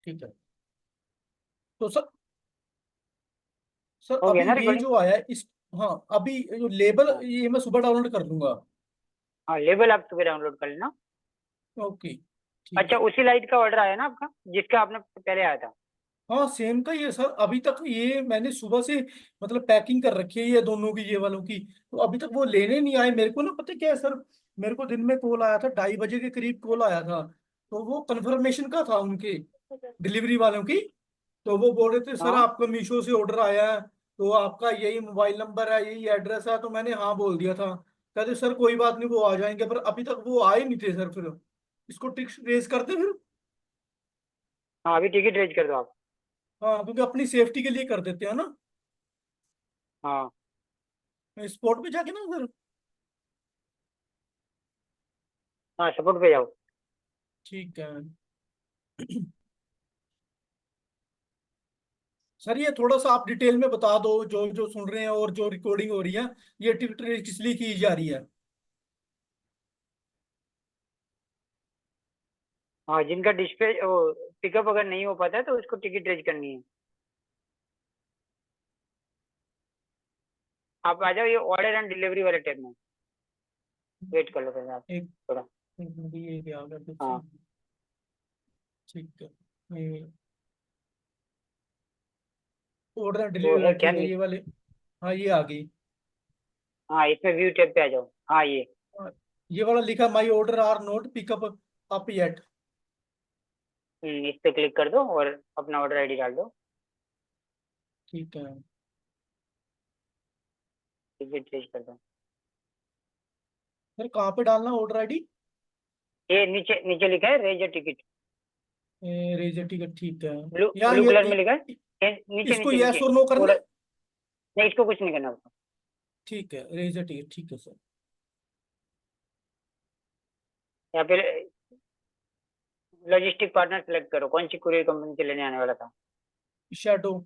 ठीक है। तो सर, सर हो गया अभी ना ये रिकॉर्डिंग? जो आया है इस, हाँ अभी जो लेबल हाँ। ये मैं सुबह डाउनलोड कर लूंगा। हाँ, लेबल आप सुबह डाउनलोड कर लेना। ओके ठीक अच्छा, है। उसी लाइट का ऑर्डर आया ना आपका, जिसका आपने पहले आया था? हाँ सेम का ही है सर, अभी तक ये मैंने सुबह से मतलब पैकिंग कर रखी है ये दोनों की, ये वालों की, तो अभी तक वो लेने नहीं आए मेरे को ना। पता क्या है सर, मेरे को दिन में कॉल आया था, 2:30 बजे के करीब कॉल आया था, तो वो कंफर्मेशन का था उनके डिलीवरी वालों की। तो वो बोल रहे थे सर हाँ। आपका मीशो से ऑर्डर आया है, तो आपका यही मोबाइल नंबर है, यही एड्रेस है, तो मैंने हाँ बोल दिया था। कहते सर कोई बात नहीं वो आ जाएंगे, पर अभी तक वो आए नहीं थे सर। फिर इसको टिक्स रेज करते फिर। हाँ, अभी टिकट रेज कर दो आप। हाँ क्योंकि अपनी सेफ्टी के लिए कर देते हैं ना, हाँ। स्पॉट पे जाके ना सर। हाँ, सपोर्ट पे जाओ। ठीक है। सर ये थोड़ा सा आप डिटेल में बता दो, जो जो सुन रहे हैं और जो रिकॉर्डिंग हो रही है, ये टिकट रेस किस लिए की जा रही है। हाँ, जिनका डिस्प्ले पिकअप अगर नहीं हो पाता है तो उसको टिकट रेज करनी है। आप आ जाओ ये ऑर्डर एंड डिलीवरी वाले टैब में। वेट कर लो पहले आप एक थोड़ा। एक मिनट, ये क्या आ गया फिर से। हाँ। ठीक है। ये ऑर्डर वो डिलीवरी है वाले, क्या ठीक है ये वाले। हाँ ये आ गई। हाँ, इसमें व्यू टैब पे आ जाओ। हाँ, ये। हाँ, ये वाला लिखा my order are not pickup up yet. इस पे क्लिक कर दो और अपना ऑर्डर आईडी डाल दो। ठीक है। टिकट रेज कर दो। सर कहाँ पे डालना ऑर्डर आईडी। ये नीचे नीचे लिखा है रेज टिकट। रेजर टिकट, ठीक है। ब्लू या ब्लू कलर में ये लिखा है। नीचे इसको नीचे यस नीचे और नो करना थोड़ा। है? नहीं, इसको कुछ नहीं करना होगा। ठीक है रेजर टिकट, ठीक है सर। या फिर लॉजिस्टिक पार्टनर सेलेक्ट करो, कौन सी कुरियर कंपनी से लेने आने वाला था। शेडो।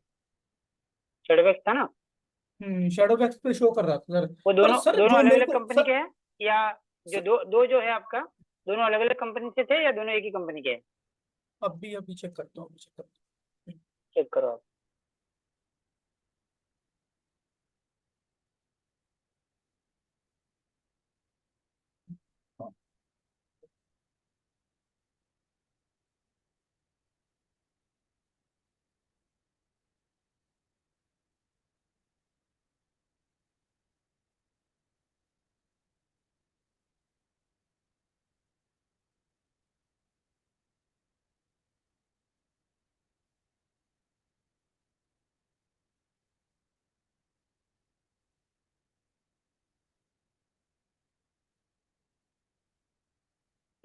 शेडोबैक्स था ना? शेडो बैक्स पे शो कर रहा था सर। वो पर दोनों सर दोनों जो अलग मेरे अलग को कंपनी सर, के हैं? या जो सर दो दो जो है आपका, दोनों अलग अलग कंपनी से थे या दोनों एक ही कंपनी के हैं? अभी चेक करता हूँ, चेक करता हूँ। चेक करो आप। हाँ,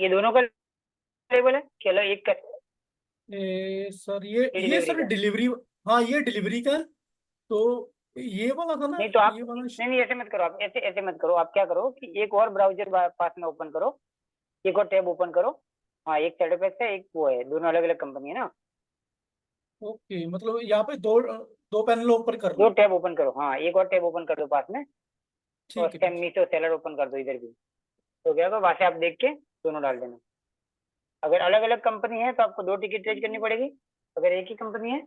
ये दोनों का लेवल है, चलो एक का सर ये डिलीवरी सर का। डिलीवरी, हाँ ये डिलीवरी का है। तो ये वाला था ना, नहीं तो आप, ये वाला नहीं नहीं, ऐसे मत करो आप, ऐसे ऐसे मत करो आप, क्या करो कि एक और ब्राउजर पास में ओपन करो। एक और टैब ओपन करो। हाँ, एक शेडोबैक्स है, एक वो है, दोनों अलग अलग कंपनी है ना। ओके, मतलब यहाँ पे दो दो पैनल ओपन कर दो लूँ। टैब ओपन करो, हाँ एक और टैब ओपन कर दो पास में। और ठीक है सेम ठीक मीशो सेलर ओपन कर दो इधर भी। तो क्या होगा, वहां से आप देख के दोनों डाल देना। अगर अलग अलग कंपनी है तो आपको दो टिकट रेज करनी पड़ेगी। अगर एक ही कंपनी है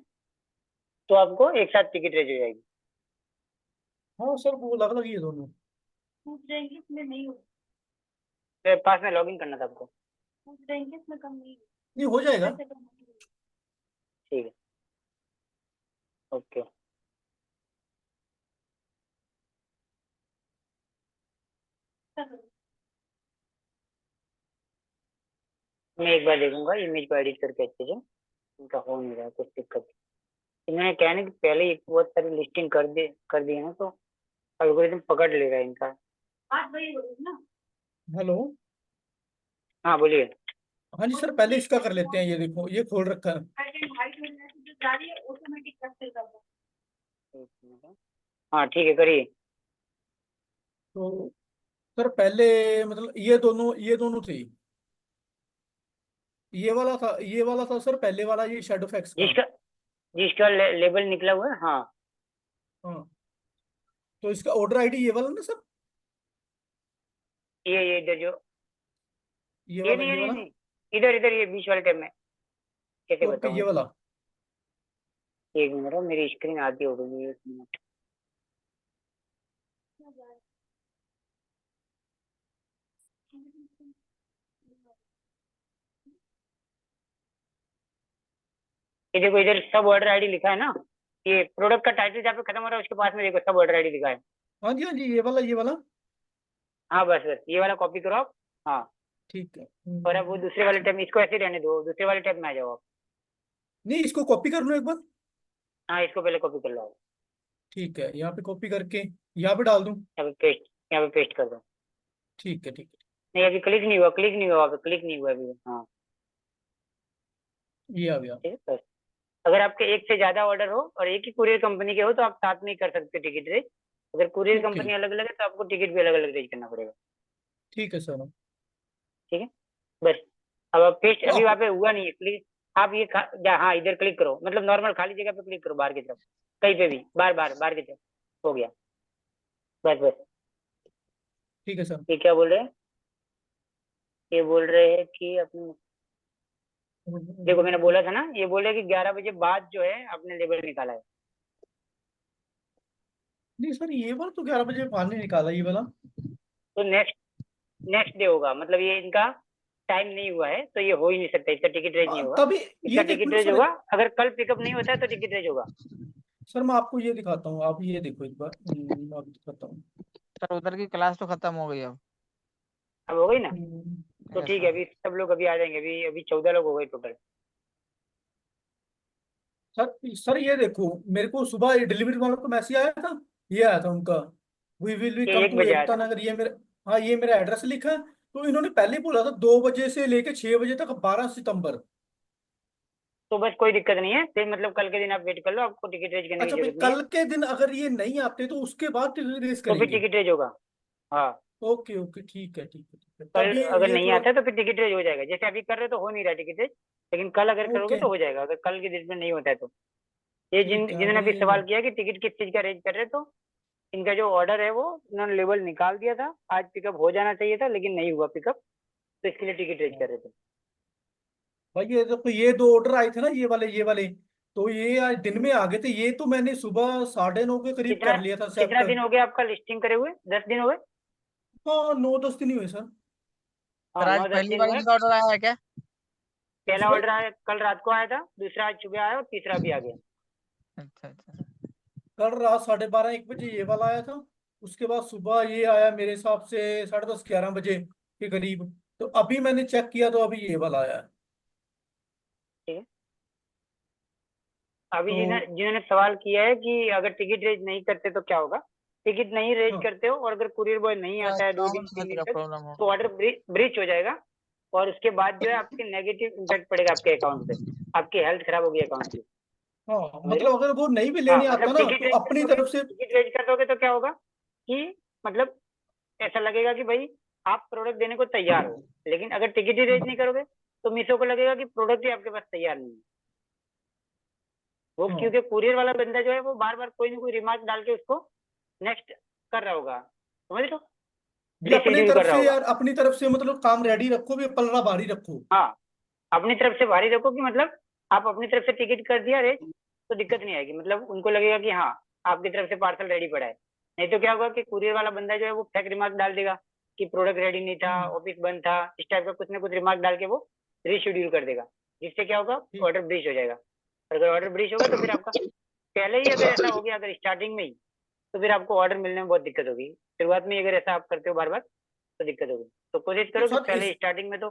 तो आपको एक साथ टिकट रेज हो जाएगी। है। हाँ सर वो अलग अलग ही है दोनों। तो पास में लॉगिन करना था आपको। नहीं हो जाएगा। ठीक है। ओके। मैं एक बार देखूंगा इमेज को एडिट करके अच्छे से। इनका हो नहीं रहा है, कुछ दिक्कत। इन्होंने क्या है ना कि पहले एक बहुत सारी लिस्टिंग कर दी है ना, तो एल्गोरिथम पकड़ लेगा इनका। हेलो। हाँ, बोलिए। हाँ जी सर, पहले इसका कर लेते हैं, ये देखो ये खोल रखा है। एक मिनट। हाँ, ठीक है, करिए। तो सर पहले मतलब ये दोनों थे। ये वाला था सर पहले वाला, ये शेडो फैक्स का। जिसका जिसका लेबल निकला हुआ है, हाँ। हाँ, तो इसका ऑर्डर आईडी ये वाला ना सर। ये इधर जो, ये ये वाला, नहीं, ये ये नहीं, वाला। नहीं। इधर इधर ये बीच वाले टैब में। कैसे ओके, बताऊँ? ये वाला। एक मिनट, मेरी स्क्रीन आधी हो गई है, एक मिनट। ये देखो इधर सब ऑर्डर आईडी लिखा है ना, ये प्रोडक्ट का टाइटल जहाँ पे खत्म हो रहा है उसके पास में देखो सब ऑर्डर आईडी लिखा है। हाँ जी, हाँ जी, ये वाला, ये वाला। हाँ बस बस ये वाला कॉपी करो आप। हाँ। ठीक है। और अब वो दूसरे वाले टैब में, इसको ऐसे ही रहने दो, दूसरे वाले टैब में आ जाओ आप। नहीं, इसको कॉपी कर लो एक बार। हाँ इसको पहले कॉपी कर लो आप। ठीक है, यहाँ पे कॉपी करके यहाँ पे डाल दूँ। यहाँ पे पेस्ट, यहाँ पे पेस्ट कर दो। ठीक है, ठीक है। नहीं अभी क्लिक नहीं हुआ, क्लिक नहीं हुआ, क्लिक नहीं हुआ अभी। हाँ ये आ गया। ठीक है बस। अगर आपके एक से ज्यादा ऑर्डर हो और एक ही कुरियर कंपनी के हो तो आप साथ में ही कर सकते हो टिकट रेज। अगर कुरियर ओके। कंपनी अलग अलग है तो आपको टिकट भी अलग अलग रेज करना पड़ेगा। ठीक है सर। ठीक है बस। अब आप पेस्ट, तो अभी वहाँ आप। पे हुआ नहीं है क्लिक। आप ये हाँ इधर क्लिक करो, मतलब नॉर्मल खाली जगह पे क्लिक करो, बाहर की तरफ, कहीं पे भी, बार बार बाहर की तरफ। हो गया। बस बस। ठीक है सर। ये क्या बोल रहे हैं? ये बोल रहे हैं कि अपने, देखो मैंने बोला था ना, ये बोल रहे हैं कि 11 बजे बाद जो है आपने लेबल निकाला है। नहीं सर, ये वाला तो 11 बजे बाहर नहीं निकाला, ये वाला। तो नेक्स्ट नेक्स्ट डे होगा, मतलब ये इनका टाइम नहीं हुआ है तो ये हो ही नहीं सकता, इसका टिकट रेज नहीं होगा। तभी। इसका ये देखो टिकट ना रेज सर। होगा अगर कल पिकअप नहीं होता है तो टिकट रेज होगा। सर मैं आपको ये दिखाता हूँ, आप ये देखो एक बार, मैं आपको दिखाता हूँ। सर उधर की क्लास तो खत्म हो गई अब। अब हो गई ना? हम्म, तो यस ठीक है, सर। अभी सब लोग अभी आ जाएंगे, अभी अभी 14 लोग हो गए टोटल। सर ये देखो, मेरे को सुबह डिलीवरी वालों को मैसेज आया था। ये आया था उनका। वी विल बी ये कम एक टू बजे आया एकता था ना? नगर, ये मेरा, हाँ ये मेरा एड्रेस लिखा है। तो इन्होंने पहले ही बोला था 2 बजे से लेके 6 बजे तक, 12 सितंबर। तो बस कोई दिक्कत नहीं है, फिर मतलब कल के दिन आप वेट कर लो, आपको टिकट रेज करने की अच्छा भाई, जरूरत नहीं है। कल के दिन अगर ये नहीं आते तो उसके बाद रेस तो फिर करेंगे। टिकट रेज होगा। हाँ। ओके ओके, ठीक है, ठीक है, ठीक है, कल तभी अगर ये नहीं थोड़ा। आता है तो फिर टिकट रेज हो जाएगा, जैसे अभी कर रहे हो तो हो नहीं रहा टिकट रेज। लेकिन कल अगर करोगे ओके। तो हो जाएगा, अगर कल के दिन में नहीं होता है तो। ये ठीक है, जिन्होंने अगर अभी ये सवाल नहीं। किया कि टिकट किस चीज का रेज कर रहे, तो इनका जो ऑर्डर है वो उन्होंने लेबल निकाल दिया था, आज पिकअप हो जाना चाहिए था लेकिन नहीं हुआ पिकअप, तो इसके लिए टिकट रेज कर रहे थे। भाई ये देखो, ये 2 ऑर्डर आए थे ना, ये वाले। तो ये आज दिन में आ गए थे, ये तो मैंने सुबह 9:30 के करीब कितना कर लिया था कितना एक्सेप्ट। दिन हो गया आपका लिस्टिंग करे हुए? 10 दिन हो गए? हाँ, 9-10 दिन ही हुए सर। हाँ सर आज 9-10 पहली दिन बार हुए। इनका ऑर्डर आया है क्या? जी पहला भाई। ऑर्डर आया कल रात को आया था, दूसरा आज सुबह आया और तीसरा भी आ गया। अच्छा अच्छा। कल रात 12:30-1 बजे ये वाला आया था। उसके बाद सुबह ये आया मेरे हिसाब से 10:30-11 बजे के करीब। तो अभी मैंने चेक किया तो अभी ये वाला आया है। ठीक है। अभी तो जिन्होंने सवाल किया है कि अगर टिकट रेज नहीं करते तो क्या होगा, टिकट नहीं रेज हाँ करते हो और अगर कुरियर बॉय नहीं तो आता है 2 दिन अकाउंट में 3 दिन तेरा तक, प्रॉब्लम तो होगा। ऑर्डर ब्रीच हो जाएगा। और उसके बाद जो है आपके नेगेटिव इम्पैक्ट पड़ेगा आपके अकाउंट पे, आपकी हेल्थ खराब होगी अकाउंट की। हाँ, समझ रहे हो? मतलब अगर वो नहीं भी हाँ लेने आता मतलब ना तो अपनी तरफ से। टिकट रेज कर दोगे तो क्या होगा कि मतलब ऐसा लगेगा कि भाई आप प्रोडक्ट देने को तैयार हो, लेकिन अगर टिकट ही रेज नहीं करोगे तो मीशो को लगेगा कि प्रोडक्ट ही आपके पास तैयार नहीं है। वो हाँ, क्योंकि कुरियर वाला बंदा जो है वो बार बार कोई ना कोई रिमार्क डाल के उसको नेक्स्ट कर रहा होगा, समझ लो, भी अपनी रीशेड्यूल तरफ कर रहा से होगा। यार, अपनी तरफ से मतलब काम रेडी रखो, भी पलड़ा भारी रखो। हाँ अपनी तरफ से भारी रखो कि मतलब आप अपनी तरफ से टिकट कर दिया रेज, तो दिक्कत नहीं आएगी, मतलब उनको लगेगा कि हाँ आपकी तरफ से पार्सल रेडी पड़ा है। नहीं तो क्या होगा कि कुरियर वाला बंदा जो है वो फेक रिमार्क डाल देगा कि प्रोडक्ट रेडी नहीं था, हम्म, ऑफिस बंद था, इस टाइप का कुछ ना कुछ रिमार्क डाल के वो रीशेड्यूल कर देगा, जिससे क्या होगा ठीक। ऑर्डर ब्रीच हो जाएगा। और अगर ऑर्डर ब्रीच होगा तो फिर आपका पहले ही अगर ऐसा हो गया, अगर स्टार्टिंग में ही, तो फिर आपको ऑर्डर मिलने में बहुत दिक्कत होगी। शुरुआत में ही अगर ऐसा आप करते हो बार बार तो दिक्कत होगी। तो कोशिश तो करो कि सर पहले स्टार्टिंग में तो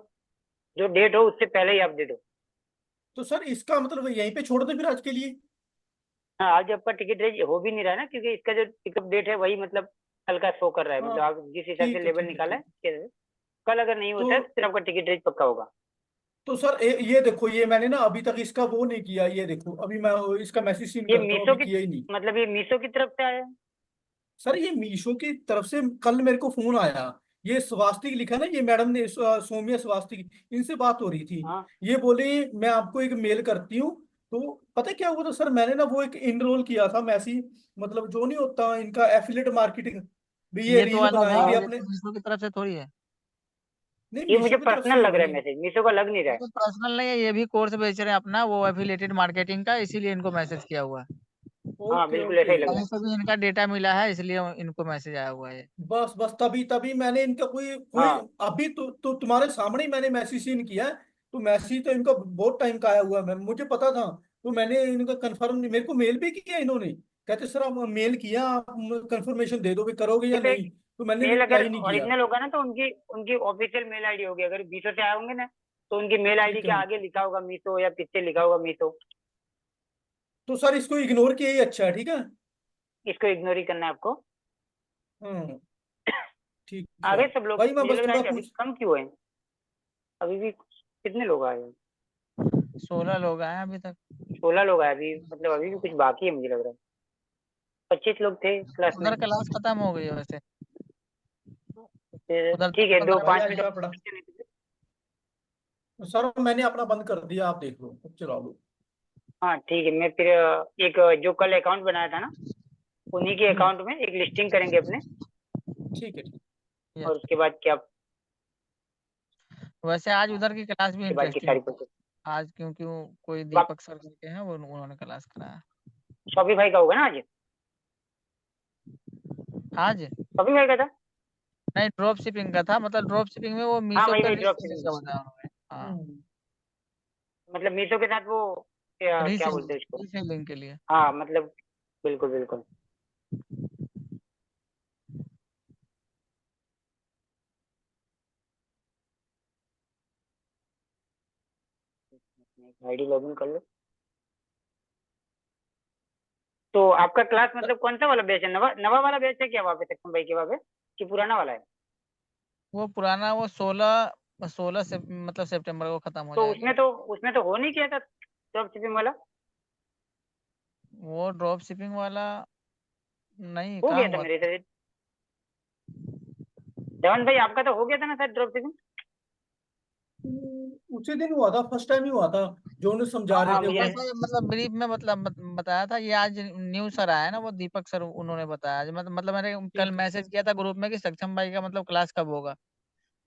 जो डेट हो उससे पहले ही आप दे दो। इसका मतलब यहीं पे छोड़ दो फिर आज के लिए। हाँ आज आपका टिकट रेज हो भी नहीं रहा है ना, क्योंकि इसका जो पिकअप डेट है वही मतलब कल का शो कर रहा है, हाँ, मतलब आप जिस हिसाब से ठीक है, लेवल ठीक है, निकाला है ठीक। उसके हिसाब से। कल अगर नहीं तो होता है तो फिर आपका टिकट रेज पक्का होगा। तो सर ये देखो, ये मैंने ना अभी तक इसका वो नहीं किया, ये देखो अभी मैं इसका मैसेज सीन ये करता हूँ, मीशो अभी की, किया ही नहीं। मतलब ये मीशो की तरफ से आया है? सर ये मीशो की तरफ से कल मेरे को फोन आया। ये स्वास्तिक लिखा ना, ये मैडम ने सोमिया स्वास्तिक, इनसे बात हो रही थी। हाँ ये बोले मैं आपको एक मेल करती हूँ। तो पता है क्या हुआ था सर, मैंने ना वो एक इनरोल किया था मैसेज, मतलब जो नहीं होता इनका एफिलिएट मार्केटिंग, भी ये ये तो रील अलग है, बनाएंगे हाँ ये अपने। तो मीशो की तरफ से थोड़ी है। नहीं ये मुझे मीशो की तरफ से पर्सनल ही लग है रहा है भाई। मैसेज, मीशो का लग नहीं रहा है। तो पर्सनल नहीं है, ये भी कोर्स बेच रहे हैं अपना, वो एफिलिएटेड मार्केटिंग का, इसीलिए इनको मैसेज किया हुआ है। हाँ ओके बिल्कुल ऐसा ओके। ही लग रहा कहीं है। से भी इनका डेटा मिला है, इसलिए इनको मैसेज आया हुआ है ये। बस बस तभी तभी मैंने इनका कोई कोई हाँ अभी तो तुम्हारे सामने ही मैंने मैसेज सीन किया है। तो मैसेज तो इनका बहुत टाइम का आया हुआ है, मुझे पता था। तो मैंने इनका कंफर्म, मेरे को मेल भी किया इन्होंने। कहते सर आप मेल किया, आप कंफर्मेशन दे दो भी, करोगे या ये तो एक नहीं। तो मैंने मेल अगर रिप्लाई नहीं किया। ओरिजिनल होगा ना तो उनकी उनकी ऑफिशियल मेल आईडी होगी, अगर मीशो से आए होंगे ना तो उनकी मेल आईडी ठीक के है। आगे लिखा होगा मीशो या पीछे लिखा होगा मीशो। तो सर इसको इग्नोर किया ही अच्छा है, ठीक है। इसको इग्नोर ही करना है आपको। हम्म। ठीक आ है। गए सब लोग, भाई मैं मुझे बस लग रहा है थोड़ा कि अभी पूछ। कम क्यों है, अभी भी कितने लोग आए हैं? 16 लोग आए हैं अभी तक। 16 लोग आए अभी, मतलब अभी भी कुछ बाकी है मुझे लग रहा है। 25 लोग थे क्लास में। उधर क्लास खत्म हो गई है वैसे। फिर उधर ठीक है, दो 10-15 भाई बच्चे। पाँच आज मिनट क्या पड़ा। सर मैंने अपना बंद कर दिया, आप देख लो, अब चला लो। हाँ ठीक है, मैं फिर एक जो कल अकाउंट बनाया था ना उन्हीं के हम्म। अकाउंट में एक लिस्टिंग करेंगे अपने, ठीक है ठीक। और उसके बाद क्या, वैसे आज उधर की क्लास भी उसके बाद की इंटरेस्टिंग सारी थी। प्रोसेस। आज क्योंकि कोई वाक दीपक सर करके हैं, वो उन्होंने क्लास कराया। शॉपी भाई का होगा ना आज? आज शॉपी भाई का था। नहीं, ड्रॉप शिपिंग का था, मतलब ड्रॉप शिपिंग में वो हाँ मीशो वही पे वही ड्रॉप रीसेलिंग शिपिंग, का बताया उन्होंने। हाँ, हम्म। मतलब मीशो के साथ वो क्या रीसेलिंग बोलते हैं उसको। रीसेलिंग के लिए। हाँ मतलब बिल्कुल बिल्कुल। आईडी लॉगिन कर लो। तो आपका क्लास मतलब कौन सा वाला बैच है, नवा नवा वाला बैच है क्या वहाँ पे सक्षम भाई के वहाँ पे, कि पुराना वाला है? वो पुराना, वो 16 से मतलब सितंबर को खत्म हो तो जाएगा। उसमें तो हो नहीं किया था ड्रॉप शिपिंग वाला? वो ड्रॉप शिपिंग वाला नहीं, हो कहाँ गया था हुआ मेरे था। से। जवान भाई आपका तो हो गया था ना सर ड्रॉप शिपिंग? उसी दिन हुआ था, फर्स्ट टाइम ही हुआ था। जो उन्हें समझा रहे हाँ थे हाँ, वो। मुझे, ऐसा ही मतलब ब्रीफ में मतलब बताया था। ये आज न्यू सर आया ना, वो दीपक सर, उन्होंने बताया आज। मतलब मैंने कल ठीक है मैसेज किया था ग्रुप में कि सक्षम भाई का मतलब क्लास कब होगा,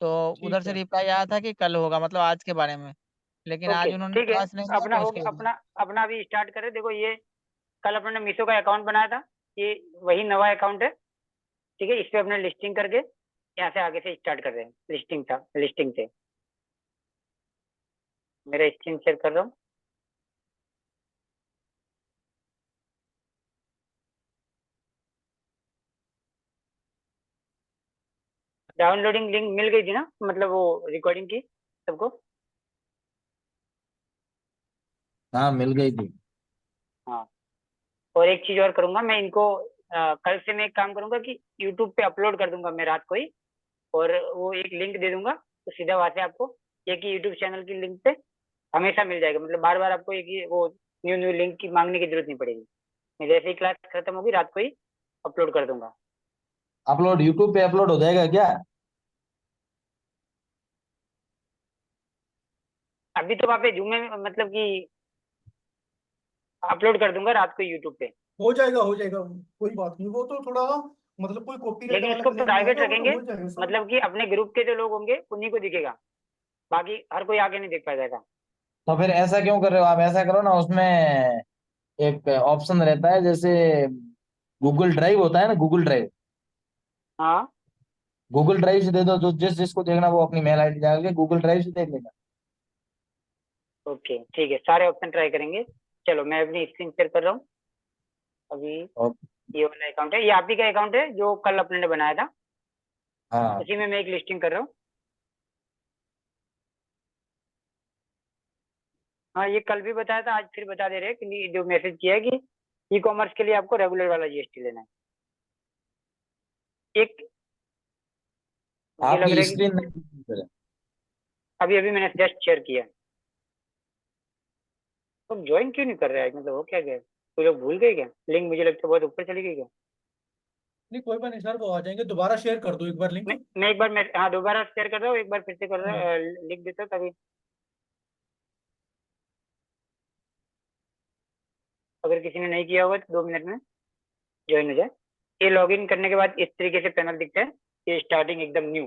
तो उधर ठीक से है। रिप्लाई आया था कि कल होगा, मतलब आज के बारे में। लेकिन ओके आज उन्होंने ठीक है। क्लास नहीं लिया अपना तो हो उसके गया, लिए। अपना अपना अभी स्टार्ट करें। देखो ये कल अपने ने मीशो का अकाउंट बनाया था, ये वही नवा अकाउंट है। ठीक है, इस पे अपने लिस्टिंग करके यहाँ से आगे से स्टार्ट कर रहे हैं, लिस्टिंग से। मेरा स्क्रीन शेयर कर रहा हूँ। डाउनलोडिंग लिंक मिल गई थी ना, मतलब वो रिकॉर्डिंग की सबको? हाँ मिल गई थी। हाँ। और एक चीज और करूंगा मैं इनको, कल से मैं एक काम करूंगा कि यूट्यूब पे अपलोड कर दूंगा मैं रात को ही, और वो एक लिंक दे दूंगा तो सीधा वहां से आपको एक ही यूट्यूब चैनल की लिंक पे हमेशा मिल जाएगा, मतलब बार बार आपको एक ही वो न्यू न्यू लिंक की मांगने की जरूरत नहीं पड़ेगी। मैं जैसे ही क्लास खत्म होगी रात को ही अपलोड कर दूंगा। अपलोड यूट्यूब पे अपलोड हो जाएगा क्या? अभी तो वहाँ पे जूम में मतलब कि अपलोड कर दूंगा रात को यूट्यूब पे। हो जाएगा, कोई बात नहीं। वो तो थोड़ा मतलब कोई कॉपीराइट लेकिन वाला उसको क्लेम नहीं प्राइवेट आएगा, वो तो रखेंगे, हो जाएगा सर। मतलब कि अपने ग्रुप के जो लोग होंगे उन्हीं को दिखेगा, बाकी हर कोई आगे नहीं देख पाएगा। तो फिर ऐसा क्यों कर रहे हो आप? ऐसा करो ना, उसमें एक ऑप्शन रहता है, जैसे गूगल ड्राइव होता है ना, गूगल ड्राइव। हाँ गूगल ड्राइव से दे दो, जो जिस जिसको देखना वो अपनी मेल आईडी डाल के गूगल ड्राइव से देख लेगा। ओके ठीक है, सारे ऑप्शन ट्राई करेंगे। चलो मैं अपनी स्क्रीन शेयर कर रहा हूँ अभी। और ये वाला अकाउंट है, ये आप ही का अकाउंट है जो कल अपने ने बनाया था, हाँ, उसी में मैं एक लिस्टिंग कर रहा हूँ। हाँ ये कल भी बताया था, आज फिर बता दे रहे हैं कि जो मैसेज किया है कि ई कॉमर्स के लिए आपको रेगुलर वाला जीएसटी लेना है। एक मुझे लग रहा आपकी है कि स्क्रीन नहीं दिख रही है। अभी अभी मैंने जस्ट शेयर किया। तो ज्वाइन क्यों नहीं कर रहा है, मतलब हो क्या गया, कोई लोग भूल गए क्या? लिंक मुझे लगता है बहुत ऊपर चली गई क्या? नहीं कोई बात नहीं सर, वो आ जाएंगे। दोबारा शेयर कर दो एक बार लिंक। मैं एक बार मैं हाँ दोबारा शेयर कर रहा हूँ, एक बार फिर से कर हम्म। रहा लिख देता हूँ तभी, अगर किसी ने नहीं किया होगा तो 2 मिनट में ज्वाइन हो जाए। ये लॉगिन करने के बाद इस तरीके से पैनल दिखता है, ये स्टार्टिंग एकदम न्यू।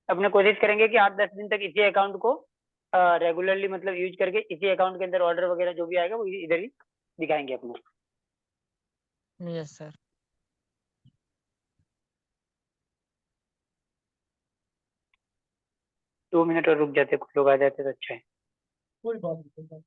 अपने कोशिश करेंगे कि 8-10 दिन तक इसी अकाउंट को रेगुलरली मतलब यूज करके इसी अकाउंट के अंदर ऑर्डर वगैरह जो भी आएगा वो इधर ही दिखाएंगे अपने। Yes sir. 2 मिनट और रुक जाते, कुछ लोग आ जाते तो अच्छा है। कोई बात नहीं, कोई बात नहीं।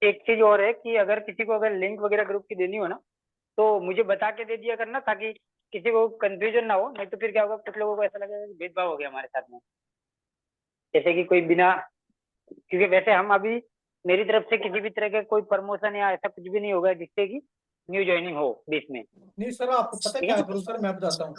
एक चीज और है कि अगर किसी को अगर लिंक वगैरह ग्रुप की देनी हो ना, तो मुझे बता के दे दिया करना, ताकि किसी को कंफ्यूजन ना हो। नहीं तो फिर क्या होगा, कुछ लोगों को ऐसा लगेगा कि भेदभाव हो गया हमारे साथ में, जैसे कि कोई बिना, क्योंकि वैसे हम अभी मेरी तरफ से किसी भी तरह का कोई प्रमोशन या ऐसा कुछ भी नहीं होगा जिससे कि न्यू ज्वाइनिंग हो बीच में। नहीं सर, आप पता ठीक क्या है, करो सर, मैं बताता हूँ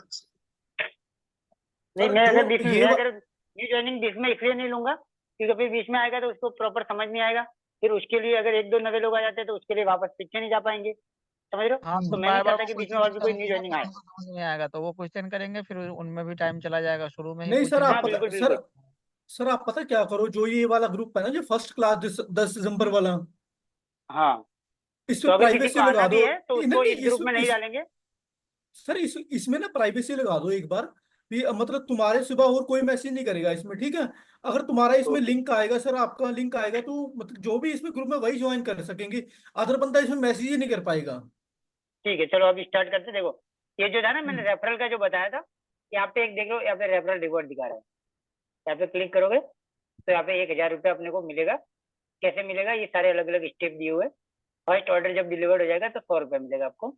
नहीं सर। मैं जो अगर बीच में, ये मैं अगर न्यू ज्वाइनिंग बीच में इसलिए नहीं लूंगा क्योंकि फिर बीच में आएगा तो उसको प्रॉपर समझ नहीं आएगा। फिर उसके लिए अगर 1-2 नवे लोग आ जाते हैं तो उसके लिए वापस पीछे नहीं जा पाएंगे, समझ रहे हो? हाँ, तो मैं नहीं बार बार चाहता वो कि बीच में क्वेश्चन और भी कोई न्यू करेंगे ना ज्वाइनिंग तो आए। हमको समझ नहीं आएगा, तो वो क्वेश्चन करेंगे फिर उनमें भी टाइम चला जाएगा, शुरू में ही नहीं सर, पूछेंगे आप हाँ तो बिल्कुल पता बिल्कुल। सर आप पता क्या करो, जो ये वाला ग्रुप है ना, जो फर्स्ट क्लास 10 दिसंबर वाला, हाँ, तो इसमें अगर किसी को प्राइवेसी आना लगा भी दो। है तो नहीं उसको नहीं, इस ग्रुप में नहीं डालेंगे। सर इसमें ना प्राइवेसी लगा दो एक बार भी, मतलब तुम्हारे सिवा और कोई मैसेज नहीं करेगा इसमें, ठीक है? अगर तुम्हारा इसमें ओके, लिंक आएगा सर, आपका लिंक आएगा तो मतलब जो भी इसमें ग्रुप में वही ज्वाइन कर सकेंगे, अदर बंदा इसमें मैसेज ही नहीं कर पाएगा। ठीक है, चलो अभी स्टार्ट करते। देखो, ये जो था ना मैंने हम्म। रेफरल का जो बताया था, यहाँ पे एक देख लो, यहाँ पे रेफरल रिवॉर्ड दिखा रहा है। यहाँ पे क्लिक करोगे तो यहाँ पे 1,000 रुपये अपने को मिलेगा। कैसे मिलेगा, ये सारे अलग अलग स्टेप दिए हुए। फर्स्ट ऑर्डर जब डिलीवर्ड हो जाएगा तो 100 रुपये मिलेगा आपको।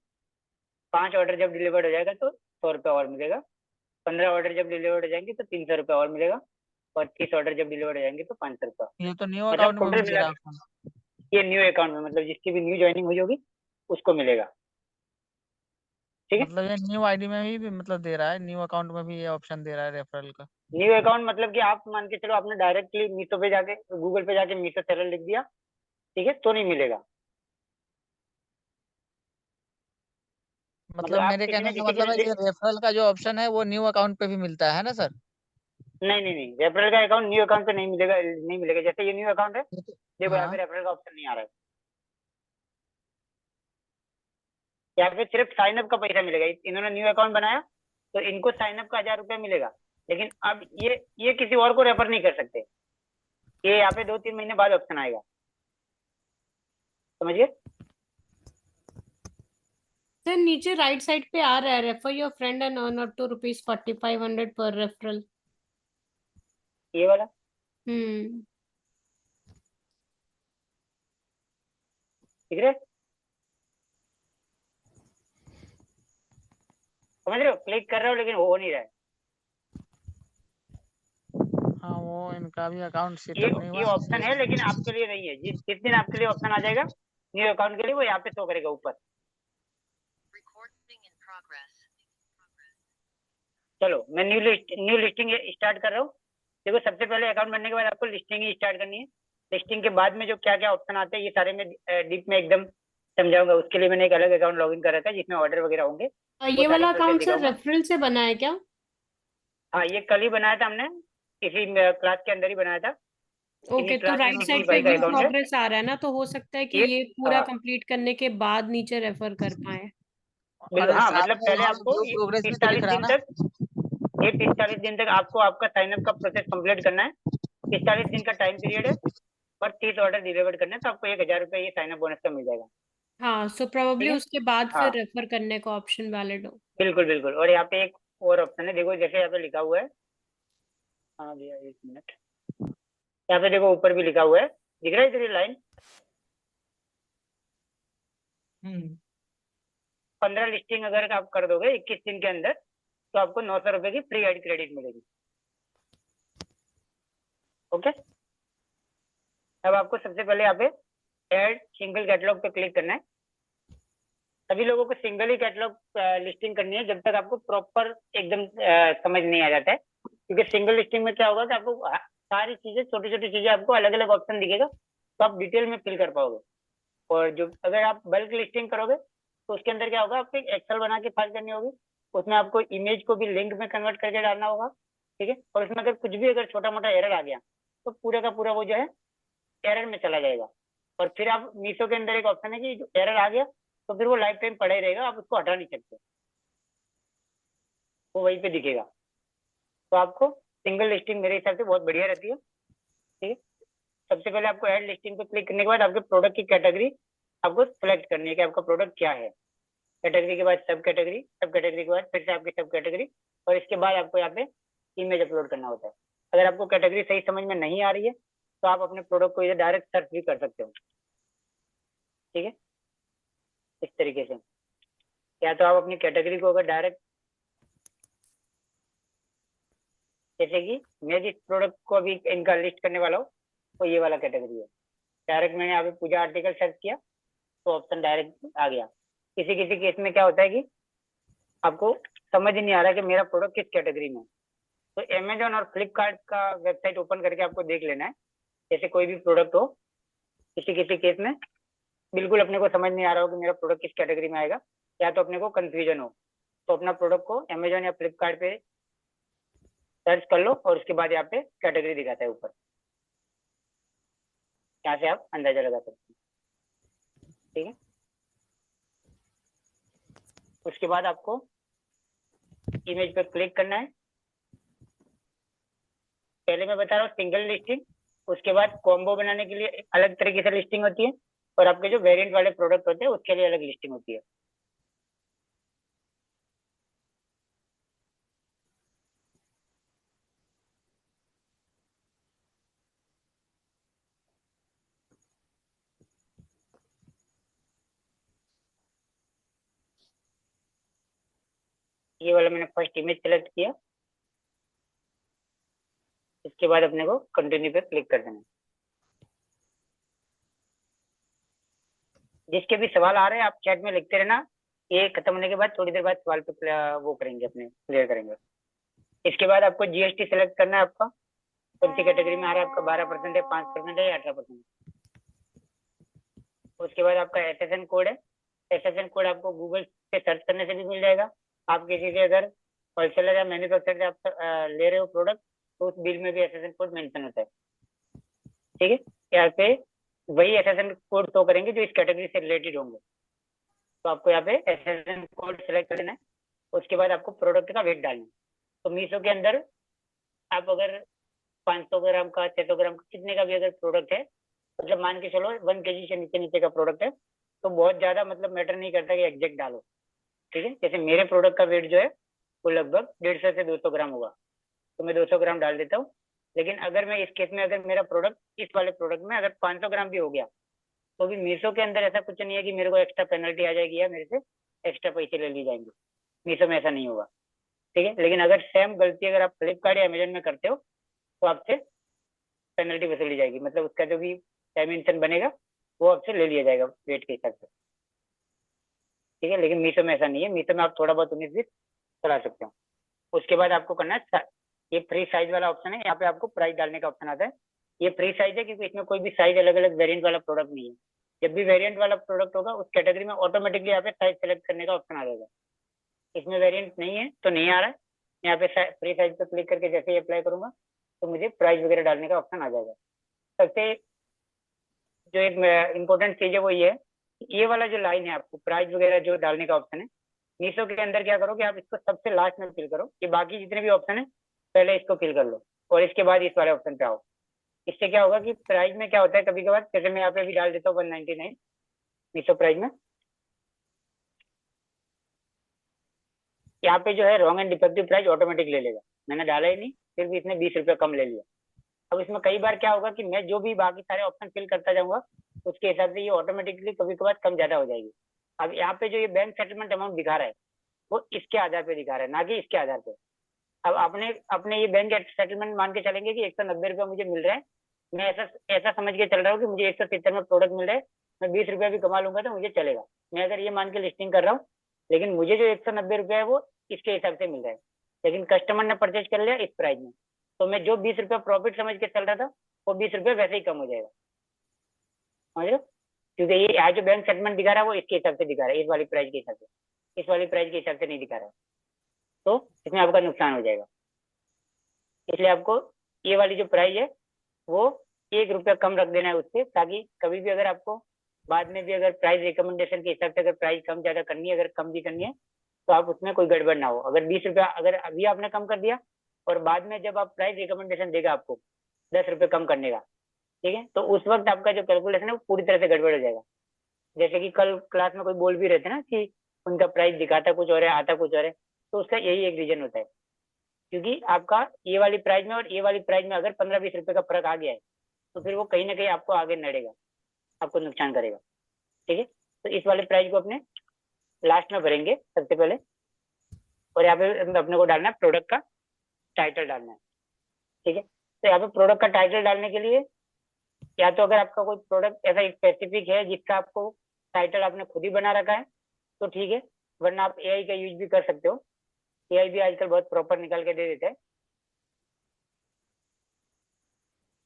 5 ऑर्डर जब डिलीवर्ड हो जाएगा तो 100 रुपये और मिलेगा। 15 ऑर्डर जब डिलीवर्ड हो जाएंगे तो 300 रुपये और मिलेगा। और 30 ऑर्डर जब डिलीवर्ड हो जाएंगे तो 500 रुपये। ये तो न्यू मतलब अकाउंट में टोटल मिला मिलेगा के आपको। ये न्यू अकाउंट में, मतलब जिसकी भी न्यू ज्वाइनिंग हुई होगी उसको मिलेगा। ठीक है, मतलब ये न्यू आईडी में भी मतलब दे रहा है, न्यू अकाउंट में भी ये ऑप्शन दे रहा है रेफरल का। न्यू अकाउंट मतलब कि आप मान के चलो आपने डायरेक्टली मीशो पे जाके, गूगल पे जाके मीशो सेलर लिख दिया, ठीक है, तो नहीं मिलेगा। मतलब मतलब आप मेरे किसी कहने ने का किसी के मतलब है लिए ये रेफरल का जो ऑप्शन है वो न्यू अकाउंट पे भी मिलता है ना सर? नहीं नहीं नहीं, रेफरल का अकाउंट न्यू अकाउंट पे नहीं मिलेगा, नहीं मिलेगा। जैसे ये न्यू अकाउंट है, ये तो- देखो यहाँ पे हाँ। रेफरल का ऑप्शन नहीं आ रहा है। यहाँ पे सिर्फ साइन अप का पैसा मिलेगा। इन्होंने न्यू अकाउंट बनाया तो इनको साइन अप का 1,000 रुपया मिलेगा। लेकिन अब ये किसी और को रेफर नहीं कर सकते। ये यहाँ पे 2-3 महीने बाद ऑप्शन आएगा, समझिए। सर नीचे राइट साइड पे आ रहा है, refer your friend and earn up to ₹4500 पर रेफरल। ये वाला हम्म। ठीक है, समझ रहे हो? क्लिक कर रहे हो लेकिन हो नहीं रहा है। हाँ, वो इनका भी अकाउंट ये सेटअप नहीं हुआ ये है ऑप्शन है लेकिन इसलिए। आपके लिए नहीं है। जिस दिन आपके लिए ऑप्शन आ जाएगा न्यू अकाउंट के लिए, वो यहाँ पे शो करेगा ऊपर। चलो मैं न्यू लिस्टिंग स्टार्ट कर रहा हूँ। देखो, सबसे पहले अकाउंट बनने के बाद आपको लिस्टिंग ही स्टार्ट करनी है। लिस्टिंग के बाद में जो क्या क्या ऑप्शन आते हैं ये सारे मैं डीप में एकदम समझाऊंगा। उसके लिए मैंने एक अलग अकाउंट लॉगिन कर रखा है जिसमें ऑर्डर वगैरह होंगे, वो ये सारे वाला प्रोसेस अकाउंट सर दिखाऊंगा। रेफरल से बना है क्या? हाँ, ये कल ही बनाया था हमने, इसी क्लास के अंदर ही बनाया था। ओके, इन्हीं तो क्लास में राइट किसी साइड पे भाई का व्यू अकाउंट है प्रोग्रेस आ रहा है ना, तो हो सकता है कि ये। ये पूरा हाँ कंप्लीट करने के बाद नीचे रेफर कर पाए। और बिल्कुल, हाँ, साथ मतलब में पहले यहाँ पे आपको व्यू ये प्रोग्रेस भी तो लिख 45 रहा है दिन ना? तक, ये 45 दिन तक आपको आपका साइनअप का प्रोसेस कंप्लीट करना है। 45 दिन का टाइम पीरियड है और 30 ऑर्डर डिलीवर करने हैं, तो आपको 1,000 रुपये ये साइनअप बोनस का मिल जाएगा। हाँ, सो प्रोबेबली ठीक है, उसके बाद हाँ फिर रेफर करने का ऑप्शन वैलिड हो। बिल्कुल बिल्कुल। और यहाँ पे एक और ऑप्शन है, देखो जैसे यहाँ पे लिखा हुआ है। हाँ भैया, 1 मिनट। यहाँ पे देखो ऊपर भी लिखा हुआ है, दिख रहा है इधर लाइन? हम्म। 15 लिस्टिंग अगर आप कर दोगे 21 दिन के अंदर तो आपको 900 रुपये की फ्री एड क्रेडिट मिलेगी। ओके, अब आपको सबसे पहले यहाँ पे ऐड सिंगल कैटलॉग पे क्लिक करना है। सभी लोगों को सिंगल ही कैटलॉग लिस्टिंग करनी है जब तक आपको प्रॉपर एकदम समझ नहीं आ जाता है, क्योंकि सिंगल लिस्टिंग में क्या होगा कि आपको सारी चीजें, छोटी छोटी चीजें आपको अलग अलग ऑप्शन दिखेगा, तो आप डिटेल में फिल कर पाओगे। और जो अगर आप बल्क लिस्टिंग करोगे तो उसके अंदर क्या होगा, आपको एक एक्सेल बना के फाइल करनी होगी, उसमें आपको इमेज को भी लिंक में कन्वर्ट करके डालना होगा, ठीक है। और उसमें अगर कुछ भी अगर छोटा मोटा एरर आ गया तो पूरा का पूरा वो जो है एरर में चला जाएगा। और फिर आप मीशो के अंदर एक ऑप्शन है कि जो एरर आ गया तो फिर वो लाइफ टाइम पड़ा ही रहेगा, आप उसको हटा नहीं सकते, वो वहीं पे दिखेगा। तो आपको सिंगल लिस्टिंग मेरे हिसाब से बहुत बढ़िया रहती है, ठीक है। सबसे पहले आपको ऐड लिस्टिंग पे क्लिक करने के बाद आपके प्रोडक्ट की कैटेगरी आपको सिलेक्ट करनी है कि आपका प्रोडक्ट क्या है। कैटेगरी के बाद सब कैटेगरी, सब कैटेगरी के बाद फिर से आपकी सब कैटेगरी, और इसके बाद आपको यहाँ पे इमेज अपलोड करना होता है। अगर आपको कैटेगरी सही समझ में नहीं आ रही है तो आप अपने प्रोडक्ट को इधर डायरेक्ट सर्च भी कर सकते हो, ठीक है, इस तरीके से। या तो आप अपनी कैटेगरी को अगर डायरेक्ट, जैसे कि मैं जिस प्रोडक्ट को अभी इनका लिस्ट करने वाला हूँ वो ये वाला कैटेगरी है, डायरेक्ट मैंने यहाँ पे पूजा आर्टिकल सर्च किया तो ऑप्शन डायरेक्ट आ गया। किसी किसी केस में क्या होता है कि आपको समझ ही नहीं आ रहा कि मेरा प्रोडक्ट किस कैटेगरी में है, तो अमेजोन और फ्लिपकार्ट का वेबसाइट ओपन करके आपको देख लेना है। जैसे कोई भी प्रोडक्ट हो, किसी किसी केस में बिल्कुल अपने को समझ नहीं आ रहा हो कि मेरा प्रोडक्ट किस कैटेगरी में आएगा, या तो अपने को कंफ्यूजन हो, तो अपना प्रोडक्ट को अमेजोन या फ्लिपकार्ट पे सर्च कर लो और उसके बाद यहाँ पे कैटेगरी दिखाता है ऊपर, यहाँ से आप अंदाजा लगा सकते हैं, ठीक है। उसके बाद आपको इमेज पर क्लिक करना है। पहले मैं बता रहा हूँ सिंगल लिस्टिंग, उसके बाद कॉम्बो बनाने के लिए अलग तरीके से लिस्टिंग होती है, और आपके जो वेरिएंट वाले प्रोडक्ट होते हैं उसके लिए अलग लिस्टिंग होती है। ये वाला मैंने फर्स्ट इमेज सेलेक्ट किया, इसके बाद अपने को कंटिन्यू पे क्लिक कर देना है। जिसके भी सवाल आ रहे हैं आप चैट में लिखते रहना, ये खत्म होने के बाद थोड़ी देर बाद सवाल पे वो करेंगे, अपने क्लियर करेंगे। इसके बाद आपको जीएसटी सेलेक्ट करना है, आपका कौन सी कैटेगरी में आ रहा है, आपका 12% है, 5% है या 18%। उसके बाद आपका एसएसएन कोड है, एसएसएन कोड आपको गूगल पे सर्च करने से भी मिल जाएगा। आप किसी से अगर होलसेलर या मैन्युफैक्चरर से आप ले रहे हो प्रोडक्ट तो उस बिल में भी एसएसएन कोड मेंशन होता है, ठीक है। यहाँ पे वही एसएसएन कोड शो करेंगे जो इस कैटेगरी से रिलेटेड होंगे, तो आपको यहाँ पे एसएसएन कोड सेलेक्ट करना है। उसके बाद आपको प्रोडक्ट का वेट डालना है। तो मीशो के अंदर आप अगर 500 ग्राम का, 600 ग्राम का, कितने का भी अगर प्रोडक्ट है, मतलब मान के चलो 1 kg से नीचे नीचे का प्रोडक्ट है, तो बहुत ज्यादा मतलब मैटर नहीं करता कि एग्जैक्ट डालो, ठीक है। जैसे मेरे प्रोडक्ट का वेट जो है वो लगभग 150 से 200 ग्राम होगा, तो मैं 200 ग्राम डाल देता हूँ। लेकिन अगर मैं इस केस में, अगर मेरा प्रोडक्ट इस वाले प्रोडक्ट में अगर 500 ग्राम भी हो गया तो भी मीशो के अंदर ऐसा कुछ नहीं है कि मेरे को एक्स्ट्रा पेनल्टी आ जाएगी या मेरे से एक्स्ट्रा पैसे ले लिए जाएंगे, मीशो में ऐसा नहीं होगा, ठीक है। लेकिन अगर सेम गलती अगर आप फ्लिपकार्ट या अमेजन में करते हो तो आपसे पेनल्टी वसूली जाएगी, मतलब उसका जो भी डायमेंशन बनेगा वो आपसे ले लिया जाएगा वेट के हिसाब से, ठीक है। लेकिन मीशो में ऐसा नहीं है, मीशो में आप थोड़ा बहुत 19-20 चला सकते हो। उसके बाद आपको करना है, ये फ्री साइज वाला ऑप्शन है, यहाँ पे आपको प्राइस डालने का ऑप्शन आता है। ये फ्री साइज है क्योंकि इसमें कोई भी साइज अलग अलग वेरिएंट वाला प्रोडक्ट नहीं है। जब भी वेरिएंट वाला प्रोडक्ट होगा उस कैटेगरी में ऑटोमेटिकली यहाँ पे साइज सेलेक्ट करने का ऑप्शन आ जाएगा। इसमें वेरिएंट नहीं है तो नहीं आ रहा है, यहाँ पे फ्री साइज पे क्लिक करके जैसे ही अप्लाई करूंगा तो मुझे प्राइस वगैरह डालने का ऑप्शन आ जाएगा। सबसे जो एक इम्पोर्टेंट चीज है वो ये है, ये वाला जो लाइन है आपको प्राइस वगैरह जो डालने का ऑप्शन है, मीशो के अंदर क्या करो कि आप इसको सबसे लास्ट में फिल करो, ये बाकी जितने भी ऑप्शन है पहले इसको फिल कर लो और इसके बाद इस वाले ऑप्शन पे आओ। इससे क्या होगा कि प्राइस में क्या होता है, कभी कभार जैसे मैं यहाँ पे भी डाल देता हूँ 199 मीशो प्राइस में, यहाँ पे जो है wrong and defective price automatic ले लेगा, मैंने डाला ही नहीं फिर भी इसने 20 रुपये कम ले लिया। अब इसमें कई बार क्या होगा कि मैं जो भी बाकी सारे ऑप्शन फिल करता जाऊंगा उसके हिसाब से ये ऑटोमेटिकली कभी कभार कम ज्यादा हो जाएगी। अब यहाँ पे जो ये बैंक सेटलमेंट अमाउंट दिखा रहा है वो इसके आधार पे दिखा रहा है, ना कि इसके आधार पे। अब आपने अपने ये बैंक सेटलमेंट मान के चलेंगे कि 190 रुपये मुझे मिल रहा है, मैं ऐसा ऐसा समझ के चल रहा हूँ कि मुझे 170 में प्रोडक्ट मिल रहा है मैं 20 रुपया भी कमा लूंगा तो मुझे चलेगा। मैं अगर ये मान के लिस्टिंग कर रहा हूँ, लेकिन मुझे जो 190 रुपया है वो इसके हिसाब से मिल रहा है, लेकिन कस्टमर ने परचेज कर लिया इस प्राइस में, तो मैं जो 20 रुपया प्रॉफिट समझ के चल रहा था वो 20 रुपया वैसे ही कम हो जाएगा, समझ रहे हो? क्योंकि ये यहाँ जो बैंक स्टेटमेंट दिखा रहा है वो इसके हिसाब से दिखा रहा है, इस वाली प्राइस के हिसाब से, इस वाली प्राइस के हिसाब से नहीं दिखा रहा है, तो इसमें आपका नुकसान हो जाएगा। इसलिए आपको ये वाली जो प्राइस है वो 1 रुपया कम रख देना है उससे, ताकि कभी भी अगर आपको बाद में भी अगर प्राइस रिकमेंडेशन के हिसाब से अगर प्राइस कम ज्यादा करनी है, अगर कम भी करनी है, तो आप उसमें कोई गड़बड़ ना हो। अगर 20 रुपया अगर अभी आपने कम कर दिया और बाद में जब आप प्राइस रिकमेंडेशन देगा आपको 10 रुपये कम करने का, ठीक है, तो उस वक्त आपका जो कैलकुलेशन है वो पूरी तरह से गड़बड़ हो जाएगा। जैसे कि कल क्लास में कोई बोल भी रहे थे ना कि उनका प्राइस दिखाता कुछ और है आता कुछ और है, तो उसका यही एक रीजन होता है, क्योंकि आपका ये वाली प्राइस में और ये वाली प्राइस में अगर 15-20 रुपए का फर्क आ गया है, तो फिर वो कहीं ना कहीं आपको आगे नड़ेगा, आपको नुकसान करेगा, ठीक है। तो इस वाले प्राइस को अपने लास्ट में भरेंगे सबसे पहले, और यहाँ पे अपने को डालना है प्रोडक्ट का टाइटल डालना है, ठीक है। तो यहाँ पे प्रोडक्ट का टाइटल डालने के लिए या तो अगर आपका कोई प्रोडक्ट ऐसा स्पेसिफिक है जिसका आपको टाइटल आपने खुद ही बना रखा है तो ठीक है, वरना आप एआई का यूज भी कर सकते हो। एआई भी आजकल बहुत प्रॉपर निकाल के दे देता है,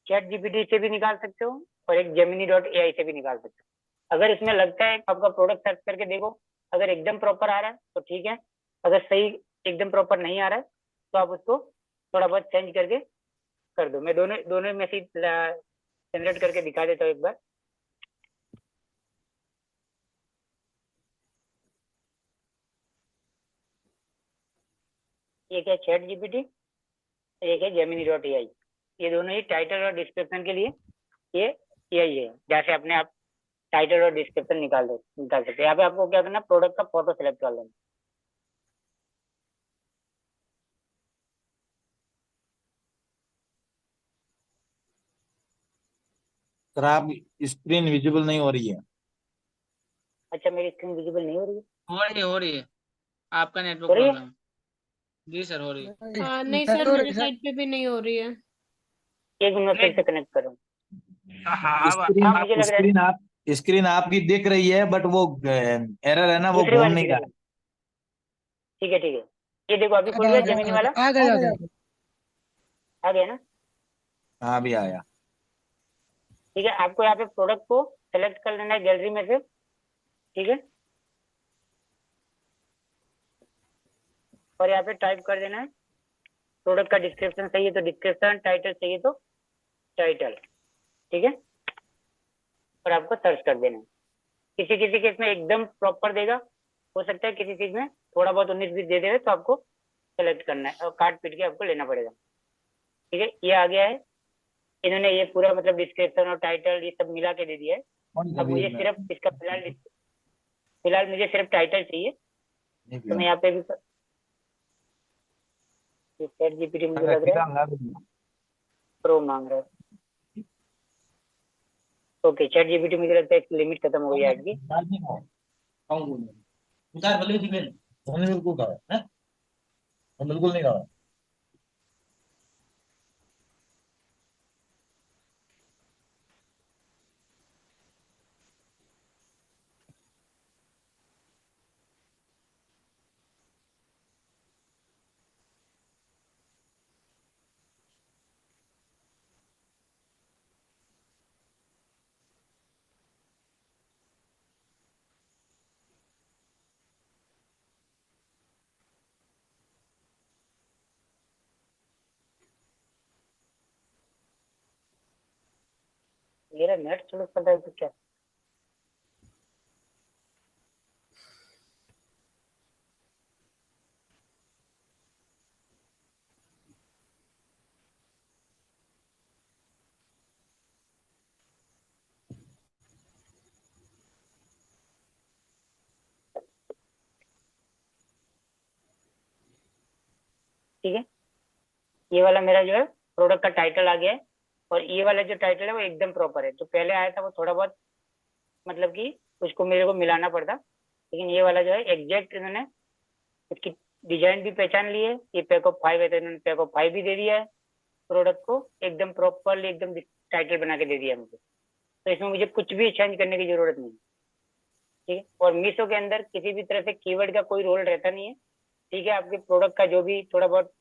चैट जीपीटी से भी निकाल सकते हो और एक gemini.ai से भी निकाल सकते हो। अगर इसमें लगता है आपका प्रोडक्ट सर्च करके देखो, अगर एकदम प्रॉपर आ रहा है तो ठीक है, अगर सही एकदम प्रॉपर नहीं आ रहा है तो आप उसको थोड़ा बहुत चेंज करके कर दो। मैं दोनों दोनों में से जनरेट करके दिखा देता हूँ एक बार। एक है चैट जीपीटी, एक है gemini.ai। ये दोनों ही टाइटल और डिस्क्रिप्शन के लिए ये यही है, जैसे अपने आप टाइटल और डिस्क्रिप्शन निकाल सकते हैं। यहाँ पे आपको क्या करना है, प्रोडक्ट का फोटो सेलेक्ट कर लेना। सर आप स्क्रीन विजिबल नहीं हो रही है। अच्छा, मेरी स्क्रीन विजिबल नहीं हो रही है? हो रही है, आपका हो नेटवर्क रही है? प्रॉब्लम है। जी सर हो रही है। नहीं सर, मेरे साइड पे भी नहीं हो रही है। एक मिनट फिर से कनेक्ट करूँ। स्क्रीन हाँ, मुझे लग रहा है स्क्रीन आपकी दिख रही है, बट वो एरर है ना, वो दूसरी घूम वाली नहीं दिख रहा रही है। ठीक है ठीक है, ये देखो अभी खुल गया जेमिनी वाला, आ गया। आ गया ना? हाँ अभी आया। ठीक है, आपको यहाँ पे प्रोडक्ट को सेलेक्ट कर लेना है गैलरी में से, ठीक है, और यहाँ पे टाइप कर देना है प्रोडक्ट का डिस्क्रिप्शन चाहिए तो डिस्क्रिप्शन, टाइटल चाहिए तो टाइटल, ठीक है, और आपको सर्च कर देना है। किसी किसी केस में एकदम प्रॉपर देगा, हो सकता है किसी चीज में थोड़ा बहुत 19-20 दे देगा, तो आपको सेलेक्ट करना है और काट पीट के आपको लेना पड़ेगा, ठीक है। ये आ गया है, इन्होंने ये पूरा मतलब डिस्क्रिप्शन और टाइटल ये सब मिला के दे दिया है। अब मुझे सिर्फ इसका फिलहाल मुझे सिर्फ टाइटल चाहिए, तो मैं यहाँ पे भी चैट जीपीटी मुझे लग रहा है प्रो मांग रहा है। ओके, चैट जीपीटी मुझे लगता है इसकी लिमिट खत्म हो गई है आज की। बिल्कुल नहीं खाओ। मेरा नेट स्लो चल रहा है तो क्या? ठीक है, ये वाला मेरा जो है प्रोडक्ट का टाइटल आ गया है, और ये वाला जो टाइटल है वो एकदम प्रॉपर है। जो पहले आया था वो थोड़ा बहुत मतलब कि उसको मेरे को मिलाना पड़ता, लेकिन ये वाला जो है एग्जैक्ट इन्होंने इसकी डिजाइन भी पहचान ली है। ये पैक ऑफ 5 है तो इन्होंने पैक ऑफ 5 भी दे दिया है, प्रोडक्ट को एकदम प्रॉपरली एकदम टाइटल बना के दे दिया मुझे, तो इसमें मुझे कुछ भी चेंज करने की जरूरत नहीं, ठीक है। और मीशो के अंदर किसी भी तरह से कीवर्ड का कोई रोल रहता नहीं है, ठीक है। आपके प्रोडक्ट का जो भी थोड़ा बहुत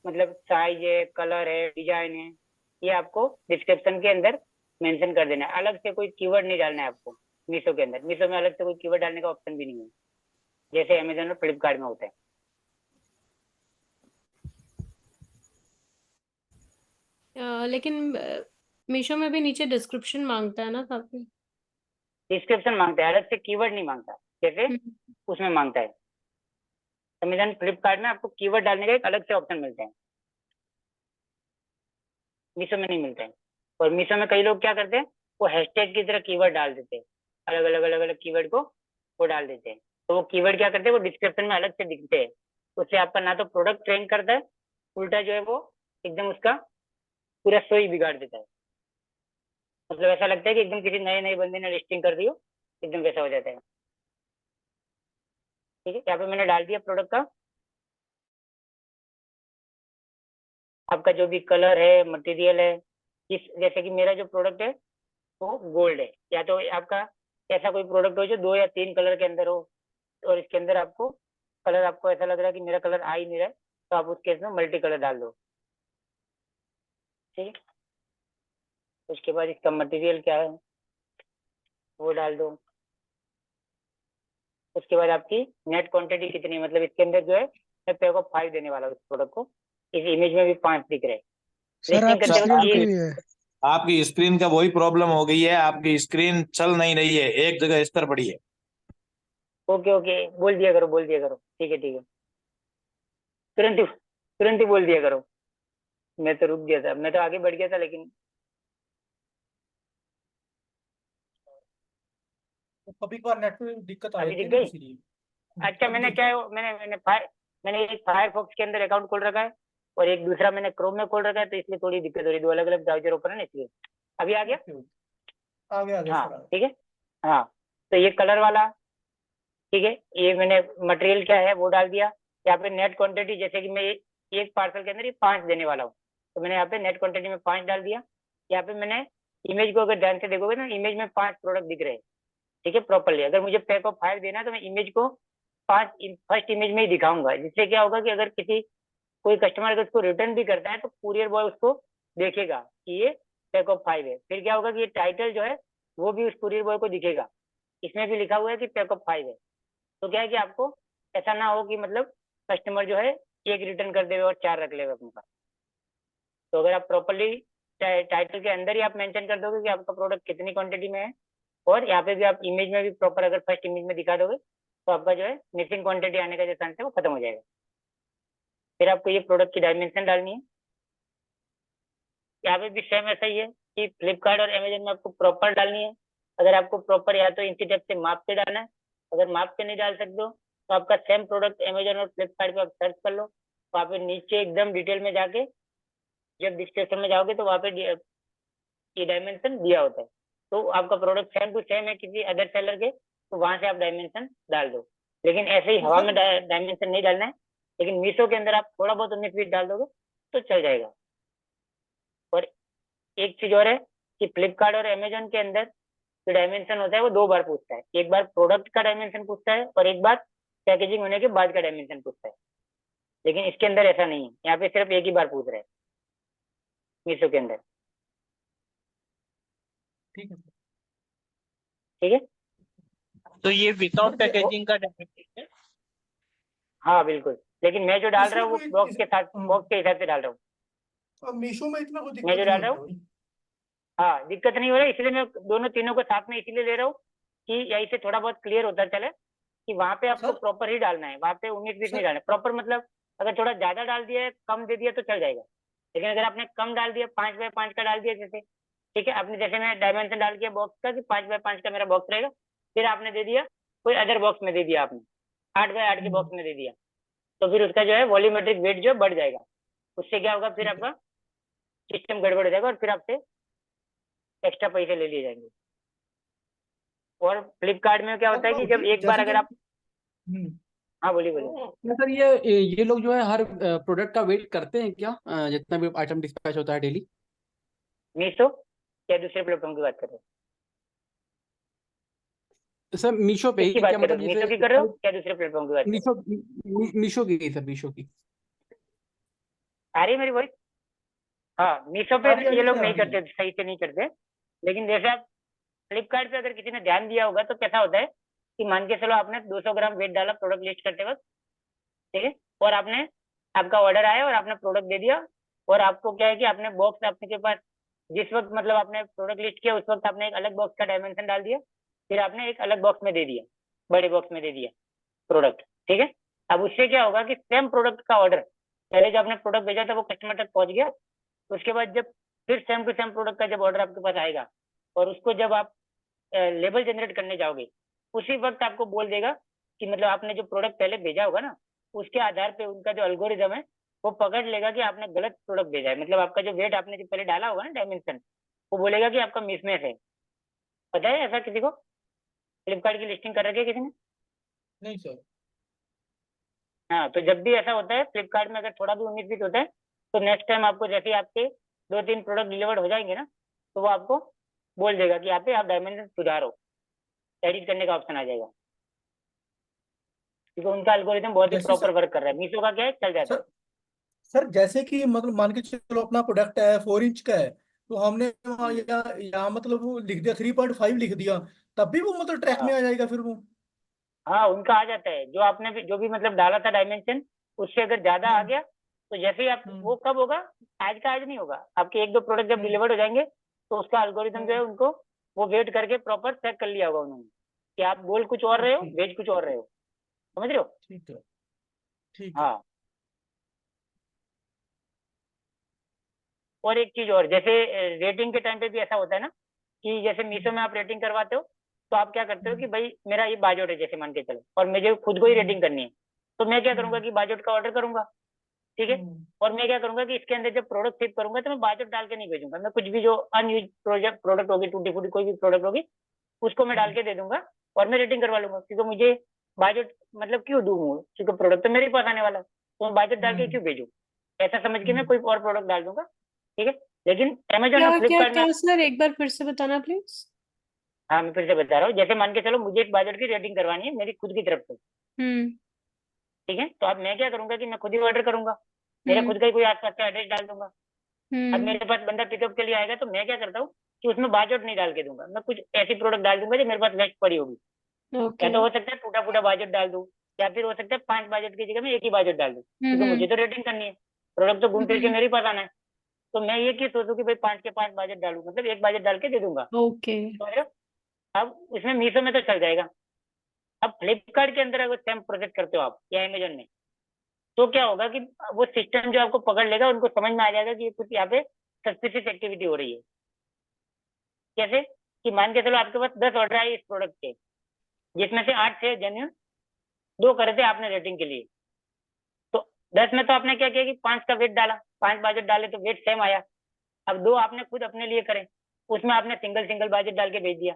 मतलब साइज है, कलर है, डिजाइन है, ये आपको डिस्क्रिप्शन के अंदर मेंशन कर देना है। अलग से कोई कीवर्ड नहीं डालना है आपको मीशो के अंदर। मीशो में अलग से कोई कीवर्ड डालने का ऑप्शन भी नहीं है, जैसे अमेजोन और फ्लिपकार्ट में होता है। लेकिन मीशो में भी नीचे डिस्क्रिप्शन मांगता है ना काफी। डिस्क्रिप्शन मांगता है, अलग से कीवर्ड नहीं मांगता, जैसे हम्म, उसमें मांगता है। अमेजोन फ्लिपकार्ट में आपको कीवर्ड डालने का एक अलग से ऑप्शन मिलता है, मीशो में नहीं मिलता है। और मीशो में कई लोग क्या करते हैं, वो हैशटैग की तरह कीवर्ड डाल देते हैं, अलग अलग कीवर्ड को वो डाल देते हैं। तो वो कीवर्ड क्या करते हैं, वो डिस्क्रिप्शन में अलग से दिखते हैं। उससे आपका ना तो प्रोडक्ट रैंक करता है, उल्टा जो है वो एकदम उसका पूरा शो ही बिगाड़ देता है। मतलब ऐसा लगता है कि एकदम किसी नए नए बंदे ने लिस्टिंग कर दी हो, एकदम वैसा हो जाता है। ठीक है, यहाँ पे मैंने डाल दिया प्रोडक्ट का, आपका जो भी कलर है, मटेरियल है, जिस जैसे कि मेरा जो प्रोडक्ट है वो गोल्ड है, या तो आपका ऐसा कोई प्रोडक्ट हो जो 2 या 3 कलर के अंदर हो, और इसके अंदर आपको कलर आपको ऐसा लग रहा है कि मेरा कलर आ ही नहीं रहा है, तो आप उस केस में मल्टी कलर डाल दो। ठीक है, उसके बाद इसका मटेरियल क्या है वो डाल दो। उसके बाद आपकी नेट क्वांटिटी कितनी है, मतलब इसके अंदर जो है मैं पे को 5 देने वाला हूँ इस प्रोडक्ट को। इस इमेज में भी 5 दिख रहे हैं। सर लिस्टिंग आपकी करते वक्त स्क्रीन रुकी ये हुई है। आपकी स्क्रीन का वही प्रॉब्लम हो गई है, आपकी स्क्रीन चल नहीं रही है, एक जगह स्तर पड़ी है। ओके ओके, बोल दिया करो, बोल दिया करो, ठीक है ठीक है, तुरंत ही बोल दिया करो। मैं तो रुक गया था, मैं तो आगे बढ़ गया था, लेकिन तो कभी कभार नेटवर्क दिक्कत आ अभी जाती दिख है ना, गई। इसीलिए। अच्छा, अभी मैंने दिख क्या गया। है मैंने एक फायरफॉक्स के अंदर अकाउंट खोल रखा है, और एक दूसरा मैंने क्रोम में खोल रखा है, तो इसलिए थोड़ी दिक्कत हो रही है, 2 अलग अलग ब्राउजर ओपन है ना, इसलिए। अभी आ गया। ओके ओके, आ गया हाँ सर, आ गया। ठीक है। हाँ, तो ये कलर वाला, ठीक है, ये मैंने मटेरियल क्या है वो डाल दिया। यहाँ पे नेट क्वांटिटी, जैसे कि मैं एक पार्सल के अंदर ये 5 देने वाला हूँ, तो मैंने यहाँ पे नेट क्वांटिटी में 5 डाल दिया। यहाँ पे मैंने इमेज को अगर ध्यान से देखोगे ना, इमेज में 5 प्रोडक्ट दिख रहे हैं, ठीक है, प्रॉपरली। अगर मुझे पैक ऑफ 5 देना है तो मैं इमेज को 5 फर्स्ट इमेज में ही दिखाऊंगा, जिससे क्या होगा कि अगर किसी कोई कस्टमर अगर उसको रिटर्न भी करता है तो कुरियर बॉय उसको देखेगा कि ये पैक ऑफ 5 है। फिर क्या होगा कि ये टाइटल जो है वो भी उस कुरियर बॉय को दिखेगा, इसमें भी लिखा हुआ है कि पैक ऑफ 5 है। तो क्या है कि आपको ऐसा ना हो कि मतलब कस्टमर जो है एक रिटर्न कर देवे और 4 रख लेवे अपने पास। तो अगर आप प्रॉपरली टाइटल के अंदर ही आप मेंशन कर दोगे कि आपका प्रोडक्ट कितनी क्वांटिटी में है, और यहाँ पे भी आप इमेज में भी प्रॉपर अगर फर्स्ट इमेज में दिखा दोगे, तो आपका जो है मिसिंग क्वांटिटी आने का जो चांस है वो खत्म हो जाएगा। फिर आपको ये प्रोडक्ट की डायमेंशन डालनी है। यहाँ पे भी सेम ऐसा ही है कि फ्लिपकार्ट और अमेजन में आपको प्रॉपर डालनी है। अगर आपको प्रॉपर या तो इंची टेप से माप के डालना है, अगर माप के नहीं डाल सकते हो तो आपका सेम प्रोडक्ट अमेजन और फ्लिपकार्ट पे आप सर्च कर लो, वहाँ पे नीचे एकदम डिटेल में जाके जब डिस्क्रिप्शन में जाओगे तो वहाँ पे ये डायमेंशन दिया होता है। तो आपका प्रोडक्ट सेम टू सेम है किसी अदर सेलर के, तो वहां से आप डायमेंशन डाल दो। लेकिन ऐसे ही तो हवा सर में डायमेंशन नहीं डालना है, लेकिन मीशो के अंदर आप थोड़ा बहुत 19-20 डाल दोगे तो चल जाएगा। और एक चीज और है कि फ्लिपकार्ट और अमेजोन के अंदर जो डायमेंशन होता है वो 2 बार पूछता है, एक बार प्रोडक्ट का डायमेंशन पूछता है और एक बार पैकेजिंग होने के बाद का डायमेंशन पूछता है। लेकिन इसके अंदर ऐसा नहीं है, यहाँ पे सिर्फ एक ही बार पूछ रहे हैं मीशो के अंदर। ठीक है सर। ठीक है, तो ये विदाउट सर पैकेजिंग का डायमेंशन है। हाँ बिल्कुल, लेकिन मैं जो डाल रहा इसमें हूँ वो कोई बॉक्स के साथ, बॉक्स के हिसाब से डाल रहा हूँ। मीशो में इतना कोई मैं दिक्कत जो नहीं डाल रहा होता हूँ, भाई। हाँ दिक्कत नहीं हो रहा है, इसलिए मैं दोनों तीनों को साथ में इसीलिए ले रहा हूँ कि यहीं से थोड़ा बहुत क्लियर होता चले कि वहां पे आपको सर प्रॉपर ही डालना है, वहां पे 19-20 नहीं सर डालना है। प्रॉपर मतलब अगर थोड़ा ज्यादा डाल दिया है, कम दे दिया तो चल जाएगा। लेकिन अगर आपने कम डाल दिया, 5x5 का डाल दिया जैसे, ठीक है, आपने जैसे मैं डायमेंशन डाल दिया बॉक्स का कि 5x5 का मेरा बॉक्स रहेगा, फिर आपने दे दिया कोई अदर बॉक्स में दे दिया, आपने 8x8 के बॉक्स में दे दिया, तो फिर उसका जो है वॉल्यूमेट्रिक वेट जो है बढ़ जाएगा। उससे क्या होगा, फिर ठीक है। आपका सिस्टम गड़बड़ हो जाएगा और फिर आपसे एक्स्ट्रा पैसे ले लिए जाएंगे। और फ्लिपकार्ट में क्या होता है कि जब एक बार जैसे अगर कि आप, हाँ बोलिए बोलिए। क्या सर ये लोग जो है हर प्रोडक्ट का वेट करते हैं क्या, जितना भी आइटम डिस्पैच होता है डेली? मीशो क्या दूसरे प्लेटफॉर्म की बात कर रहे हो? सर मीशो पे ही किसकी क्या बात कर रहे मतलब हो? मीशो जैसे की कर रहे हो क्या दूसरे प्लेटफॉर्म की बात कर रहे हो? मीशो की सर मीशो की। आ रही है मेरी वॉइस? हाँ, मीशो पे आ रही ये है लोग सर, आ नहीं रही है। करते, सही से नहीं करते। लेकिन जैसे आप फ्लिपकार्ट पे अगर किसी ने ध्यान दिया होगा तो कैसा होता है कि मान के चलो आपने 200 ग्राम वेट डाला प्रोडक्ट लिस्ट करते वक्त, ठीक है, और आपने आपका ऑर्डर आया और आपने प्रोडक्ट दे दिया, और आपको क्या है कि आपने बॉक्स आपने के पास जिस वक्त मतलब आपने प्रोडक्ट लिस्ट किया उस वक्त आपने एक अलग बॉक्स का डायमेंशन डाल दिया, फिर आपने एक अलग बॉक्स में दे दिया, बड़े बॉक्स में दे दिया प्रोडक्ट, ठीक है। अब उससे क्या होगा कि सेम प्रोडक्ट का ऑर्डर पहले जो आपने प्रोडक्ट भेजा था वो कस्टमर तक पहुंच गया, उसके बाद जब फिर सेम टू सेम प्रोडक्ट का जब ऑर्डर आपके पास आएगा और उसको जब आप लेबल जनरेट करने जाओगे, उसी वक्त आपको बोल देगा कि मतलब आपने जो प्रोडक्ट पहले भेजा होगा ना, उसके आधार पे उनका जो अल्गोरिदम है वो पकड़ लेगा कि आपने गलत प्रोडक्ट भेजा है। मतलब आपका जो वेट आपने जो पहले डाला होगा ना डायमेंशन, वो बोलेगा कि आपका मिसमैच है। पता है ऐसा किसी को? फ्लिपकार्ट की लिस्टिंग कर रखी है किसी ने? नहीं सर। हाँ, तो जब भी ऐसा होता है फ्लिपकार्ट में, अगर थोड़ा भी 19-20 होता है, तो नेक्स्ट टाइम आपको जैसे ही आपके 2-3 प्रोडक्ट डिलीवर्ड हो जाएंगे ना, तो वो आपको बोल देगा कि यहाँ पे आप डायमेंशन सुधारो, एडिट करने का ऑप्शन आ जाएगा, क्योंकि उनका एल्गोरिथम बहुत ही जैसे प्रॉपर सर, वर्क कर रहा है। मीशो का क्या है, चल जाता है। सर सर जैसे कि मतलब मान के चलो अपना प्रोडक्ट है 4 इंच का है, तो हमने वहाँ यहाँ मतलब वो लिख दिया 3.5 लिख दिया, तब भी वो मतलब ट्रैक में हाँ आ जाएगा फिर वो। हाँ, उनका आ जाता है, जो आपने जो भी मतलब डाला था डायमेंशन, उससे अगर ज्यादा आ हम्म। गया तो जैसे ही आप हम्म। वो कब होगा, आज का आज नहीं होगा, आपके 1-2 प्रोडक्ट जब हम्म। डिलीवर्ड हो जाएंगे तो उसका एल्गोरिदम जो है हम्म। उनको वो वेट करके प्रॉपर चेक कर लिया होगा उन्होंने कि आप बोल कुछ और रहे हो, ओके। भेज कुछ और रहे हो। समझ रहे हो? ठीक है। ठीक है। हाँ। और एक चीज और, जैसे रेटिंग के टाइम पे भी ऐसा होता है ना कि जैसे मीशो हम्म। में आप रेटिंग करवाते हो, तो आप क्या करते हो कि हम्म। भाई मेरा ये बाजोट है जैसे मान के चलो, और मुझे खुद को ही हम्म। रेटिंग करनी है, तो मैं क्या करूंगा हम्म। कि बाजोट का ऑर्डर करूंगा, ठीक है। हम्म। और मैं क्या करूंगा कि इसके अंदर जब प्रोडक्ट शिप करूंगा तो मैं बाजट डाल के नहीं भेजूंगा, मैं कुछ भी जो अनयूज प्रोडक्ट होगी, टूटी फूटी कोई भी प्रोडक्ट होगी, उसको मैं डाल हम्म। के दे दूंगा और मैं रेटिंग करवा लूंगा, क्योंकि मुझे बाजट मतलब क्यों दूं, क्योंकि प्रोडक्ट तो मेरे पास आने वाला है, तो मैं बाजट डाल के हम्म। क्यों भेजूं, ऐसा समझ के मैं हम्म। कोई और प्रोडक्ट डाल दूंगा, ठीक है। लेकिन अमेजोन क्या और क्या फ्लिपकार्ट में, क्या सर, एक बार फिर से बताना प्लीज। हाँ मैं फिर से बता रहा हूँ, जैसे मान के चलो मुझे एक बाजट की रेटिंग करवानी है मेरी खुद की तरफ से, हम्म। ठीक है, तो अब मैं क्या करूंगा कि मैं खुद ही ऑर्डर करूंगा, मेरा हम्म। खुद का ही कोई आसपास का एड्रेस डाल दूंगा। अब हम्म। मेरे पास बंदा पिकअप के लिए आएगा तो मैं क्या करता हूँ कि उसमें बाजट नहीं डाल के दूंगा, मैं कुछ ऐसी प्रोडक्ट डाल दूंगा जो मेरे पास वेस्ट पड़ी होगी, या ओके। तो हो सकता है टूटा फूटा बाजट डाल दूं, या फिर हो सकता है 5 बाजट की जगह में एक ही बाजट डाल दूं, क्योंकि मुझे हम्म। तो रेटिंग करनी है, प्रोडक्ट तो घूम फिर के हम्म। मेरे ही पास आना है, तो मैं ये क्यों सोचूं कि भाई 5 के 5 बाजट डालूं, मतलब एक बाजट डाल के दे दूंगा, ओके। समझ रहे हो? अब उसमें मीशो में तो चल जाएगा। अब फ्लिपकार्ट के अंदर अगर सेम प्रोसेस करते हो आप या अमेजोन में, तो क्या होगा कि वो सिस्टम जो आपको पकड़ लेगा, उनको समझ में आ जाएगा कि ये कुछ यहाँ पे सस्पिशियस एक्टिविटी हो रही है। कैसे? कि मान के चलो आपके पास 10 ऑर्डर आए इस प्रोडक्ट के, जिसमें से 8 थे जेन्युइन, 2 करे थे आपने रेटिंग के लिए, तो 10 में तो आपने क्या किया कि 5 का वेट डाला, 5 बाजट डाले तो वेट सेम आया। अब 2 आपने खुद अपने लिए करे, उसमें आपने सिंगल सिंगल बाजट डाल के भेज दिया,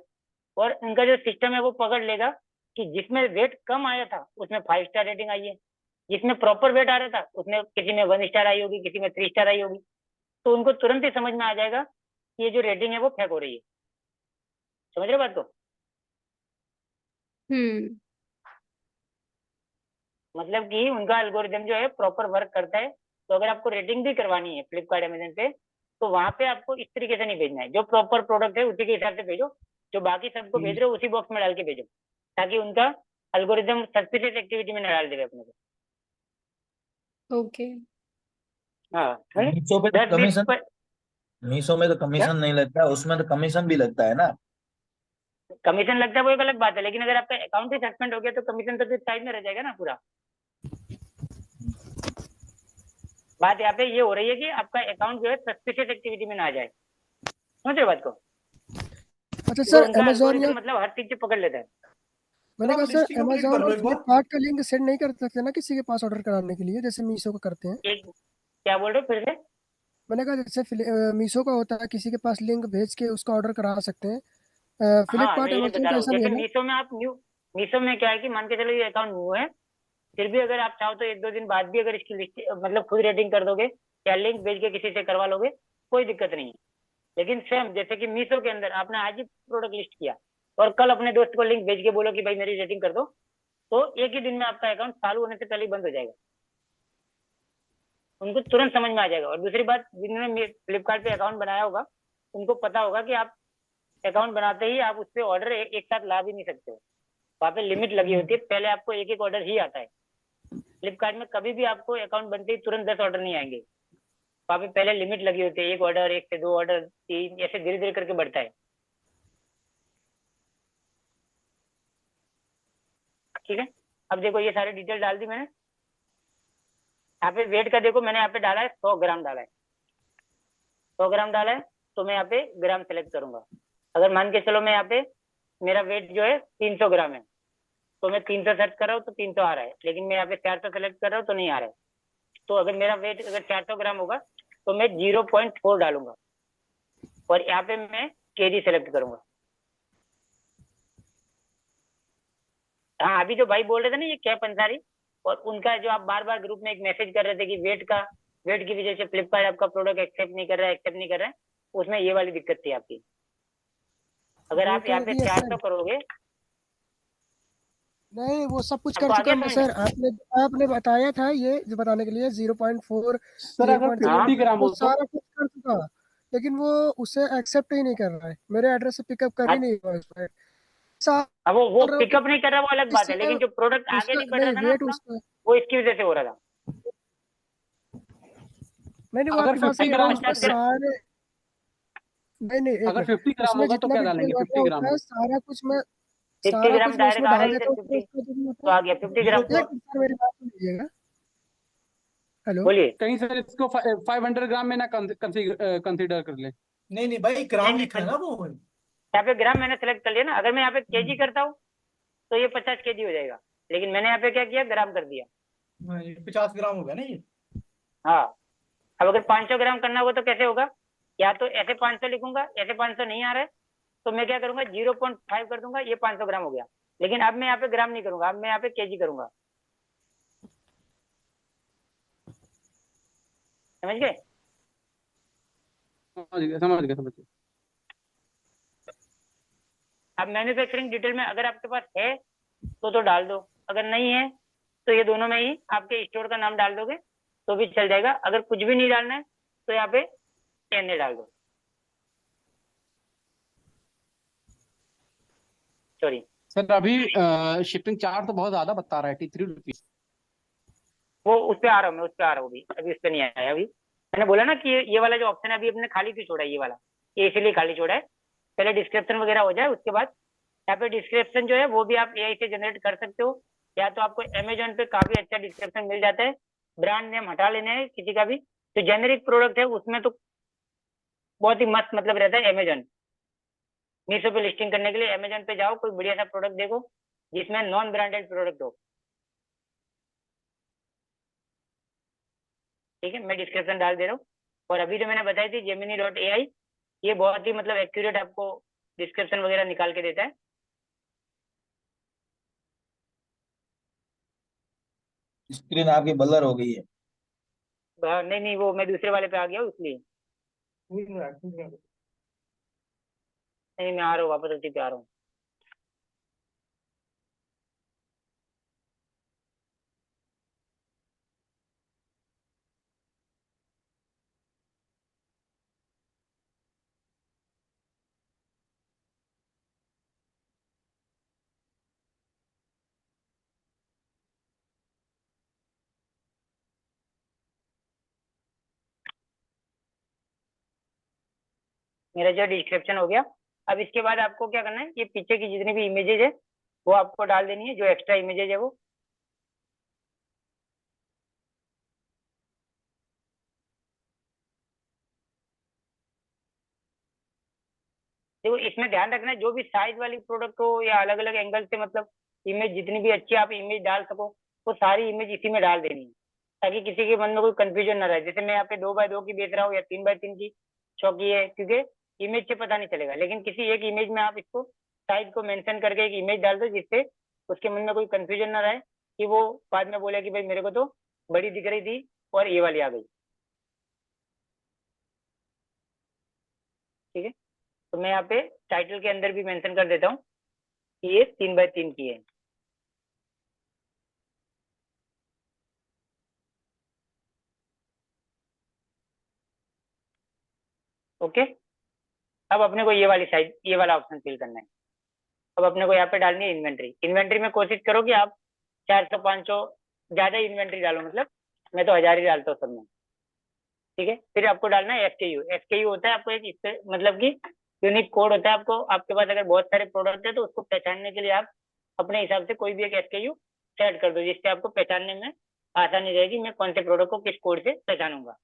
और उनका जो सिस्टम है वो पकड़ लेगा कि जिसमें वेट कम आया था उसमें 5 स्टार रेटिंग आई है, जिसमें प्रॉपर वेट आ रहा था उसमें किसी में 1 स्टार आई होगी, किसी में 3 स्टार आई होगी, तो उनको तुरंत ही समझ में आ जाएगा कि ये जो रेटिंग है वो फेक हो रही है। समझ रहे हो बात को? हम्म। मतलब कि उनका एल्गोरिदम जो है प्रॉपर वर्क करता है। तो अगर आपको रेटिंग भी करवानी है फ्लिपकार्ट अमेजन पे, तो वहां पे आपको इस तरीके से नहीं भेजना है, जो प्रॉपर प्रोडक्ट है उसी के हिसाब से भेजो, जो बाकी सबको भेज रहे हो उसी बॉक्स में डाल के भेजो, ताकि उनका एल्गोरिदम सस्पिशियस एक्टिविटी में न डाल देवे अपने को। ओके। हाँ, समझे? मीशो पे तो 10-20 कमीशन, पर मीशो में तो क्या कमीशन नहीं लगता, उसमें तो कमीशन भी लगता है ना। कमीशन लगता है वो एक अलग बात है, लेकिन अगर आपका अकाउंट ही सस्पेंड हो गया तो कमीशन तो फिर साइड में रह जाएगा ना पूरा। बात यहाँ पे ये हो रही है कि आपका अकाउंट जो है सस्पिशियस एक्टिविटी में ना आ जाए। समझ रहे हो बात को? अच्छा क्योंकि सर, उनका अमेजोन या एल्गोरिदम मतलब हर चीज से पकड़ लेता है। सर मैंने आप कहा सर, लिस्टिंग कंप्लीट कर अमेजोन लो और एक बार। फ्लिपकार्ट का लिंक सेंड नहीं कर सकते ना किसी के पास ऑर्डर कराने के लिए, जैसे मीशो का करते हैं। एक क्या बोल रहे हो फिर से? मैंने कहा जैसे मीशो का होता है, किसी के पास लिंक भेज के उसका ऑर्डर करा सकते हैं। हाँ, मैं फ्लिपकार्ट यही अमेजोन बता का रहा हूँ, ऐसा नहीं जैसे है ना। मीशो में आप न्यू, मीशो में क्या है कि मान के चलो ये अकाउंट न्यू है, फिर भी अगर आप चाहो तो 1-2 दिन बाद भी अगर इसकी लिस्ट मतलब खुद रेटिंग कर दोगे या लिंक भेज के किसी से करवा लोगे, कोई दिक्कत नहीं है। लेकिन सेम जैसे कि मीशो के अंदर आपने आज ही प्रोडक्ट लिस्ट किया और कल अपने दोस्त को लिंक भेज के बोलो कि भाई मेरी रेटिंग कर दो, तो एक ही दिन में आपका अकाउंट चालू होने से पहले ही बंद हो जाएगा। उनको तुरंत समझ में आ जाएगा। और दूसरी बात, जिन्होंने फ्लिपकार्ट पे अकाउंट बनाया होगा उनको पता होगा कि आप अकाउंट बनाते ही आप उस पर ऑर्डर एक साथ ला भी नहीं सकते हो। वहाँ पे लिमिट लगी होती है, पहले आपको एक एक ऑर्डर ही आता है। फ्लिपकार्ट में कभी भी आपको अकाउंट बनते ही तुरंत 10 ऑर्डर नहीं आएंगे। वहाँ पे पहले लिमिट लगी होती है, एक ऑर्डर, 1 से 2 ऑर्डर, 3, ऐसे धीरे धीरे करके बढ़ता है। ठीक है, अब देखो ये सारी डिटेल डाल दी मैंने। यहाँ पे वेट का देखो, मैंने यहाँ पे डाला है 100 ग्राम डाला है, 100 ग्राम डाला है, तो मैं यहाँ पे ग्राम सेलेक्ट करूंगा। अगर मान के चलो मैं यहाँ पे मेरा वेट जो है 300 ग्राम है, तो मैं 300 सर्च कर रहा हूँ तो 300 आ रहा है, लेकिन मैं यहाँ पे 400 सेलेक्ट कर रहा हूँ तो नहीं आ रहा है। तो अगर मेरा वेट अगर 400 ग्राम होगा तो मैं 0.4 डालूंगा और यहाँ पे मैं केजी सेलेक्ट करूंगा। हाँ, अभी जो भाई बोल रहे थे ना ये कैप अंसारी, और उनका जो आप बार बार ग्रुप में एक मैसेज कर रहे थे कि वेट की वजह से फ्लिपकार्ट आपका प्रोडक्ट एक्सेप्ट नहीं कर रहा है, उसमें ये वाली दिक्कत थी आपकी। अगर वो आप तो यहाँ पे नहीं है सर, 400 करोगे नहीं वो सब कुछ आपको कर आ चुका गया मैं समझ में? सर। आपने आपने बताया था ये जो बताने के लिए 0.4 सर अगर 50 0.0 ग्राम वो हो तो? सारा कुछ कर चुका, लेकिन वो उसे एक्सेप्ट ही नहीं कर रहा है, मेरे एड्रेस से पिकअप कर ही हाँ, नहीं रहा है उसमें। सारा अब वो पिकअप नहीं कर रहा वो अलग बात है, इससे लेकिन जो प्रोडक्ट आगे उसका नहीं बढ़ रहा नहीं था ना वेट आपका, उसका वो इसकी वजह से हो रहा था। नहीं वो अगर आपकी बात सही 50 है, ग्राम वो है उसमें तो क्या? सारे नहीं एक अगर मिनट, 50 ग्राम उसमें होगा तो जितना क्या भी डिटेल डालेंगे? भरना 50 ग्राम होता है में फिफ्टी सारा ग्राम कुछ मैं उसमें डायरेक्ट आ रहा डाल है देता इधर हूँ, फिर 50, उसका जो भी तो होता आ गया 50 है। ग्राम। एक मिनट सर, मेरी बात सुनिएगा। हेलो। बोलिए। कहीं सर इसको 500 ग्राम में ना कंसीडर कर ले? नहीं नहीं भाई, ग्राम लिखा है ना वो। यहाँ पे ग्राम मैंने सेलेक्ट कर लिया ना, अगर मैं यहाँ पे केजी करता हूँ तो ये 50 केजी हो जाएगा, लेकिन मैंने यहाँ पे क्या किया, ग्राम कर दिया। 50 ग्राम हो गया ना ये। हाँ, अब अगर 500 ग्राम करना होगा तो कैसे होगा, या तो ऐसे 500 लिखूंगा, ऐसे 500 नहीं आ रहा है तो मैं क्या करूंगा 0.5 कर दूंगा, ये 500 ग्राम हो गया। लेकिन अब मैं यहाँ पे ग्राम नहीं करूंगा, अब मैं यहाँ पे केजी करूंगा। समझ गए? समझ गया। अब मैन्युफैक्चरिंग डिटेल में अगर आपके पास है तो डाल दो, अगर नहीं है तो ये दोनों में ही आपके स्टोर का नाम डाल दोगे तो भी चल जाएगा। अगर कुछ भी नहीं डालना है तो यहाँ पे एनए डाल दो, सॉरी। सर अभी शिपिंग चार्ज तो बहुत ज्यादा बता रहा है, 83 रुपीज। वो उस पे आ रहा हूँ मैं, उस पे आ रहा हूँ अभी उस पे नहीं आया। अभी मैंने बोला ना कि ये वाला जो ऑप्शन है अभी अपने खाली क्यों छोड़ा है, ये वाला ये इसीलिए खाली छोड़ा है। पहले डिस्क्रिप्शन वगैरह हो जाए, उसके बाद यहाँ पे डिस्क्रिप्शन जो है वो भी आप एआई से जनरेट कर सकते हो, या तो आपको अमेजोन पे काफी अच्छा डिस्क्रिप्शन मिल जाता है। ब्रांड नेम हटा लेने हैं किसी का भी, जो जेनेरिक प्रोडक्ट है उसमें तो बहुत ही मस्त मतलब रहता है। अमेजोन, मीशो पे लिस्टिंग करने के लिए अमेजोन पे जाओ, कोई बढ़िया सा प्रोडक्ट देखो जिसमें नॉन ब्रांडेड प्रोडक्ट हो। ठीक है, मैं डिस्क्रिप्शन डाल दे रहा हूँ। और अभी जो मैंने बताई थी Gemini.ai, ये बहुत ही मतलब एक्यूरेट आपको डिस्क्रिप्शन वगैरह निकाल के देता है। स्क्रीन आपकी ब्लर हो गई है। नहीं नहीं, वो मैं दूसरे वाले पे आ गया हूँ इसलिए। नहीं, मैं आ रहा हूँ वापस उसी पे आ रहा हूँ। मेरा जो डिस्क्रिप्शन हो गया। अब इसके बाद आपको क्या करना है, ये पीछे की जितनी भी इमेजेज है वो आपको डाल देनी है, जो एक्स्ट्रा इमेजेज है वो। देखो इसमें ध्यान रखना है, जो भी साइज वाली प्रोडक्ट हो या अलग अलग एंगल से मतलब इमेज जितनी भी अच्छी आप इमेज डाल सको वो सारी इमेज इसी में डाल देनी है, ताकि किसी के मन में कोई कंफ्यूजन ना रहे। जैसे मैं यहाँ पे 2x2 की बेच रहा हूँ या 3x3 की चौकी है, क्योंकि इमेज से पता नहीं चलेगा, लेकिन किसी एक इमेज में आप इसको साइज को मेंशन करके एक इमेज डाल दो, जिससे उसके मन में कोई कंफ्यूजन ना रहे कि वो बाद में बोले कि भाई मेरे को तो बड़ी दिख रही थी और ये वाली आ गई। ठीक है, तो मैं यहाँ पे टाइटल के अंदर भी मेंशन कर देता हूँ कि ये 3x3 की है। ओके, अब अपने को ये वाली साइड, ये वाला ऑप्शन फिल करना है। अब अपने को यहाँ पे डालनी है इन्वेंट्री। इन्वेंट्री में कोशिश करो कि आप 400-500 ज्यादा इन्वेंट्री डालो, मतलब मैं तो 1000 ही डालता हूँ सब में। ठीक है, फिर आपको डालना है SKU। SKU होता है आपको एक मतलब कि यूनिक कोड होता है। आपको, आपके पास अगर बहुत सारे प्रोडक्ट है तो उसको पहचानने के लिए आप अपने हिसाब से कोई भी एक SKU सेट कर दो, जिससे आपको पहचानने में आसानी रहेगी, मैं कौन से प्रोडक्ट को किस कोड से पहचानूंगा।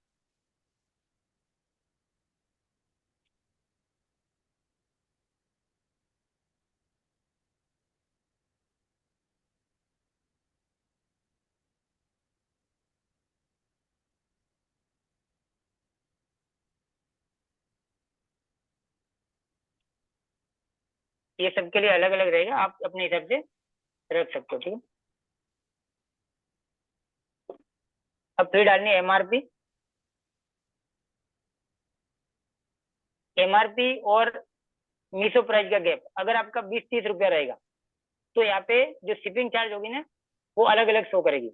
ये सबके लिए अलग अलग रहेगा, आप अपने हिसाब से रख सकते हो। ठीक है, अब फिर डालनी है MRP। MRP और मीशो प्राइस का गैप अगर आपका 20-30 रुपया रहेगा तो यहाँ पे जो शिपिंग चार्ज होगी ना वो अलग अलग शो करेगी।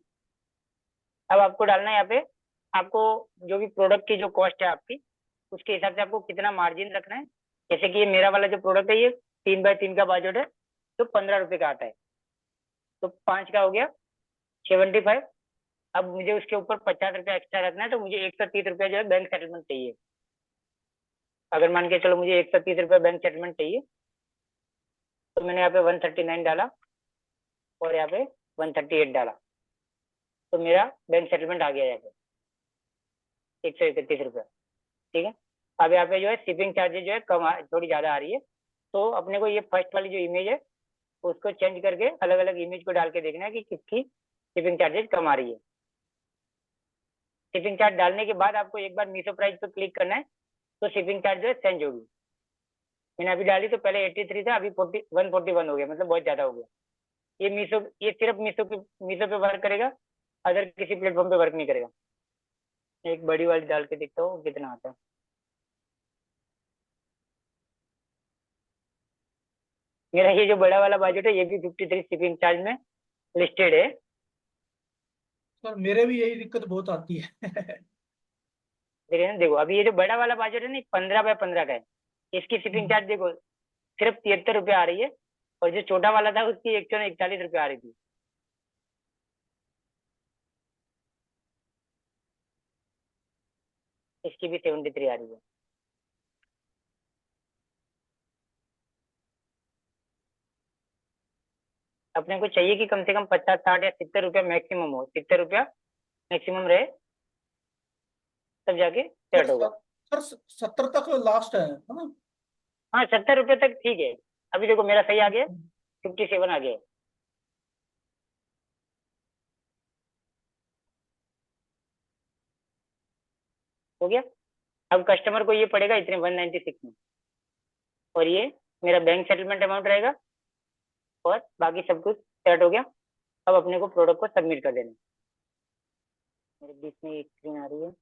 अब आपको डालना है यहाँ पे, आपको जो भी प्रोडक्ट की जो कॉस्ट है आपकी, उसके हिसाब से आपको कितना मार्जिन रखना है। जैसे कि ये मेरा वाला जो प्रोडक्ट है ये 3x3 का बजट है, तो 15 रुपये का आता है, तो 5 का हो गया 75। अब मुझे उसके ऊपर 50 रुपया एक्स्ट्रा रखना है, तो मुझे 130 रुपया जो है बैंक सेटलमेंट चाहिए। अगर मान के चलो मुझे 130 रुपया बैंक सेटलमेंट चाहिए, तो मैंने यहाँ पे 139 डाला और यहाँ पे 138 डाला, तो मेरा बैंक सेटलमेंट आ गया यहाँ पे 131 रुपया। ठीक है, अब यहाँ पे जो है शिपिंग चार्जेस जो है थोड़ी ज्यादा आ रही है, तो अपने को ये फर्स्ट वाली जो इमेज है उसको चेंज करके अलग अलग इमेज को डाल के देखना है कि किसकी शिपिंग चार्जेस कम आ रही है। शिपिंग चार्ज डालने के बाद आपको एक बार मीशो प्राइस पे क्लिक करना है, तो शिपिंग चार्ज जो है चेंज होगी। मैंने अभी डाली तो पहले 83 था, अभी 141 हो गया, मतलब बहुत ज्यादा हो गया। ये मीशो, ये सिर्फ मीशो पे वर्क करेगा, अदर किसी प्लेटफॉर्म पे वर्क नहीं करेगा। एक बड़ी वाली डाल के देखता हूँ कितना आता है। मेरा ये जो बड़ा वाला बजट है ये भी 53 शिपिंग चार्ज में लिस्टेड है। सर मेरे भी यही दिक्कत बहुत आती है। देखो अभी ये जो बड़ा वाला बजट है ना 15x15 का है, इसकी शिपिंग चार्ज देखो सिर्फ 73 रुपया आ रही है, और जो छोटा वाला था उसकी 141 रुपया आ रही थी। इसकी भी 73 आ रही है। अपने को चाहिए कि कम से कम 50, 60 या 70 रुपया मैक्सिमम हो, 70 रुपया मैक्सिमम रहे, तब जाके सर सेट होगा। सर 70 तक लास्ट है ना? हाँ 70 रुपये तक ठीक है। अभी देखो मेरा सही आ गया, 57 आ गया है। हो गया। अब कस्टमर को ये पड़ेगा इतने 196 में, और ये मेरा बैंक सेटलमेंट अमाउंट रहेगा, और बाकी सब कुछ सेट हो गया। अब अपने को प्रोडक्ट को सबमिट कर देना है। मेरे बीच में एक स्क्रीन आ रही है।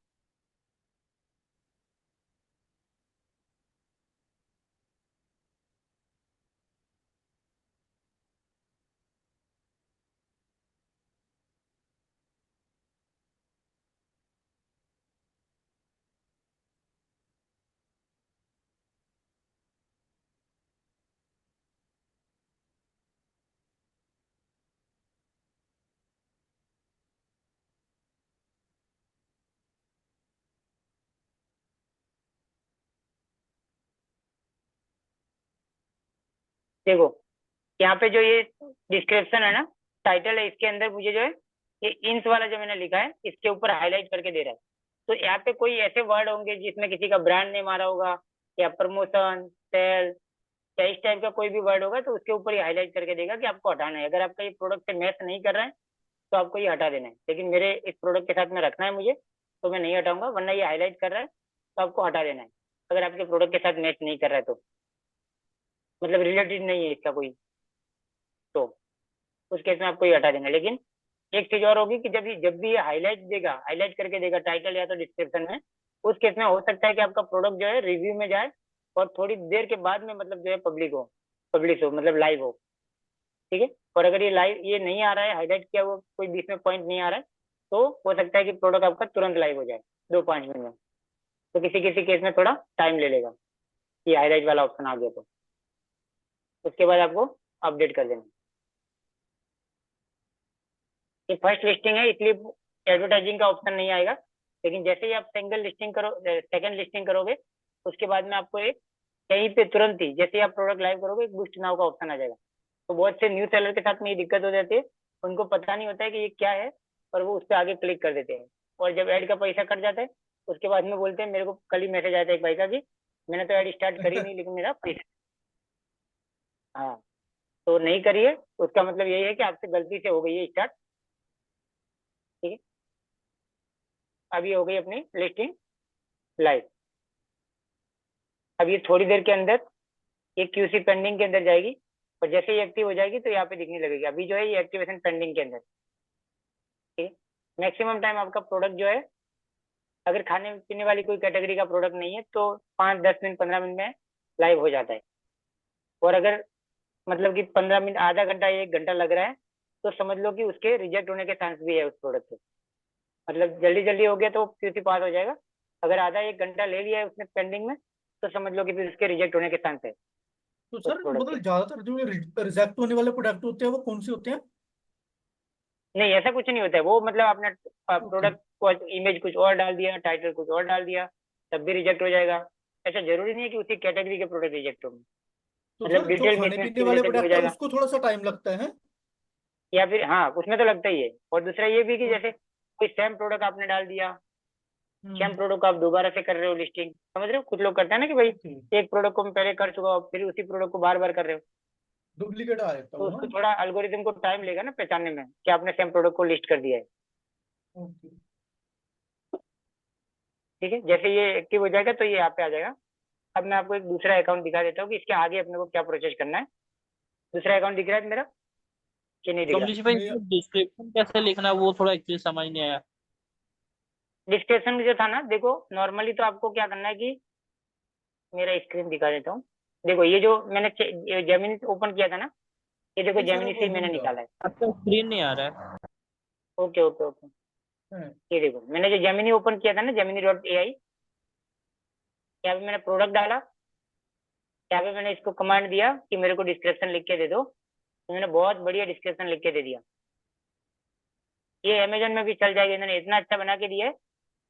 देखो यहाँ पे जो ये डिस्क्रिप्शन है ना, टाइटल है, इसके अंदर मुझे जो है ये इंस वाला जो मैंने लिखा है इसके ऊपर हाईलाइट करके दे रहा है। तो यहाँ पे कोई ऐसे वर्ड होंगे जिसमें किसी का ब्रांड नेम आ रहा होगा, या प्रमोशन, सेल, या इस टाइप का कोई भी वर्ड होगा, तो उसके ऊपर ही हाईलाइट करके देगा कि आपको हटाना है। अगर आपका ये प्रोडक्ट से मैच नहीं कर रहा है तो आपको ये हटा देना है, लेकिन मेरे इस प्रोडक्ट के साथ में रखना है मुझे, तो मैं नहीं हटाऊंगा, वरना ये हाईलाइट कर रहा है तो आपको हटा देना है। अगर आपके प्रोडक्ट के साथ मैच नहीं कर रहा है तो, मतलब रिलेटेड नहीं है इसका कोई, तो उस केस में आपको ये हटा देना है। लेकिन एक चीज और होगी कि जब भी ये हाईलाइट देगा, हाईलाइट करके देगा टाइटल या तो डिस्क्रिप्शन में, उस केस में हो सकता है कि आपका प्रोडक्ट जो है रिव्यू में जाए और थोड़ी देर के बाद में मतलब जो है पब्लिश हो मतलब लाइव हो, ठीक है। और अगर ये नहीं आ रहा है, हाईलाइट किया हुआ कोई बीच में पॉइंट नहीं आ रहा है, तो हो सकता है कि प्रोडक्ट आपका तुरंत लाइव हो जाए 2-5 मिनट में। तो किसी किसी केस में थोड़ा टाइम ले लेगा, ये हाईलाइट वाला ऑप्शन आ गया तो उसके बाद आपको अपडेट कर देना। ये फर्स्ट लिस्टिंग है इसलिए एडवर्टाइजिंग का ऑप्शन नहीं आएगा, लेकिन जैसे ही आप सेकंड लिस्टिंग करोगे उसके बाद में आपको एक कहीं पे तुरंत ही जैसे ही आप प्रोडक्ट लाइव करोगे एक बूस्ट नाउ का ऑप्शन आ जाएगा। तो बहुत से न्यू सेलर के साथ में ये दिक्कत हो जाती है, उनको पता नहीं होता है कि ये क्या है और वो उस पर आगे क्लिक कर देते हैं, और जब ऐड का पैसा कट जाता है उसके बाद में बोलते हैं मेरे को कल ही मैसेज आया था एक भाई का कि मैंने तो ऐड स्टार्ट करी नहीं लेकिन मेरा पैसा। हाँ, तो नहीं करिए, उसका मतलब यही है कि आपसे गलती से हो गई है स्टार्ट, ठीक है। अभी हो गई अपनी लिस्टिंग लाइव। अब ये थोड़ी देर के अंदर ये क्यूसी पेंडिंग के अंदर जाएगी, और जैसे ही एक्टिव हो जाएगी तो यहाँ पे दिखने लगेगी। अभी जो है ये एक्टिवेशन पेंडिंग के अंदर, ठीक है। मैक्सिमम टाइम आपका प्रोडक्ट जो है, अगर खाने पीने वाली कोई कैटेगरी का प्रोडक्ट नहीं है तो 5-10 मिनट 15 मिनट में लाइव हो जाता है। और अगर मतलब कि 15 मिनट, आधा घंटा या 1 घंटा लग रहा है तो समझ लो कि उसके रिजेक्ट होने के चांस भी है उस प्रोडक्ट के। मतलब जल्दी जल्दी हो गया तो क्यूसी पास हो जाएगा, अगर आधा 1 घंटा ले लिया है उसने पेंडिंग में तो समझ लो कि फिर उसके रिजेक्ट होने के चांस है तो उस सर प्रोडक्ट के। मतलब ज्यादातर जो रिजेक्ट होने वाले प्रोडक्ट होते हैं वो कौन से होते हैं? नहीं, ऐसा कुछ नहीं होता है, वो मतलब आपने ओके। प्रोडक्ट को इमेज कुछ और डाल दिया, टाइटल कुछ और डाल दिया, तब भी रिजेक्ट हो जाएगा। ऐसा जरूरी नहीं है कि उसी कैटेगरी के प्रोडक्ट रिजेक्ट होंगे, तो मतलब सर जो डिटेल खाने मिसमैच पीने की वजह वाले से भी हो प्रोडक्ट है जाएगा। उसको थोड़ा सा टाइम लगता है? या फिर हाँ, उसमें तो लगता ही है। और दूसरा ये भी कि जैसे कोई सेम प्रोडक्ट आपने डाल दिया, सेम प्रोडक्ट को आप दोबारा से कर रहे हो लिस्टिंग, समझ रहे हो, कुछ लोग करते हैं ना कि भाई एक प्रोडक्ट को मैं पहले कर चुका हूँ फिर उसी प्रोडक्ट को बार बार कर रहे हो, डुप्लीकेट आ जाता तो वो उसको ना। थोड़ा अल्गोरिदम को टाइम लेगा ना पहचानने में कि आपने सेम प्रोडक्ट को लिस्ट कर दिया है, ओके। ठीक है। जैसे ये एक्टिव हो जाएगा तो ये यहाँ पे आ जाएगा। अब मैं आपको एक दूसरा अकाउंट दिखा देता हूँ कि इसके आगे अपने को क्या प्रोसेस करना है। दूसरा अकाउंट दिख रहा है मेरा कि नहीं दिख रहा? कमलेश भाई, नहीं, डिस्क्रिप्शन कैसे लिखना है वो थोड़ा एक्चुअली समझ नहीं आया। डिस्क्रिप्शन में जो था ना, देखो नॉर्मली तो आपको क्या करना है कि मेरा स्क्रीन दिखा देता हूँ। देखो ये जो मैंने जेमिनी ओपन किया था ना, ये देखो नहीं सर जेमिनी अब से ही हो मैंने नहीं रहा निकाला है। आपका स्क्रीन नहीं आ रहा है। ओके ओके ओके, है। ये देखो मैंने जो जेमिनी ओपन किया था ना, gemini.ai, यहाँ पे मैंने प्रोडक्ट डाला, यहाँ पे मैंने इसको कमांड दिया कि मेरे को डिस्क्रिप्शन लिख के दे दो, तो मैंने बहुत बढ़िया डिस्क्रिप्शन लिख के दे दिया। ये अमेजन में भी चल जाएगा, इन्होंने इतना अच्छा बना के दिया है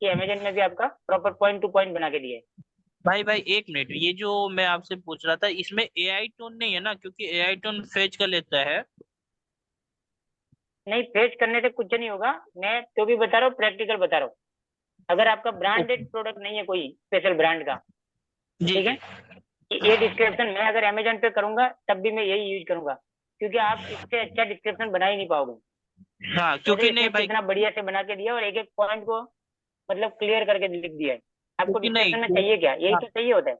कि अमेजन में भी आपका प्रॉपर पॉइंट टू पॉइंट बना के दिया है। भाई भाई एक मिनट, ये जो मैं आपसे पूछ रहा था इसमें एआई टोन नहीं है ना, क्योंकि एआई टोन फेच कर लेता है। नहीं, फेच करने से कुछ नहीं होगा, मैं तो भी बता रहा हूँ, प्रैक्टिकल बता रहा हूँ। अगर आपका ब्रांडेड प्रोडक्ट नहीं है कोई स्पेशल ब्रांड का, जी ठीक है, जी। ये डिस्क्रिप्शन मैं अगर अमेजन पे करूंगा तब भी मैं यही यूज करूंगा, क्योंकि आप इससे अच्छा डिस्क्रिप्शन बना ही नहीं पाओगे। हाँ, मतलब क्योंकि नहीं इसने भाई, कितना बढ़िया से बना के दिया और एक एक पॉइंट को मतलब क्लियर करके लिख दिया है। आपको क्योंकि नहीं डिस्क्रिप्शन में चाहिए क्या, यही हाँ, तो चाहिए होता है।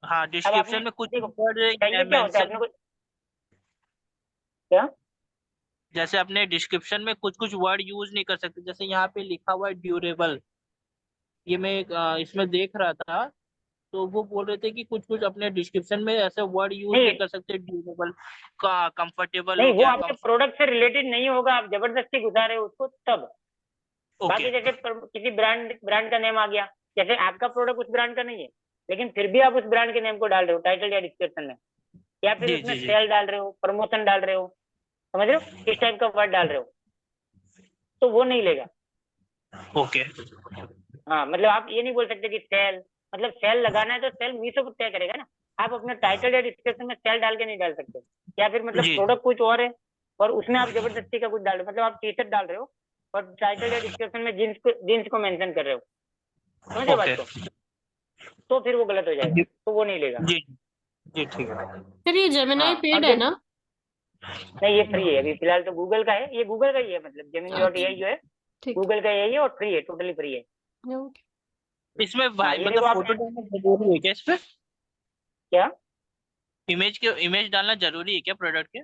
हाँ अब आपने डिस्क्रिप्शन में कुछ देखो वर्ड चाहिए क्या होता है अपने मेंशन, को, क्या? जैसे अपने डिस्क्रिप्शन में कुछ कुछ वर्ड यूज नहीं कर सकते, जैसे यहाँ पे लिखा हुआ है ड्यूरेबल। ये मैं इसमें देख रहा था, तो वो बोल रहे थे कि कुछ कुछ अपने डिस्क्रिप्शन में ऐसे वर्ड यूज नहीं नहीं कर सकते, ड्यूरेबल का, कंफर्टेबल नहीं, हो वो गया, आपके कंफर्ट। प्रोडक्ट से रिलेटेड नहीं होगा, आप जबरदस्ती घुसा रहे हो उसको तब। ओके। बाकी जैसे किसी ब्रांड का नेम आ गया, जैसे आपका प्रोडक्ट उस ब्रांड का नहीं है लेकिन फिर भी आप उस ब्रांड के नेम को डाल रहे हो टाइटल या डिस्क्रिप्शन में, या फिर जी उसमें जी जी। सेल डाल रहे हो, प्रमोशन डाल रहे हो, समझ रहे हो, इस टाइप का वर्ड डाल रहे हो, तो वो नहीं लेगा। ओके। हाँ, मतलब आप ये नहीं बोल सकते कि सेल, मतलब सेल लगाना है तो सेल मीशो पर तय करेगा ना, आप अपने टाइटल या डिस्क्रिप्शन में सेल डाल के नहीं डाल सकते। या फिर मतलब जी प्रोडक्ट कुछ और है और उसमें आप जबरदस्ती का कुछ डाल रहे हो, मतलब आप टी शर्ट डाल रहे हो और टाइटल या डिस्क्रिप्शन में जीन्स को मेंशन कर रहे हो, समझ रहे हो ओके। बात को, तो फिर वो गलत हो जाएगा, जी तो वो नहीं लेगा। जी जी, ठीक है। सर ये जेमिनाई हाँ, पेड अब है जब ना? नहीं, ये फ्री है अभी फिलहाल तो, गूगल का है, ये गूगल का ही है, मतलब अच्छा, gemini.ai जो है ठीक गूगल का यही है और फ्री है, टोटली फ्री है। है, ओके। इसमें हाँ, भाई ये मतलब देखो आप फोटो डालना जरूरी है क्या इस पे? क्या, इमेज डालना जरूरी है क्या प्रोडक्ट के?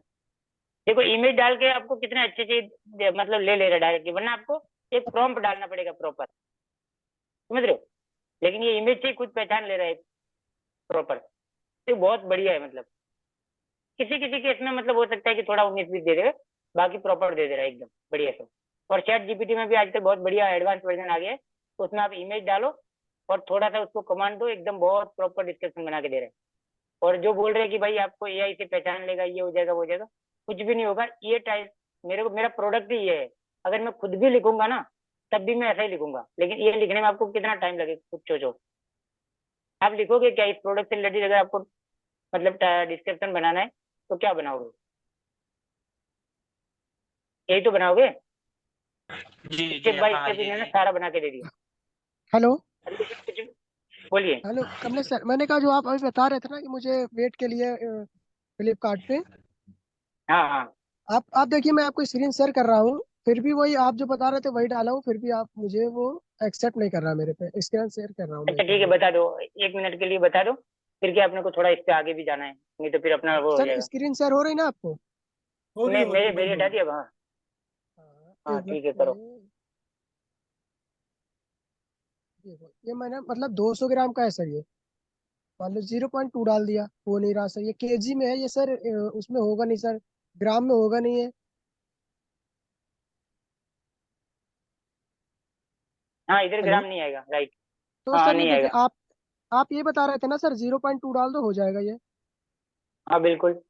देखो इमेज डाल के आपको कितने अच्छे से मतलब ले रहा डायरेक्टली, वरना आपको एक प्रॉम्प्ट डालना पड़ेगा प्रॉपर, समझ रहे हो, लेकिन ये इमेज से ही खुद पहचान ले रहा है। प्रॉपर, तो बहुत बढ़िया है। मतलब किसी किसी केस में मतलब हो सकता है कि थोड़ा 19-20 दे देगा, बाकी प्रॉपर दे दे रहा है एकदम बढ़िया से। और चैट जीपीटी में भी आजकल बहुत बढ़िया एडवांस वर्जन आ गया है, तो उसमें आप इमेज डालो और थोड़ा सा उसको कमांड दो, एकदम बहुत प्रॉपर डिस्क्रिप्शन बना के दे रहे हैं। और जो बोल रहे हैं कि भाई आपको एआई से पहचान लेगा, ये हो जाएगा वो हो जाएगा, कुछ भी नहीं होगा। ये टाइप मेरा प्रोडक्ट ही ये है। अगर मैं खुद भी लिखूंगा ना तब भी मैं ऐसा ही लिखूंगा, लेकिन ये लिखने में आपको कितना टाइम लगेगा खुद सोचो। आप लिखोगे क्या इस प्रोडक्ट से रिलेटेड? अगर आपको मतलब डिस्क्रिप्शन बनाना है तो क्या बनाओगे? यही तो बनाओगे। जी जी, स्टेप बाय हाँ स्टेप जी इन्होंने जी। सारा बना के दे दिया। हेलो। बोलिए। हेलो कमलेश सर, मैंने कहा जो आप अभी बता रहे थे ना कि मुझे वेट के लिए फ्लिपकार्ट पे, हाँ हाँ। आप देखिए, मैं आपको स्क्रीन शेयर कर रहा हूँ, फिर भी वही आप जो बता रहे थे वही डाला हूँ, फिर भी आप मुझे वो एक्सेप्ट नहीं कर रहा मेरे पे। स्क्रीन शेयर कर रहा हूँ मैं अच्छा एक ठीक है, बार। बता दो, 1 मिनट के लिए बता दो, फिर क्या अपने को थोड़ा इस पे आगे भी जाना है, नहीं तो फिर अपना वो हो सर जाएगा। स्क्रीन शेयर हो रही ना आपको? मैं हो रही है मेरे भाई, मेरे हो हटा रही है। दिया। हाँ हाँ, हाँ एक ठीक है, मिनट करो। ये मैंने मतलब 200 ग्राम का है सर ये। मान लो 0.2 डाल दिया, हो नहीं रहा सर। ये केजी में है ये सर, उसमें होगा नहीं सर, ग्राम में होगा नहीं है। हाँ इधर हेलो। ग्राम नहीं आएगा, राइट। तो हाँ सर ये नहीं देखिए, आएगा। आप ये बता रहे थे ना सर 0.2 डाल दो हो जाएगा ये। हाँ बिल्कुल।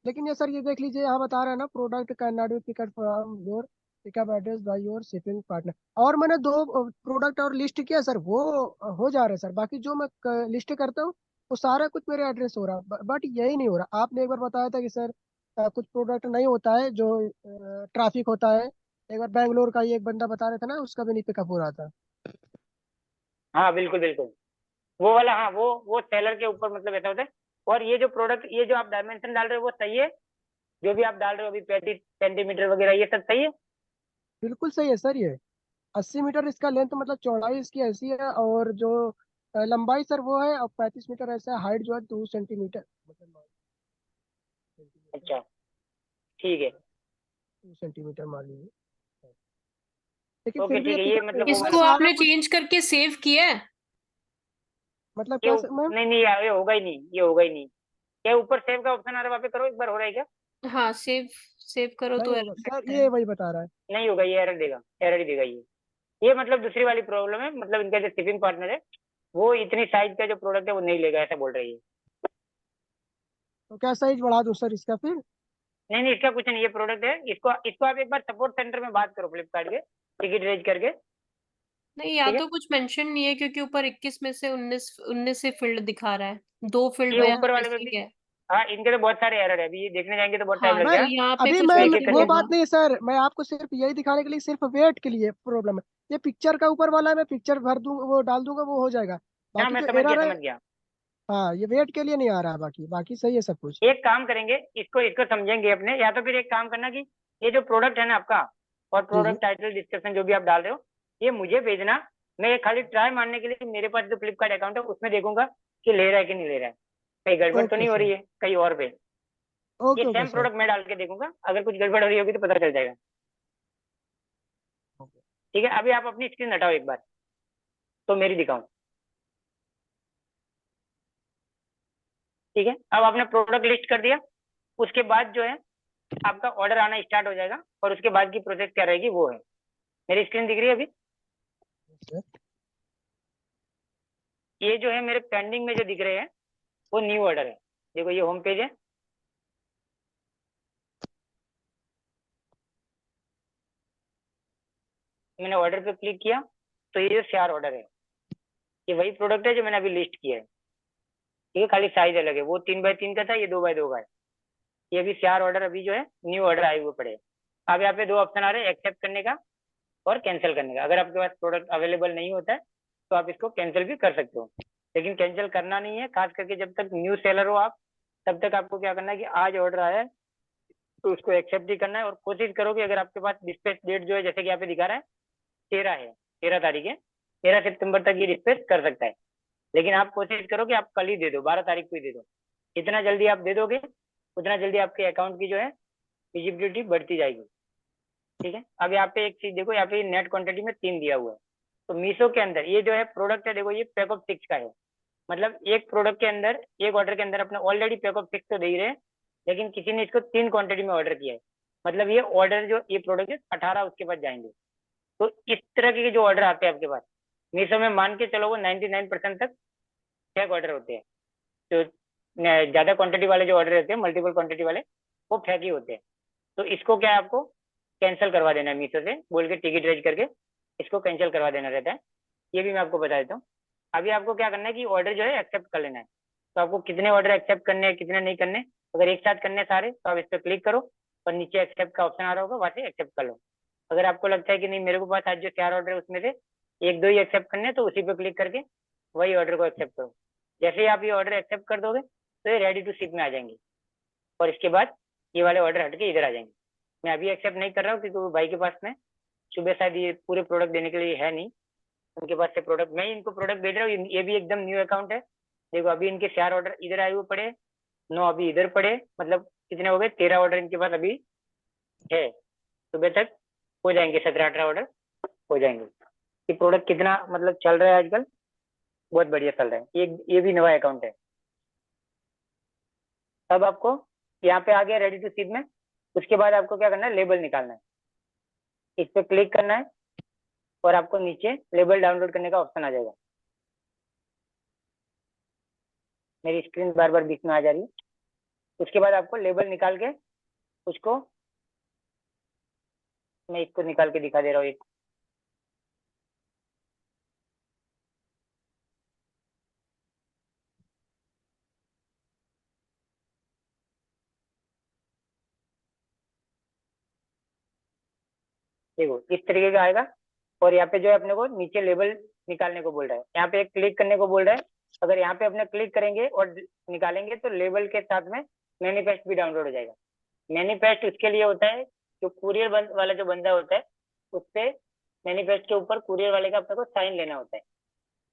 लेकिन ये सर ये देख लीजिए, यहाँ बता रहा है ना, product can not be pickup from your pickup address by your shipping partner. और मैंने 2 प्रोडक्ट और लिस्ट किया सर, वो हो जा रहे हैं सर। बाकी जो मैं लिस्ट करता हूँ वो सारा कुछ मेरे एड्रेस हो रहा, बट यही नहीं हो रहा। आपने एक बार बताया था कि सर कुछ प्रोडक्ट नहीं होता है जो ट्रैफिक होता है। एक बार बैंगलोर का ही एक बंदा बता रहा था ना, उसका भी नहीं पिकअप हो रहा था। हाँ बिल्कुल बिल्कुल, वो वाला, हाँ वो सेलर के ऊपर मतलब ऐसा होता है। और ये जो प्रोडक्ट, ये जो आप डायमेंशन डाल रहे हो वो सही है? जो भी आप डाल रहे हो अभी 35 सेंटीमीटर वगैरह, ये सब सही है? बिल्कुल सही है सर ये। 80 मीटर इसका लेंथ, मतलब चौड़ाई इसकी ऐसी है, और जो लंबाई सर वो है, और 35 मीटर ऐसा है। हाइट जो है 2 सेंटीमीटर, मतलब 9 सेंटीमीटर, अच्छा ठीक है। 2 सेंटीमीटर मान लीजिए। लेकिन ओके फिर भी ये ठीक है, ये पिकअप मतलब वो वो वाला इसको सारा आपने कुछ, चेंज करके सेव किया है? मतलब ये क्या सर मैम? नहीं नहीं, ये होगा ही नहीं, ये होगा ही नहीं। क्या ऊपर सेव का ऑप्शन आ रहा है, वहाँ पे करो एक बार, हो रहा है क्या? हाँ, सेव सेव करो नहीं तो होगा एरर सर, करता ये है। वही बता रहा है। नहीं होगा, ये एरर देगा, एरर ही देगा ये मतलब दूसरी वाली प्रॉब्लम है। मतलब इनका जो शिपिंग पार्टनर है वो इतनी साइज का जो प्रोडक्ट है वो नहीं लेगा, ऐसा बोल रही है। तो क्या साइज बढ़ा दूं सर इसका फिर? नहीं नहीं, इसका कुछ नहीं, ये प्रोडक्ट है। इसको इसको आप एक बार सपोर्ट सेंटर में बात करो, फ्लिपकार्ट के, टिकट रेज करके। नहीं, या ठीक है, तो कुछ मेंशन नहीं है, क्योंकि ऊपर 21 में से 19 19 से फील्ड दिखा रहा है। 2 फील्ड ये यहाँ ऊपर वाले में भी। मिसिंग है। हाँ इनके तो बहुत सारे एरर है, अभी ये देखने जाएंगे तो बहुत टाइम हाँ, लग तो मैं जाएगा। यहाँ पे अभी कुछ मैं एक एक मिसिंग वो करके। बात होगा। नहीं है सर, मैं आपको सिर्फ यही दिखाने के लिए, सिर्फ वेट के लिए प्रॉब्लम है। ये पिक्चर का ऊपर वाला है, मैं पिक्चर भर दूं, वो डाल दूंगा, वो हो जाएगा। हाँ बाकी मैं जो समझ गया, एरर है, समझ गया। हाँ, ये वेट के लिए नहीं आ रहा है। बाकी बाकी सही है सब कुछ। एक काम करेंगे, इसको इसको समझेंगे अपने, या तो फिर एक काम करना कि ये जो प्रोडक्ट है ना आपका, और जी जी। प्रोडक्ट टाइटल डिस्क्रिप्शन जो भी आप डाल रहे हो, ये मुझे भेजना। मैं ये खाली ट्राई मारने के लिए मेरे पास जो फ्लिपकार्ट अकाउंट है उसमें देखूंगा कि ले रहा है कि नहीं ले रहा है, कहीं गड़बड़ तो ओके नहीं हो सर। रही है कहीं और पे। ये okay okay same sir. Product मैं डाल के देखूंगा, अगर कुछ गड़बड़ हो रही होगी तो पता चल जाएगा। ठीक है, अभी आप अपनी स्क्रीन हटाओ एक बार, तो मेरी दिखाऊं। ठीक है, अब आपने प्रोडक्ट लिस्ट कर दिया, उसके बाद जो है आपका ऑर्डर आना स्टार्ट हो जाएगा, और उसके बाद की प्रोसेस क्या रहेगी वो है। मेरी स्क्रीन दिख रही है अभी? सर ये जो है मेरे पेंडिंग में जो दिख रहे हैं वो न्यू ऑर्डर है। देखो ये होम पेज है, मैंने ऑर्डर पे क्लिक किया तो ये जो 4 ऑर्डर है, ये वही प्रोडक्ट है जो मैंने अभी लिस्ट किया है। ठीक है, खाली साइज अलग है, वो 3x3 का था, ये 2x2 का है। ये अभी 4 ऑर्डर अभी जो है न्यू ऑर्डर आए हुए पड़े हैं। अब यहाँ पे 2 ऑप्शन आ रहे हैं, एक्सेप्ट करने का और कैंसिल करने का। अगर आपके पास प्रोडक्ट अवेलेबल नहीं होता है तो आप इसको कैंसिल भी कर सकते हो, लेकिन कैंसिल करना नहीं है, खास करके जब तक न्यू सेलर हो आप, तब तक आपको क्या करना है कि आज ऑर्डर आया है तो उसको एक्सेप्ट ही करना है। और कोशिश करो कि अगर आपके पास डिस्पैच डेट जो है, जैसे कि यहाँ पे दिखा रहा है 13 है, 13 तारीख है, 13 सितंबर तक ये डिस्पैच कर सकता है। लेकिन आप कोशिश करो कि आप कल ही दे दो, 12 तारीख को ही दे दो। जितना जल्दी आप दे दोगे उतना जल्दी आपके अकाउंट की जो है विजिबिलिटी बढ़ती जाएगी। ठीक है, अब यहाँ पे एक चीज देखो, यहाँ पे नेट क्वांटिटी में 3 दिया हुआ है। तो मीशो के अंदर ये जो है प्रोडक्ट है, देखो ये पैक ऑफ 6 का है। मतलब एक प्रोडक्ट के अंदर, एक ऑर्डर के अंदर अपने ऑलरेडी पैकअप फिक्स तो दे ही रहे हैं, लेकिन किसी ने इसको 3 क्वांटिटी में ऑर्डर किया है, मतलब ये ऑर्डर जो ये प्रोडक्ट है 18 उसके पास जाएंगे। तो इस तरह के जो ऑर्डर आते हैं आपके पास, मीशो में मान के चलो वो 99% तक फेक ऑर्डर होते हैं। तो ज्यादा क्वांटिटी वाले जो ऑर्डर रहते हैं, मल्टीपल क्वांटिटी वाले, वो फेक ही होते हैं। तो इसको क्या है, आपको कैंसिल करवा देना है मीशो से बोल के, टिकट रेज करके इसको कैंसिल करवा देना रहता है। ये भी मैं आपको बता देता हूँ। अभी आपको क्या करना है कि ऑर्डर जो है एक्सेप्ट कर लेना है। तो आपको कितने ऑर्डर एक्सेप्ट करने हैं, कितने नहीं करने, अगर एक साथ करने सारे तो आप इस पर क्लिक करो और नीचे एक्सेप्ट का ऑप्शन आ रहा होगा, वहां से एक्सेप्ट कर लो। अगर आपको लगता है कि नहीं मेरे को पास आज जो 4 ऑर्डर है उसमें से 1-2 ही एक्सेप्ट करने हैं, तो उसी पे क्लिक करके वही ऑर्डर को एक्सेप्ट करो। जैसे ही आप ये ऑर्डर एक्सेप्ट कर दोगे तो ये रेडी टू शिप में आ जाएंगे, और इसके बाद ये वाले ऑर्डर हट के इधर आ जाएंगे। मैं अभी एक्सेप्ट नहीं कर रहा हूँ क्योंकि वो भाई के पास में सुबह शायद ये पूरे प्रोडक्ट देने के लिए है नहीं, उनके पास से प्रोडक्ट, मैं इनको प्रोडक्ट भेज रहा हूँ। ये भी एकदम न्यू अकाउंट है। देखो अभी इनके 4 ऑर्डर इधर आए हुए पड़े, 9 अभी इधर पड़े, मतलब कितने हो गए, 13 ऑर्डर इनके पास अभी है। सुबह तक हो जाएंगे 17-18 ऑर्डर हो जाएंगे। ये प्रोडक्ट कितना मतलब चल रहा है आजकल, बहुत बढ़िया चल रहा है। ये भी नया अकाउंट है। अब आपको यहाँ पे आ गया रेडी टू शिप में। उसके बाद आपको क्या करना है, लेबल निकालना है। इस पे क्लिक करना है और आपको नीचे लेबल डाउनलोड करने का ऑप्शन आ जाएगा। मेरी स्क्रीन बार बार बीच में आ जा रही है। उसके बाद आपको लेबल निकाल के उसको, मैं इसको निकाल के दिखा दे रहा हूँ एक। देखो इस तरीके का आएगा, और यहाँ पे जो है अपने को नीचे लेबल निकालने को बोल रहा है, यहाँ पे एक क्लिक करने को बोल रहा है। अगर यहाँ पे अपने क्लिक करेंगे और निकालेंगे तो लेबल के साथ में मैनिफेस्ट भी डाउनलोड हो जाएगा। मैनिफेस्ट उसके लिए होता है जो कुरियर वाला जो बंदा होता है, उससे मैनिफेस्ट के ऊपर कुरियर वाले का अपने को साइन लेना होता है।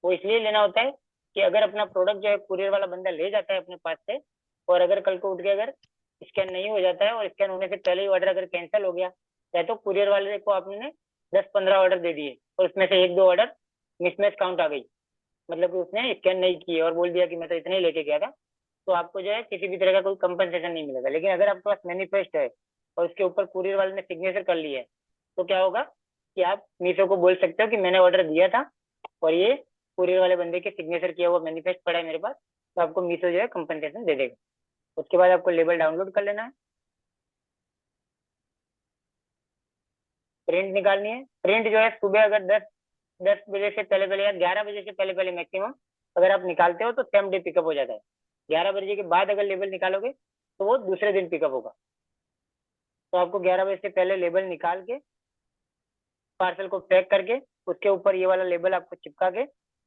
वो इसलिए लेना होता है कि अगर अपना प्रोडक्ट जो है कुरियर वाला बंदा ले जाता है अपने पास से, और अगर कल को उठ के अगर स्कैन नहीं हो जाता है और स्कैन होने से पहले ही ऑर्डर अगर कैंसिल हो गया, या तो कुरियर वाले को आपने 10-15 ऑर्डर दे दिए और उसमें से 1-2 ऑर्डर मिसमैच काउंट आ गई, मतलब कि उसने स्कैन नहीं किए और बोल दिया कि मैं तो इतने ही लेके गया था, तो आपको जो है किसी भी तरह का कोई कंपनसेशन नहीं मिलेगा। लेकिन अगर आपके पास मैनिफेस्ट है और उसके ऊपर कुरियर वाले ने सिग्नेचर कर ली है, तो क्या होगा कि आप मीशो को बोल सकते हो कि मैंने ऑर्डर दिया था और ये कुरियर वाले बंदे के सिग्नेचर किया हुआ मैनिफेस्ट पड़ा है मेरे पास, तो आपको मीशो जो है कंपनसेशन दे देगा। उसके बाद आपको लेबल डाउनलोड कर लेना है, प्रिंट निकालनी है। प्रिंट जो है सुबह अगर 10 बजे से पहले पहले या 11 बजे से पहले पहले मैक्सिमम अगर आप निकालते हो तो सेम डे पिकअप हो जाता है। 11 बजे के बाद अगर लेबल निकालोगे तो वो दूसरे दिन पिकअप होगा। तो आपको 11 बजे से पहले लेबल निकाल के पार्सल को पैक करके उसके ऊपर ये वाला लेबल आपको चिपका के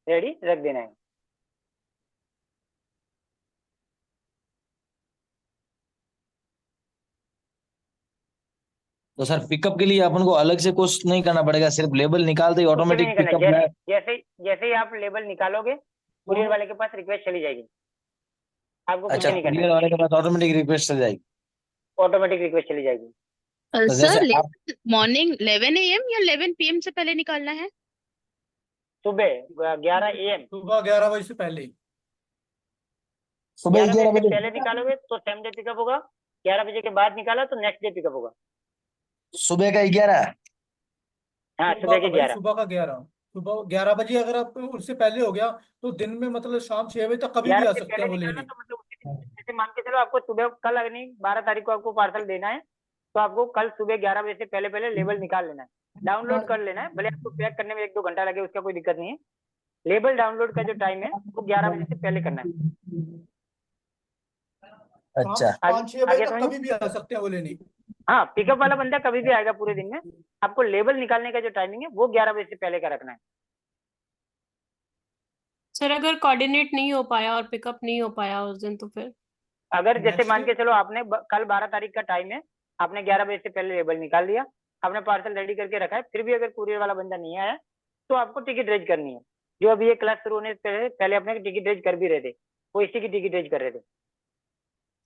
रेडी रख देना है। तो सर पिकअप के लिए अपन को अलग से कुछ नहीं करना पड़ेगा, सिर्फ लेबल निकालते ही कुछ भी ऑटोमेटिक नहीं करना, पिकअप? जैसे ही आप लेबल निकालोगे कुरियर वाले के पास रिक्वेस्ट चली जाएगी, आपको कुछ अच्छा, नहीं करना कुरियर है, वाले के पास ऑटोमेटिक रिक्वेस्ट चल जाएगी? ऑटोमेटिक रिक्वेस्ट चली जाएगी। तो सर जैसे आप मॉर्निंग 11 AM या 11 PM से पहले निकालना है? सुबह 11 AM, सुबह 11 बजे से पहले। सुबह 11 11 बजे से बजे पहले निकालोगे तो सेम डे पिकअप होगा, 11 बजे के बाद निकाला तो नेक्स्ट डे पिकअप होगा। सुबह का 11? हाँ सुबह सुबह का के भाई, 11। सुबह का 11, सुबह 11 बजे अगर आप उससे पहले हो गया तो दिन में मतलब शाम 6 बजे तक कभी भी 11 आ से सकते हैं पहले वो निकाला लेने। तो मतलब उसी दिन, जैसे मान के चलो आपको सुबह कल अगर नहीं 12 तारीख को आपको पार्सल देना है, तो आपको कल सुबह 11 बजे से पहले पहले लेबल निकाल लेना है, डाउनलोड कर लेना है। भले आपको पैक करने में 1-2 घंटा लगे, उसका कोई दिक्कत नहीं है। लेबल डाउनलोड का जो टाइम है वो 11 बजे से पहले करना है। शाम अच्छा। 5-6 बजे आगे तक समझे? कभी भी आ सकते हैं वो लेने। हाँ पिकअप वाला बंदा कभी भी आएगा पूरे दिन में। आपको लेबल निकालने का जो टाइमिंग है वो 11 बजे से पहले का रखना है। सर अगर कोऑर्डिनेट नहीं हो पाया और पिकअप नहीं हो पाया उस दिन, तो फिर अगर जैसे नेक्स्ट मान डे के चलो आपने कल 12 तारीख का टाइम है, आपने 11 बजे से पहले लेबल निकाल लिया, आपने पार्सल रेडी करके रखा है, फिर भी अगर कुरियर वाला बंदा नहीं आया तो आपको टिकट रेज करनी है। जो अभी ये क्लास शुरू होने से पहले अपने टिकट रेज कर भी रहे थे, वो इसी की टिकट रेज कर रहे थे।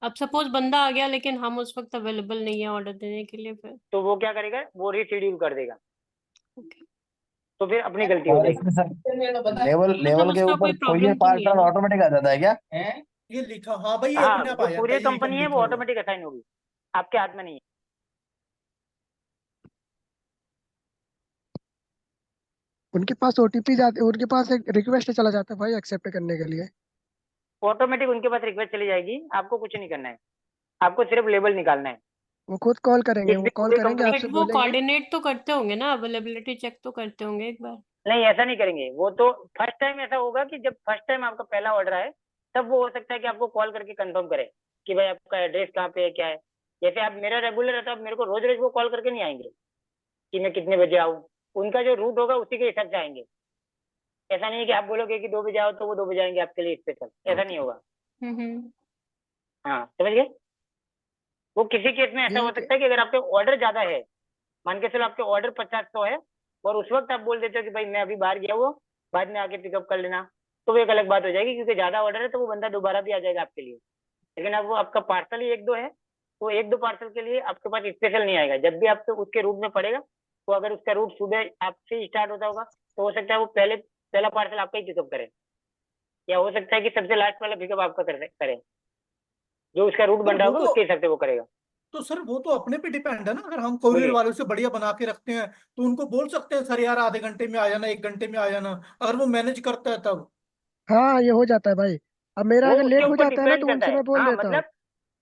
अब सपोज बंदा आ गया लेकिन हम उस वक्त अवेलेबल नहीं है ऑर्डर देने के लिए, फिर तो वो क्या करेगा, वो रीशेड्यूल कर देगा। ओके। तो फिर अपनी गलती हो और जाएगी। इसमें सर लेवल लेवल के उसका ऊपर कोई कोई प्रॉब्लम तो नहीं है पार्टनर ना? ऑटोमेटिक आ जाता है क्या? ये लिखा, हाँ भाई, ये हाँ, अपने आप जो आ जाता पूरी है, ये कंपनी है लिखा वो हुआ। ऑटोमेटिक असाइन होगी, आपके हाथ में नहीं है। उनके पास ओटीपी जाते, उनके पास एक रिक्वेस्ट चला जाता है भाई एक्सेप्ट करने के लिए। ऑटोमेटिक उनके पास रिक्वेस्ट चली जाएगी, आपको कुछ नहीं करना है, आपको सिर्फ लेबल निकालना है। वो खुद कॉल करेंगे, जिस वो भी कॉल पूरी करेंगे, कंपनी आपसे बट वो बोलेंगे। कोऑर्डिनेट तो करते होंगे ना, अवेलेबिलिटी चेक तो करते होंगे एक बार। नहीं, ऐसा नहीं करेंगे वो तो। फर्स्ट टाइम ऐसा होगा कि जब फर्स्ट टाइम आपका पहला ऑर्डर आए, तब वो हो सकता है कि आपको कॉल करके कंफर्म करे कि भाई आपका एड्रेस कहाँ पे है, क्या है। जैसे आप मेरा रेगुलर है तो आप मेरे को रोज रोज वो कॉल करके नहीं आएंगे कि मैं कितने बजे आऊँ। उनका जो रूट होगा उसी के हिसाब से आएंगे। ऐसा नहीं है कि आप बोलोगे कि 2 बजे आओ तो वो 2 बजे आएंगे आपके लिए स्पेशल, ऐसा नहीं होगा। हम्म। हाँ, समझ गए। वो किसी केस में ऐसा हो ठीक है। सकता है कि अगर आपके ऑर्डर ज्यादा है, मान के चलो आपके ऑर्डर 50-100 है, और उस वक्त आप बोल देते हो कि भाई मैं अभी बाहर गया हुआ, बाद में आके पिकअप कर लेना, तो वो एक अलग बात हो जाएगी, क्योंकि ज्यादा ऑर्डर है तो वो बंदा दोबारा भी आ जाएगा आपके लिए। लेकिन अब वो आपका पार्सल ही 1-2 है, तो 1-2 पार्सल के लिए आपके पास स्पेशल नहीं आएगा। जब भी आपको उसके रूट में पड़ेगा, तो अगर उसका रूट सुबह आपसे ही स्टार्ट होता होगा, तो हो सकता है वो पहला पार्सल आपका ही पिकअप करे, या हो सकता है कि सबसे लास्ट वाला पिकअप आपका करे। जो उसका रूट बन सर रहा वो होगा तो उसके हिसाब से वो करेगा। तो सर वो तो अपने पे डिपेंड है ना। अगर हम कोरियर बोलिए। वालों से बढ़िया बना के रखते हैं तो उनको बोल सकते हैं, सर यार आधे घंटे में आ जाना, 1 घंटे में आ जाना, अगर वो मैनेज करता है तब। हाँ, ये हो जाता है भाई। अब मेरा वो अगर उसके लेट हो ऊपर जाता है ना डिपेंड तो करता उनसे है। मैं बोल हाँ देता हूँ। मतलब,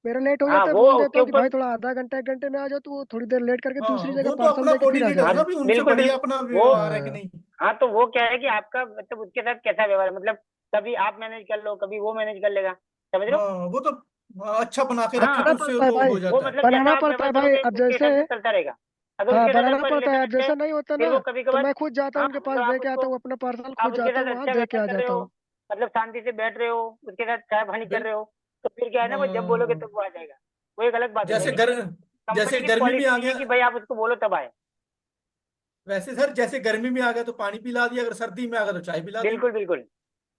मेरा लेट हो हाँ जाता है, वो बोल देता उसके हूँ कि ऊपर। भाई थोड़ा आधा घंटा 1 घंटे में आ जाओ, तो वो थोड़ी देर लेट करके हाँ, दूसरी जगह वो तो पार्सल अपना दे के फिर आ कोऑर्डिनेटर है जाते ना, हैं। भी उनसे बिल्कुल बढ़िया बिल्कुल। अपना वो, व्यवहार है कि नहीं। हाँ तो वो क्या है कि आपका मतलब उसके साथ कैसा व्यवहार है, मतलब कभी आप मैनेज कर लो, कभी वो मैनेज कर लेगा, समझ रहे हो। हाँ, वो तो अच्छा बना के रखे हाँ, तो बनाना उससे पड़ता है तो भाई, हो वो जाता है। मतलब जैसा बनाना आप पड़ता व्यवहार है भाई। करोगे अब उसके जैसे, हिसाब से चलता रहेगा। अगर हाँ उसके साथ बनाना आपका पड़ता है। रिलेशन अब अच्छा जैसा है, नहीं होता फिर ना, वो कभी तो कभार, मैं खुद जाता हाँ हूँ उनके पास, मतलब दे आप के आता उसको, हूँ अपना पार्सल, आप खुद उसके जाता साथ हूँ वहां अच्छा दे के व्यवहार आ कर रहे जाता हो, हूँ। मतलब शांति से बैठ रहे हो, उसके साथ चाय पानी कर बिल रहे हो, तो फिर क्या है ना, वो जब बोलोगे हाँ, तब वो आ जाएगा। वो एक अलग बात हो जैसे जाएगी। गर जैसे कंपनी की गर्मी में पॉलिसी आ नहीं है गया। कि भाई आप उसको बोलो तब आए। वैसे सर जैसे गर्मी में आ गया तो पानी पिला दिया, अगर सर्दी में आ गया तो चाय पिला दी। बिल्कुल बिल्कुल।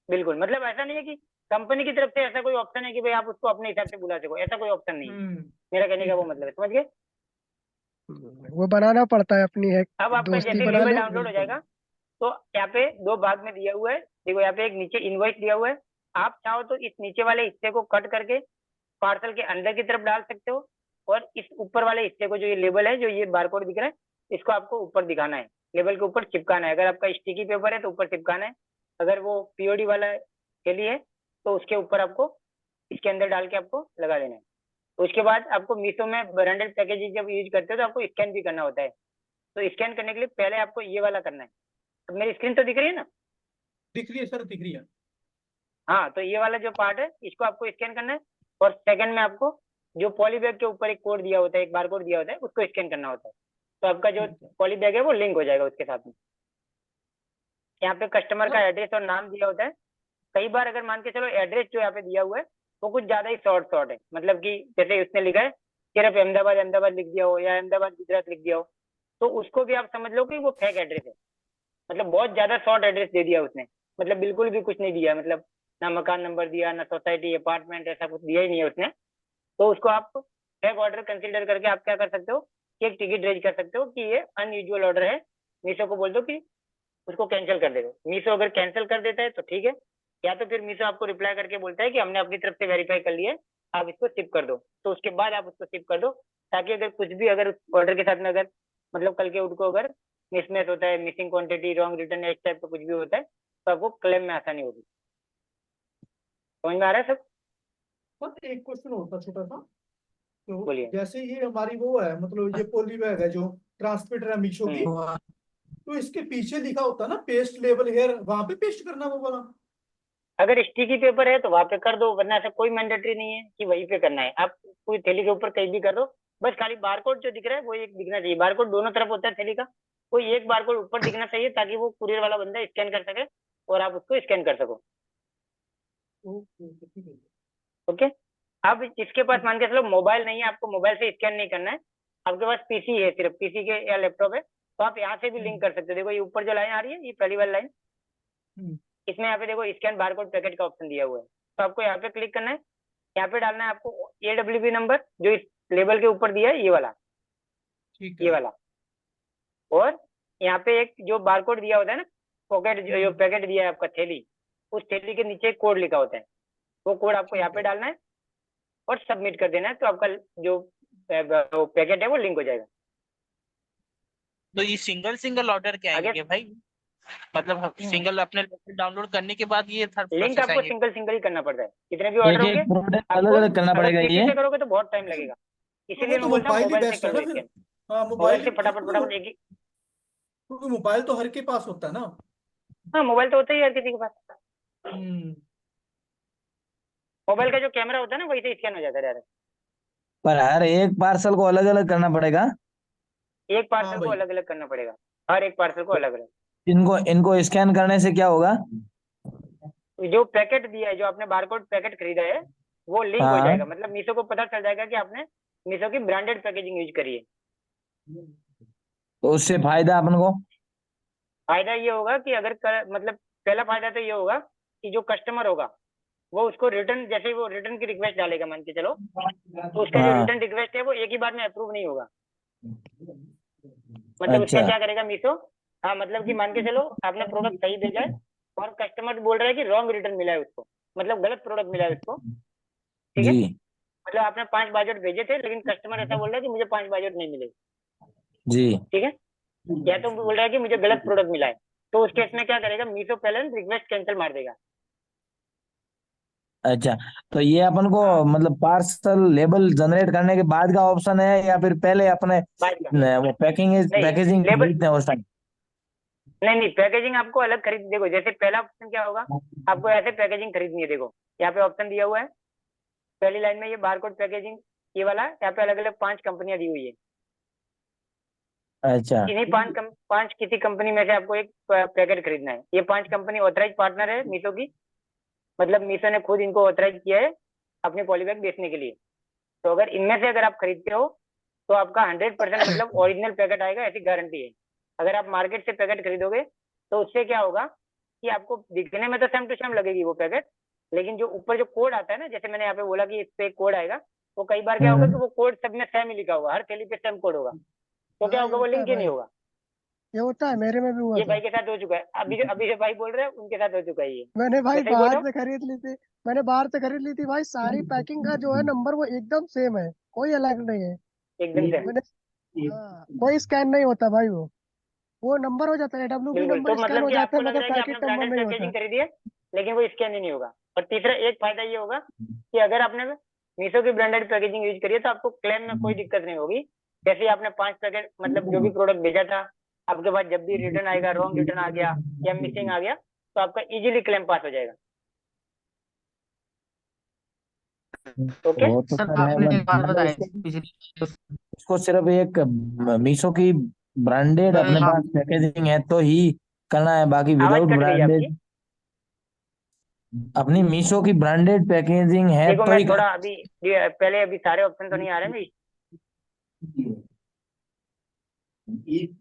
बिल्कुल, मतलब ऐसा नहीं है कि कंपनी की तरफ से ऐसा कोई ऑप्शन है कि भाई आप उसको अपने हिसाब से बुला सको, ऐसा कोई ऑप्शन नहीं है। मेरा कहने का ठीक वो है, मतलब ठीक। है, समझ गए। वो बनाना पड़ता है अपनी, है अब आपका दोस्ती जैसे बना लेबल ले। डाउनलोड हो बिल्कुल। जाएगा, तो यहाँ पे 2 भाग में दिया हुआ है। देखो यहाँ पे एक नीचे इनवॉइस दिया हुआ है। आप चाहो तो इस नीचे वाले हिस्से को कट करके पार्सल के अंदर की तरफ डाल सकते हो, और इस ऊपर वाले हिस्से को, जो ये लेबल है, जो ये बारकोड दिख रहा है, इसको आपको ऊपर दिखाना है, लेबल के ऊपर चिपकाना है। अगर आपका स्टिकी पेपर है तो ऊपर चिपकाना है, अगर वो पीओडी वाला थैली है तो उसके ऊपर आपको, इसके अंदर डाल के आपको लगा देना है। तो उसके बाद आपको मीशो में ब्रांडेड पैकेजिंग जब यूज करते हो तो आपको स्कैन भी करना होता है। तो स्कैन करने के लिए पहले आपको ये वाला करना है। अब मेरी स्क्रीन तो दिख रही है ना। दिख रही है सर, दिख रही है। हाँ, तो ये वाला जो पार्ट है इसको आपको स्कैन करना है, और सेकंड में आपको जो पॉली बैग के ऊपर एक कोड दिया होता है, एक बार कोड दिया होता है, उसको स्कैन करना होता है। तो आपका जो ठीक है। पॉली बैग है वो लिंक हो जाएगा उसके साथ में। यहाँ पे कस्टमर का सर एड्रेस और नाम दिया होता है। कई बार अगर मान के चलो एड्रेस जो यहाँ पे दिया हुआ है वो कुछ ज्यादा ही शॉर्ट है, मतलब कि जैसे उसने लिखा है सिर्फ अहमदाबाद अहमदाबाद लिख दिया हो, या अहमदाबाद गुजरात लिख दिया हो, तो उसको भी आप समझ लो कि वो फेक एड्रेस है। मतलब बहुत ज्यादा शॉर्ट एड्रेस दे दिया उसने, मतलब बिल्कुल भी कुछ नहीं दिया, मतलब ना मकान नंबर दिया, ना सोसाइटी अपार्टमेंट, ऐसा कुछ दिया ही नहीं है उसने। तो उसको आप फेक ऑर्डर कंसीडर करके आप क्या कर सकते हो कि एक टिकट रेज कर सकते हो कि ये अनयूजुअल ऑर्डर है। मीशो को बोल दो कि उसको कैंसिल कर दे दो। मीशो अगर कैंसिल कर देता है तो ठीक है, या तो फिर मीशो आपको रिप्लाई करके बोलता है कि हमने अपनी तरफ से वेरीफाई कर लिया है, आप इसको शिप कर दो। तो उसके बाद आप उसको शिप कर दो, ताकि अगर कुछ भी, अगर ऑर्डर के साथ में अगर मतलब कल के उनको अगर मिसमैच होता है, मिसिंग क्वांटिटी, रॉन्ग रिटर्न, इस टाइप का कुछ भी होता है, तो आपको क्लेम में आसानी होगी। समझ में आ रहा है सब। सर एक क्वेश्चन होता छोटा सा। तो बोलिए। जैसे ये हमारी वो है, मतलब ये पॉली बैग है जो ट्रांसमिटर है मीशो की, हम्म। तो इसके पीछे लिखा होता है ना पेस्ट लेबल हेयर, वहां पे पेस्ट करना वो वाला। अगर स्टिकी पेपर है तो वहां पे कर दो, वरना ऐसा कोई मैंडेटरी नहीं है कि वहीं पे करना है। आप कोई थैली के ऊपर कहीं भी कर दो, बस खाली बारकोड जो दिख रहा है वो एक दिखना चाहिए। बारकोड दोनों तरफ होता है थैली का, कोई एक बारकोड ऊपर दिखना चाहिए, ताकि वो कुरियर वाला बंदा स्कैन कर सके और आप उसको स्कैन कर सको। ओके ओके, ठीक है। ओके। अब जिसके पास मान के चलो मोबाइल नहीं है, आपको मोबाइल से स्कैन नहीं करना है, आपके पास पीसी है, सिर्फ पीसी के या लैपटॉप है, तो आप यहाँ से भी लिंक कर सकते हो। देखो ये ऊपर जो लाइन आ रही है, ये पहली वाली लाइन, हम्म, इसमें यहाँ पे देखो स्कैन बारकोड पैकेट का ऑप्शन दिया हुआ है। तो आपको यहाँ पे क्लिक करना है, यहाँ पे डालना है आपको AWB नंबर जो इस लेबल के ऊपर दिया है, ये वाला, ठीक ये है। वाला, और यहाँ पे एक जो बारकोड दिया होता है ना, पॉकेट जो पैकेट दिया है आपका थैली, उस थैली के नीचे एक कोड लिखा होता है, वो कोड आपको यहाँ पे डालना है और सबमिट कर देना है, तो आपका जो पैकेट है वो लिंक हो जाएगा। तो ये सिंगल सिंगल ऑर्डर क्या आगे आएंगे भाई? मतलब सिंगल अपने डाउनलोड करने के बाद ये थर्ड लिंक प्रोसेस आपको आएंगे? सिंगल सिंगल ही करना पड़ता है, कितने भी एक ऑर्डर एक होंगे प्रोडक्ट अलग आपको। अलग करना अगर पड़ेगा पीसी ये। से करोगे तो बहुत टाइम लगेगा, वो इसीलिए तो मैं बोलता हूँ मोबाइल ही मोबाइल से बेस्ट है कर ना लो फिर। स्कैन। हाँ मोबाइल मोबाइल से ही, फटाफट फटाफट एक ही। क्योंकि मोबाइल तो हर के पास होता है ना। हाँ मोबाइल तो होता ही है हर किसी के पास। हम्म। मोबाइल का जो कैमरा होता है ना वही से स्कैन हो जाता है डायरेक्ट। पर हर एक पार्सल को अलग अलग करना पड़ेगा। एक हाँ पार्सल को भाई। अलग अलग करना पड़ेगा, हर एक पार्सल को अलग अलग। इनको इनको स्कैन करने से क्या होगा? जो पैकेट दिया है, जो आपने बारकोड पैकेट खरीदा है, वो लिंक हो हाँ, जाएगा, मतलब मीशो को पता चल जाएगा कि आपने मीशो की ब्रांडेड पैकेजिंग यूज करी है। तो उससे फायदा अपन को? फायदा ये होगा कि मतलब पहला फायदा तो ये होगा कि जो कस्टमर होगा वो उसको रिटर्न, जैसे ही वो रिटर्न की रिक्वेस्ट डालेगा मान के चलो, तो उसका जो हाँ, रिटर्न रिक्वेस्ट है वो एक ही बार में अप्रूव नहीं होगा। मतलब उसका अच्छा, क्या करेगा मीशो, हाँ मतलब कि मान के चलो आपने प्रोडक्ट सही भेजा है और कस्टमर बोल रहा है कि रॉन्ग रिटर्न मिला है उसको, मतलब गलत प्रोडक्ट मिला है उसको। ठीक है, जी मतलब आपने 5 बाजट भेजे थे लेकिन कस्टमर ऐसा बोल रहा है कि मुझे 5 बाजट नहीं मिले। जी। ठीक है, या तो बोल रहा है कि मुझे गलत प्रोडक्ट मिला है, तो उस केस में क्या करेगा मीशो पहले रिक्वेस्ट कैंसिल मार देगा। अच्छा, तो ये अपन को हाँ मतलब पार्सल लेबल जनरेट करने के बाद का ऑप्शन है या फिर पहले अपने बात का वो नहीं, पैकेजिंग लेबल खरीदते हैं उस टाइम? नहीं नहीं, पैकेजिंग आपको अलग खरीद, देखो जैसे पहला ऑप्शन क्या होगा, आपको ऐसे पैकेजिंग खरीदनी है। देखो यहाँ पे ऑप्शन दिया हुआ है पहली लाइन में, ये बारकोड पैकेजिंग ये वाला है, यहाँ पे अलग अलग 5 कंपनियां दी हुई है। अच्छा, इन्हीं 5 किसी कंपनी में से आपको एक पैकेट खरीदना है। ये 5 कंपनी ऑथराइज पार्टनर है मीशो की, मतलब मीशो ने खुद इनको ऑथराइज किया है अपने पॉलीबैग बेचने के लिए। तो अगर इनमें से अगर आप खरीदते हो तो आपका 100% मतलब ओरिजिनल पैकेट आएगा, ऐसी गारंटी है। अगर आप मार्केट से पैकेट खरीदोगे तो उससे क्या होगा कि आपको दिखने में तो सेम टू सेम लगेगी वो पैकेट, लेकिन जो ऊपर जो कोड आता है ना, जैसे मैंने यहाँ पे बोला कि इस पे कोड आएगा, वो कई बार क्या होगा कि हम्म, वो कोड सब में सेम ही लिखा होगा, हर थैली पे सेम कोड होगा, तो क्या हाँ ये होगा वो होता है लिंक ही नहीं भाई, होगा। ये होता है, मेरे में भी हुआ ये था। भाई के साथ हो चुका है, अभी अभी से भाई बोल रहे हैं उनके साथ हो चुका है ये। मैंने भाई मैं सही बोल बाहर रहा हूँ? से खरीद ली थी। मैंने बाहर से खरीद ली थी भाई, सारी पैकिंग का जो है नंबर वो एकदम सेम है, कोई अलग नहीं है। एकदम से मैंने, हाँ कोई स्कैन नहीं होता भाई, वो नंबर हो जाता है, डब्ल्यू बिल्कुल। तो नंबर स्कैन मतलब हो कि जाता आपको है, लग मगर रहा है कि आपने पैकेट नंबर ब्रांडेड नहीं पैकेजिंग होता। खरीदी है लेकिन वो स्कैन ही नहीं होगा। और तीसरा एक फायदा ये होगा कि अगर आपने मीशो की ब्रांडेड पैकेजिंग यूज करी है तो आपको क्लेम में कोई दिक्कत नहीं होगी। जैसे ही आपने 5 पैकेट मतलब जो भी प्रोडक्ट भेजा था, आपके पास जब भी रिटर्न आएगा, रॉन्ग रिटर्न आ गया या मिसिंग आ गया, तो आपका इजीली क्लेम पास हो जाएगा। ओके। वो तो सर सर है, आपने बट एक बात मतलब बताई उसको थी पिछली उसको सिर्फ एक मीशो की ब्रांडेड अपने हाँ, पास पैकेजिंग है तो ही करना है, बाकी आवाज विदाउट कट गई आपकी। ब्रांडेड अपनी मीशो की ब्रांडेड पैकेजिंग है देखो तो मैं ही थोड़ा अभी पहले अभी सारे ऑप्शन तो नहीं आ रहे हैं,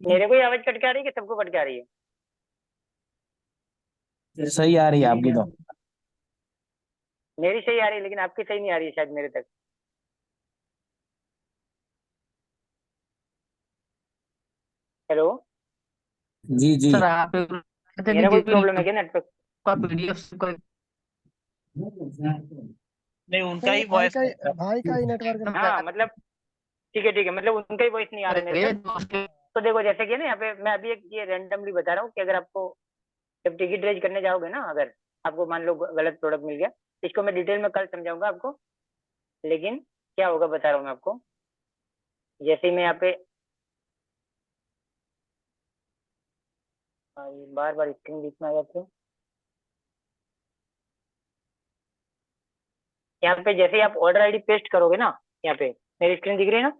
मेरे को ही आवाज कट के आ रही है कि सबको कट के आ रही है? सही आ रही है आपकी तो। मेरी सही आ रही है लेकिन आपकी सही नहीं आ रही है शायद मेरे तक। हेलो, जी जी। सर आप एक कहते कि मेरा कोई जो प्रॉब्लम है क्या नेटवर्क? का पीडीएफ का नहीं, उनका नहीं ही वॉइस भाई का ही नेटवर्क। हाँ मतलब ठीक है, मतलब उनका ही वॉइस नहीं आ रहा है मेरे तक। तो देखो जैसे कि ना यहाँ पे मैं अभी एक ये रैंडमली बता रहा हूँ कि अगर आपको जब टिकट रेज करने जाओगे ना, अगर आपको मान लो गलत प्रोडक्ट मिल गया, इसको मैं डिटेल में कल समझाऊंगा आपको, लेकिन क्या होगा बता रहा हूँ मैं आपको। जैसे ही मैं यहाँ पे बार बार स्क्रीन बीच में आ जाती है, यहाँ पे जैसे ही आप ऑर्डर आईडी पेस्ट करोगे ना, यहाँ पे मेरी स्क्रीन दिख रही है ना,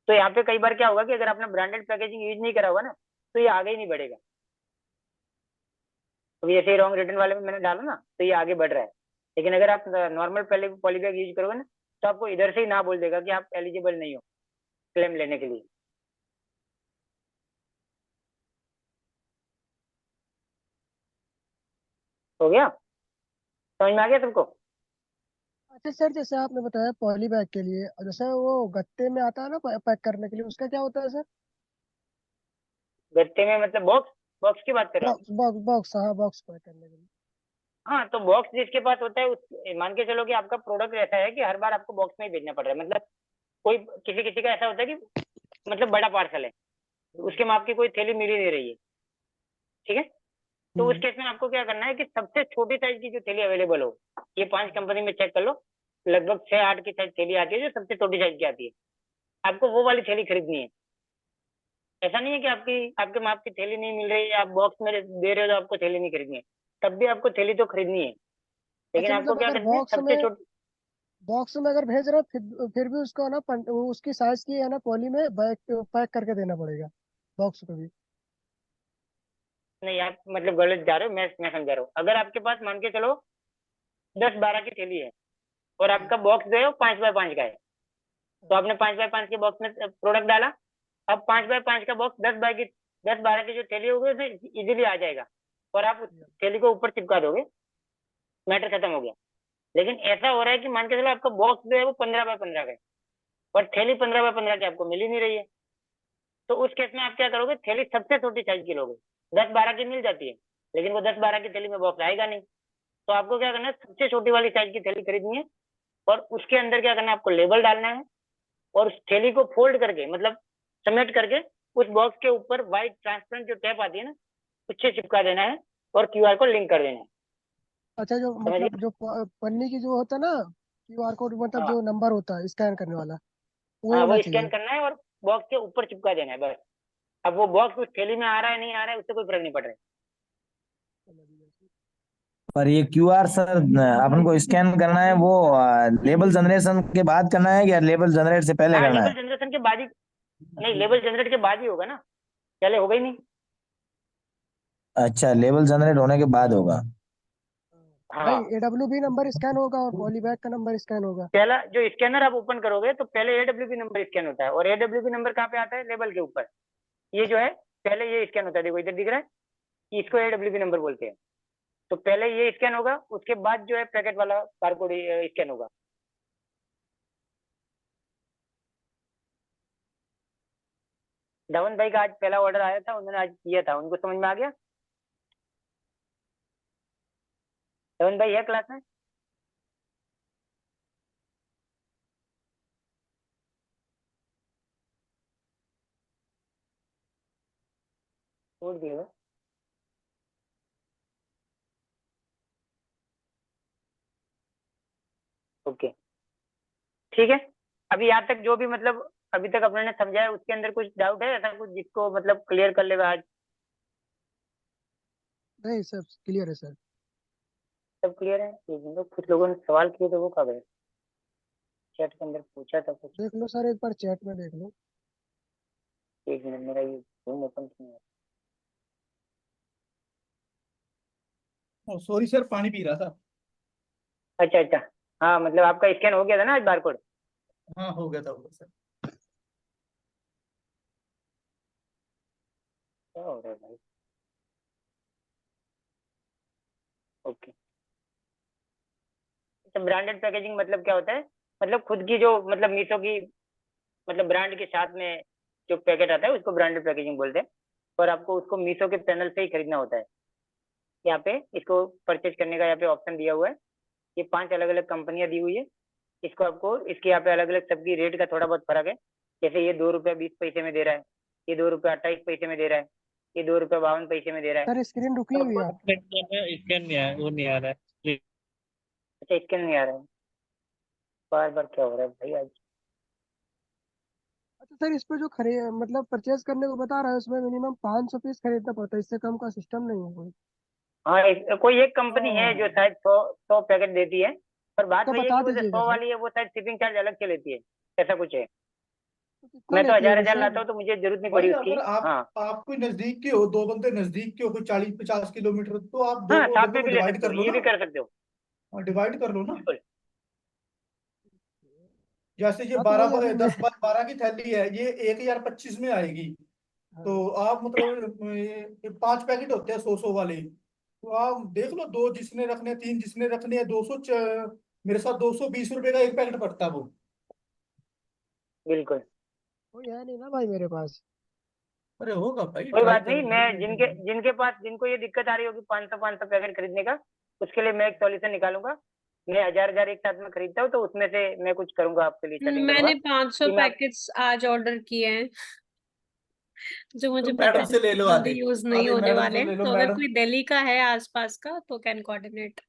तो यहाँ पे कई बार क्या होगा कि अगर आपने ब्रांडेड पैकेजिंग यूज नहीं करा होगा ना, तो ये आगे ही नहीं बढ़ेगा। तो जैसे रॉन्ग रिटर्न वाले में मैंने डाला ना, तो ये आगे बढ़ रहा है। लेकिन अगर आप नॉर्मल पहले पॉलीबैग यूज करोगे ना, तो आपको इधर से ही ना बोल देगा कि आप एलिजिबल नहीं हो क्लेम लेने के लिए। हो गया? समझ में आ गया सबको? अच्छा सर, जैसे आपने बताया पॉली बैग के लिए, और जैसे वो गत्ते में आता है ना पैक करने के लिए, उसका क्या होता है सर? गत्ते में मतलब बॉक्स, बॉक्स की बात कर रहे हो? बॉक्स बॉक्स बॉक्स, हाँ बॉक्स पैक करने के लिए। हाँ, तो बॉक्स जिसके पास होता है उस, मान के चलो कि आपका प्रोडक्ट ऐसा है कि हर बार आपको बॉक्स में ही भेजना पड़ रहा है, मतलब कोई किसी किसी का ऐसा होता है कि मतलब बड़ा पार्सल है, उसके माप की कोई थैली मिल ही नहीं रही है, ठीक है। तो उस केस में आपको क्या करना है कि सबसे छोटी साइज की जो थैली अवेलेबल हो, ये 5 कंपनी में चेक कर लो, लगभग 6-8 की साइज थैली आती है जो सबसे छोटी साइज की आती है, आपको वो वाली थैली खरीदनी है। ऐसा नहीं है कि आपके माप की थैली नहीं मिल रही है, आप बॉक्स में दे रहे हो तो आपको थैली नहीं खरीदनी है, तब भी आपको थैली तो खरीदनी है, लेकिन अच्छा आपको मतलब क्या अगर करनी है, सबसे छोटी। बॉक्स में अगर भेज रहे हो फिर भी उसको ना उसकी साइज की है ना पॉली में पैक करके देना पड़ेगा बॉक्स को भी। नहीं, आप मतलब गलत जा रहे हो, मैं समझा रहा हूँ। अगर आपके पास मान के चलो 10-12 की थैली है और आपका बॉक्स जो है 5x5 का है, तो आपने 5x5 के बॉक्स में प्रोडक्ट डाला, अब 5x5 का बॉक्स 10-12 की जो थैली होगी उसमें इजीली आ जाएगा और आप उस थैली को ऊपर चिपका दोगे, मैटर खत्म हो गया। लेकिन ऐसा हो रहा है कि मान के चलो आपका बॉक्स जो है वो 15x15 का है और थैली 15x15 की आपको मिल ही नहीं रही है, तो उस केस में आप क्या करोगे, थैली सबसे छोटी साइज की लोगे। 10-12 की मिल जाती है, लेकिन वो 10-12 की थैली में बॉक्स आएगा नहीं, तो आपको क्या करना है, सबसे छोटी वाली साइज की थैली खरीदनी है और उसके अंदर क्या करना है, आपको लेबल डालना है और उस थैली को फोल्ड करके मतलब समेट करके उस बॉक्स के ऊपर व्हाइट ट्रांसपेरेंट जो टेप आती है ना, उससे चिपका देना है और क्यूआर को लिंक कर देना है। अच्छा जो समझिए? मतलब जो पन्नी की जो होता है ना क्यूआर कोड, मतलब हाँ जो नंबर होता है स्कैन करने वाला, वो हाँ, होना वो चाहिए। स्कैन करना है और बॉक्स के ऊपर चिपका देना है बस। अब वो बॉक्स उस थैली में आ रहा है नहीं आ रहा है उससे कोई फर्क नहीं पड़ रहा है। पर ये क्यूआर सर अपन को स्कैन करना है वो लेबल जनरेशन के बाद करना है या लेबल जनरेट से पहले हाँ, करना लेबल है? जनरेशन के बाद ही। नहीं, लेबल जनरेट के बाद ही होगा ना, पहले होगा ही नहीं। अच्छा, लेबल जनरेट होने के बाद होगा। नहीं, हाँ, AWB नंबर स्कैन होगा और पॉलीबैग का नंबर स्कैन होगा। पहला जो स्कैनर आप ओपन करोगे तो पहले एडब्ल्यूबी नंबर स्कैन होता है और एडब्ल्यूबी नंबर कहाँ पे आता है, लेबल के ऊपर। ये जो है पहले ये स्कैन होता है, देखो इधर दिख रहा है, इसको एडब्ल्यूबी नंबर बोलते हैं। तो पहले ये स्कैन होगा, उसके बाद जो है पैकेट वाला बारकोड स्कैन होगा। धवन भाई का आज पहला ऑर्डर आया था, उन्होंने आज किया था, उनको समझ में आ गया। धवन भाई है क्लास में? छोड़ दिया। ओके, ठीक है। अभी यहाँ तक जो भी मतलब अभी तक अपने ने समझाया उसके अंदर कुछ डाउट है ऐसा कुछ जिसको मतलब क्लियर कर लेगा आज? नहीं सब क्लियर है सर। सब क्लियर है? एक मिनट, कुछ लोगों ने सवाल किए थे वो कब है, चैट के अंदर पूछा था कुछ। देख लो सर, एक बार चैट में देख लो। एक मिनट, मेरा ये जूम ओपन क्यों है? सॉरी सर, पानी पी रहा था। अच्छा अच्छा, हाँ मतलब आपका स्कैन हो गया था ना आज बारकोड? हाँ, हो गया सर। क्या हो रहा है भाई? ओके। तो ब्रांडेड पैकेजिंग मतलब क्या होता है, मतलब खुद की जो मतलब मीशो की मतलब ब्रांड के साथ में जो पैकेट आता है उसको ब्रांडेड पैकेजिंग बोलते हैं और आपको उसको मीशो के पैनल से ही खरीदना होता है। यहाँ पे इसको परचेज करने का यहाँ पे ऑप्शन दिया हुआ है, ये 5 अलग अलग कंपनियां दी हुई है। इसको आपको इसके यहाँ पे अलग अलग सबकी रेट का थोड़ा बहुत फर्क है, जैसे ये 2 रुपया 20 पैसे में दे रहा है, ये 2 रुपया 28 पैसे में दे रहा है, ये 2 रुपया 52 पैसे में दे रहा है। सर स्क्रीन रुकी तो हुई है आपको, आप। स्कैन नहीं आया, वो नहीं आ रहा है। अच्छा स्कैन नहीं आ रहा है, बार बार क्या हो रहा है भाई आज? अच्छा सर, इस पे जो मतलब परचेज करने को बता रहा है उसमें मिनिमम 500 पीस खरीदना पड़ता है, इससे कम का सिस्टम नहीं है कोई। हाँ, कोई एक कंपनी है जो शायद 100 पैकेट देती है, पर बात तो वही है कि बता वो जो दीजिएगा 100 सर। वाली है वो शायद शिपिंग चार्ज अलग से लेती है, ऐसा कुछ है। तो कितना मैं तो लेती हजार होगी हजार सर? लाता हूँ तो मुझे जरूरत नहीं भाई पड़ी उसकी। अगर हाँ आप कोई नजदीक के हो, 2 बंदे नजदीक के हो, कोई 40-50 किलोमीटर, तो आप दो हाँ, साथ बंदों में को भी ले डिवाइड सकते कर हो, लो ये ना। भी कर सकते हो। डिवाइड कर लो ना। बिल्कुल। जैसे ये हाँ तो वही बारह अभी 10 बाय 12 की थैली है, ये 1025 में आएगी। हाँ। तो आप मतलब 5 पैकेट होते हैं 100-100 वाले, तो आप देख लो, 2 जिसने रखने हैं, 3 जिसने रखने हैं, 200 मेरे साथ 220 रुपए का एक पैकेट पड़ता है वो। बिल्कुल। कोई है नहीं ना भाई मेरे पास। अरे होगा भाई, कोई ट्राई बात नहीं, करेंगे। मैं जिनके पास जिनको ये दिक्कत आ रही होगी 500 पैकेट खरीदने का, उसके लिए मैं एक सॉल्यूशन निकालूंगा। मैं 1000 एक साथ में खरीदता हूँ, तो उसमें से मैं कुछ करूंगा, आपके लिए सेटिंग करूंगा मैंने 500 कि मैं पैकेट्स आज ऑर्डर किए हैं, जो तो मुझे पता मैडम है से ले लो जल्दी आधे, यूज नहीं आधे होने मैडम से वाले, ले लो तो अगर मैडम। कोई दिल्ली का है आसपास का तो कैन कोऑर्डिनेट।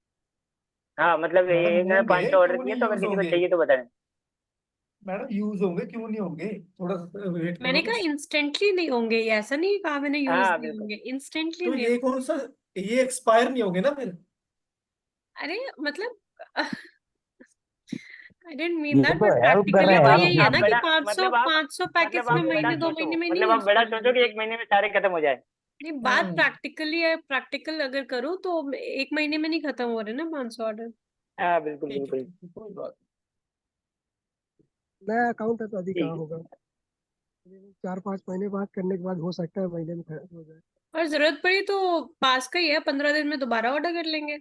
हाँ मतलब मैडम ये मैंने होंगे, 500 ऑर्डर क्यों किए, नहीं तो अगर यूज किसी को होंगे? चाहिए तो बताएं। मैडम यूज होंगे, क्यों नहीं होंगे? थोड़ा सा वेट करो मैंने कहा बस। इंस्टेंटली नहीं होंगे, ये ऐसा नहीं कहा मैंने यूज हाँ नहीं बिल्कुल। होंगे, इंस्टेंटली तो नहीं ये होंगे। कौन सा, ये एक्सपायर नहीं होंगे ना फिर? अरे मतलब आई डेंट मीन ये दैट, तो बट हेल्प कर रहे प्रैक्टिकली हैं मतलब तो यार आप यही है आप ना कि बड़ा 500 मतलब आप 500 मतलब पैकेट्स में आप बड़ा महीने 2 सोचो, महीने में नहीं मतलब आप यूज बड़ा सोचो करूंगी। कि 1 महीने में सारे खत्म हो जाए। नहीं, बात हम्म। प्रैक्टिकली है, प्रैक्टिकल अगर करूँ तो 1 महीने में नहीं खत्म हो रहे ना 500 ऑर्डर। हाँ बिल्कुल ठीक है, बिल्कुल। ठीक है, कोई बात नया अकाउंट है तो अभी कहाँ ठीक होगा। 4-5 महीने बाद करने के बाद हो सकता है महीने में खत्म हो जाए। और जरूरत पड़ी तो पास का ही है, 15 दिन में दोबारा ऑर्डर कर लेंगे।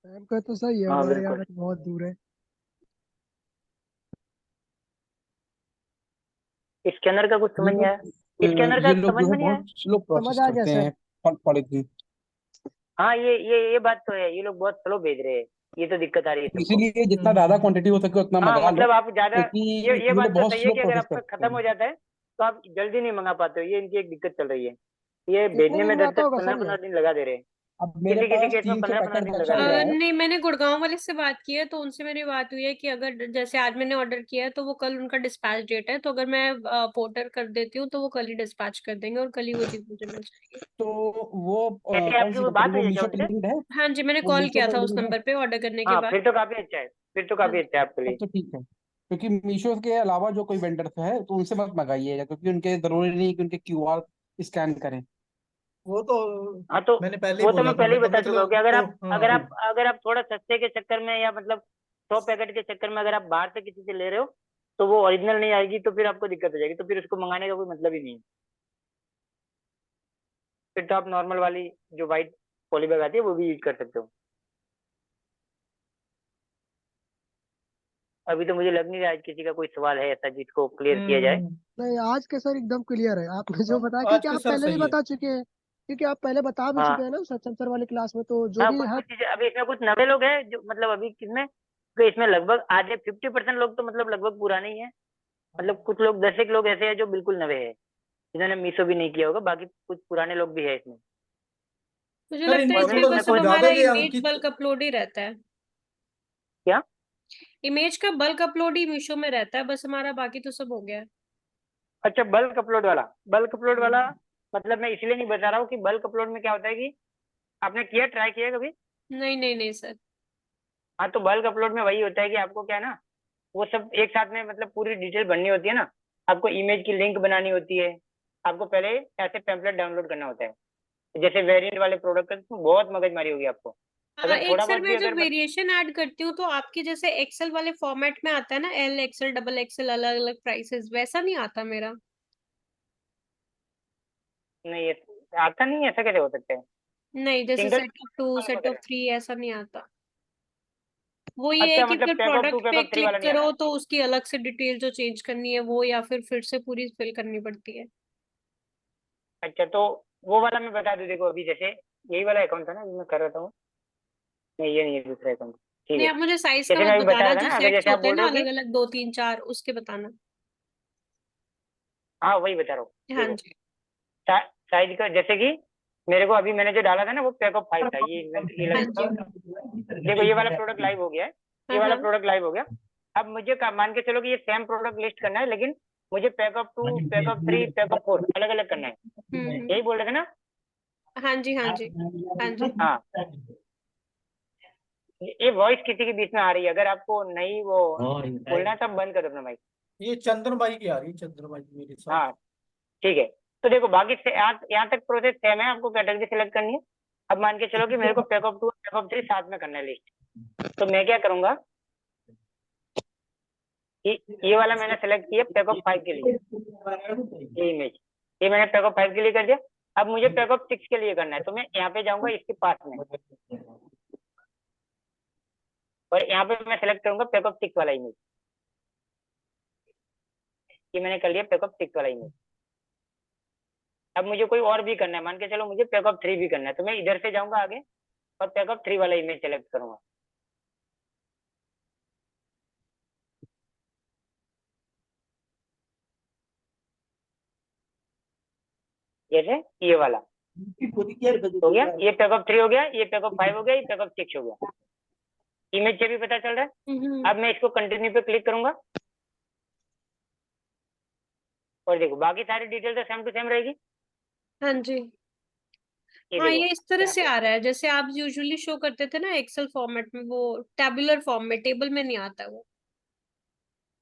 टाइम का तो सही है, है, हाँ हमारे यहाँ बिल्कुल। का तो बहुत दूर है। स्कैनर का कुछ ये समझ नहीं लोग आया, स्कैनर का ये लोग समझ जो है में नहीं आया। बहुत स्लो समझ प्रोसेस आ गया करते सर। हैं पॉलिथीन। हाँ ये बात तो है, ये लोग बहुत स्लो भेज रहे हैं। ये तो दिक्कत आ रही है सबको। इसीलिए नहीं। जितना ज्यादा क्वांटिटी हो सके उतना हाँ मंगा लो, मतलब आप ज्यादा, क्योंकि ये ये बात लोग तो बहुत सही है स्लो कि अगर प्रोसेस आपका करते खत्म हैं। हो जाता है तो आप जल्दी नहीं मंगा पाते हो, ये इनकी एक दिक्कत चल रही है। ये कितने भेजने दिन में में दस आता दस होगा पंद्रह सर ये? पंद्रह दिन लगा दे रहे हैं। अब मेरे किसी किसी पास केस में 300 पंद्रह पैकेट दिन बचा लगा दे हुआ रहे हैं। है। नहीं, मैंने गुड़गांव वाले से बात की है, तो उनसे मेरी बात हुई है कि अगर जैसे आज मैंने ऑर्डर किया है तो वो कल उनका डिस्पैच डेट है, तो अगर मैं पोर्टर कर देती हूँ तो वो कल ही डिस्पैच कर देंगे और कल ही वो चीज मुझे मिल जाएगी। तो वो ऐसे कौन आपकी सी कोई कंपनी, बात वो हुई है क्या मीशो पे उनसे? लिंक्ड है? हाँ जी, मैंने वो कॉल मीशो किया पे था उस लिंक्ड है? नंबर पे ऑर्डर करने के हाँ बाद। फिर तो काफी अच्छा है, फिर तो हाँ काफी जी। अच्छा है आपके तब लिए। तो ठीक है, क्योंकि मीशो के अलावा जो कोई वेंडर है तो उनसे मत मंगाइएगा, क्योंकि उनके जरूरी नहीं कि उनके क्यूआर स्कैन करें। वो तो हाँ तो मैंने पहले ही वो तो बोला मैं था, पहले ही मतलब बता चुका हूँ कि अगर तो आप अगर हाँ। आप अगर आप थोड़ा सस्ते के चक्कर में, या मतलब 100 पैकेट के चक्कर में अगर आप बाहर से किसी से ले रहे हो, तो वो ओरिजिनल नहीं आएगी, तो फिर आपको दिक्कत हो जाएगी, तो फिर उसको मंगाने का कोई मतलब ही नहीं है। फिर तो आप नॉर्मल वाली जो व्हाइट पॉली बैग आती है वो भी यूज कर सकते हो। अभी तो मुझे लग नहीं रहा है किसी का कोई सवाल है ऐसा जिसको क्लियर किया जाए। हम्म। नहीं, आज के सर एकदम क्लियर है, आपने जो बताया, आज क्योंकि के आप सर पहले भी सही है। बता चुके हैं। क्योंकि आप पहले बता भी चुके हाँ हैं ना सचिन सर वाली क्लास में, तो जो हाँ, भी कुछ है। कुछ चीजें अभी इसमें कुछ नवे लोग हैं जो मतलब अभी किसमें, तो इसमें लगभग आधे 50% लोग तो मतलब लगभग पुराने ही है। मतलब कुछ लोग 10 एक लोग ऐसे हैं जो बिल्कुल नवे हैं, जिन्होंने मीशो भी नहीं किया होगा, बाकी कुछ पुराने लोग भी है इसमें। मुझे सर लगता है इनको और मैं इसमें थोड़ा मैं बस अब खुद समझा हमारा दोगे इमेज अंकित? बल्क अपलोड ही रहता है। क्या? इमेज का बल्क अपलोड ही मीशो में रहता है बस हमारा, बाकी तो सब हो गया है। अच्छा बल्क अपलोड वाला, बल्क अपलोड वाला मतलब मैं इसलिए नहीं बता रहा हूँ कि बल्क अपलोड में क्या होता है कि आपने किया, ट्राई किया कभी? नहीं नहीं नहीं सर। हाँ तो बल्क अपलोड में वही होता है कि आपको क्या है ना, वो सब एक साथ में मतलब पूरी डिटेल भरनी होती है ना। आपको इमेज की लिंक बनानी होती है, आपको पहले ऐसे टेम्पलेट डाउनलोड करना होता है। जैसे वेरिएंट वाले प्रोडक्ट का तो बहुत मगजमारी होगी आपको। हाँ, अगर एक थोड़ा सर बहुत भी मैं जब अगर वेरिएशन ऐड करती हूँ तो आपके जैसे एक्सेल वाले फॉर्मेट में आता है ना, एल एक्सेल डबल एक्सेल अलग अलग प्राइसेस, वैसा नहीं आता मेरा। नहीं आता नहीं है, ऐसा कैसे हो सकता है? नहीं, जैसे single set of 2 set of 3 ऐसा नहीं आता। वो ये है अच्छा कि मतलब फिर पैक ऑफ 2 प्रोडक्ट पैक पे ऑफ 3 क्लिक वाला नहीं करो आता? तो उसकी अलग से डिटेल जो चेंज करनी है वो, या फिर से पूरी फिल करनी पड़ती है। अच्छा तो वो वाला मैं बता दूं, देखो अभी जैसे यही वाला अकाउंट था ना जो मैं कर रहा था, नहीं ये नहीं है, दूसरा अकाउंट। ठीक नहीं, है, आप मुझे साइज का जैसे मत मैं अभी बता बताना, रहा था जो ना, अगर सेट्स जैसे आप होते हैं बोल ना रहे हो अलग कि, अलग 2 3 4, उसके बताना। हाँ वही बता रहा हूँ। हाँ देखो जी। साइज का, जैसे कि मेरे को अभी मैंने जो डाला था ना वो पैक ऑफ 5 था, ये हाँ लगा। जी। देखो ये वाला प्रोडक्ट लाइव हो गया है, ये हाँ वाला हाँ। प्रोडक्ट लाइव हो गया। अब मुझे मान के चलो कि ये सेम प्रोडक्ट लिस्ट करना है, लेकिन मुझे pack of 2 pack of 3 pack of 4 अलग अलग करना है। हम्म। यही बोल रहे थे ना? हाँ जी हाँ जी। हाँ जी। हाँ, ये वॉइस किसी के बीच में आ रही है, अगर आपको नहीं वो बोलना है तब बंद कर दो अपना माइक। ये चंद्रन भाई की आ रही है, चंद्रन भाई की मेरे साथ। हाँ ठीक है। तो देखो बाकी से यहाँ तक प्रोसेस सेम है, आपको कैटेगरी सेलेक्ट करनी है। अब मान के चलो कि मेरे को पैक ऑफ 2 पैक ऑफ 3 साथ में करना है लिस्ट, तो मैं क्या करूंगा, ये वाला मैंने सेलेक्ट किया पैक ऑफ 5 के लिए, ये इमेज, ये मैंने पैक ऑफ 5 के लिए कर दिया। अब मुझे पैक ऑफ 6 के लिए करना है, तो मैं यहाँ पे जाऊंगा इसके पास में, और यहाँ पे मैं सेलेक्ट करूंगा पैक ऑफ 6 वाला इमेज। ये मैंने कर लिया पैक ऑफ 6 वाला इमेज। अब मुझे कोई और भी करना है, मान के चलो मुझे पैकअप 3 भी करना है, तो मैं इधर से जाऊंगा आगे और पैकअप 3 वाला इमेज सेलेक्ट करूंगा। जैसे ये वाला हो गया, ये पैकअप 3 हो गया, ये पैकअप 5 हो गया, ये पैकअप 6 हो गया। इमेज से भी पता चल रहा है। अब मैं इसको कंटिन्यू पे क्लिक करूंगा और देखो बाकी सारी डिटेल तो सेम टू सेम रहेगी। हाँ जी। ये हाँ, देखो ये इस तरह यहाँ से पे आ रहा है जैसे आप यूजुअली शो करते थे ना एक्सेल फॉर्मेट में, वो टेबुलर फॉर्म में, टेबल में नहीं आता वो,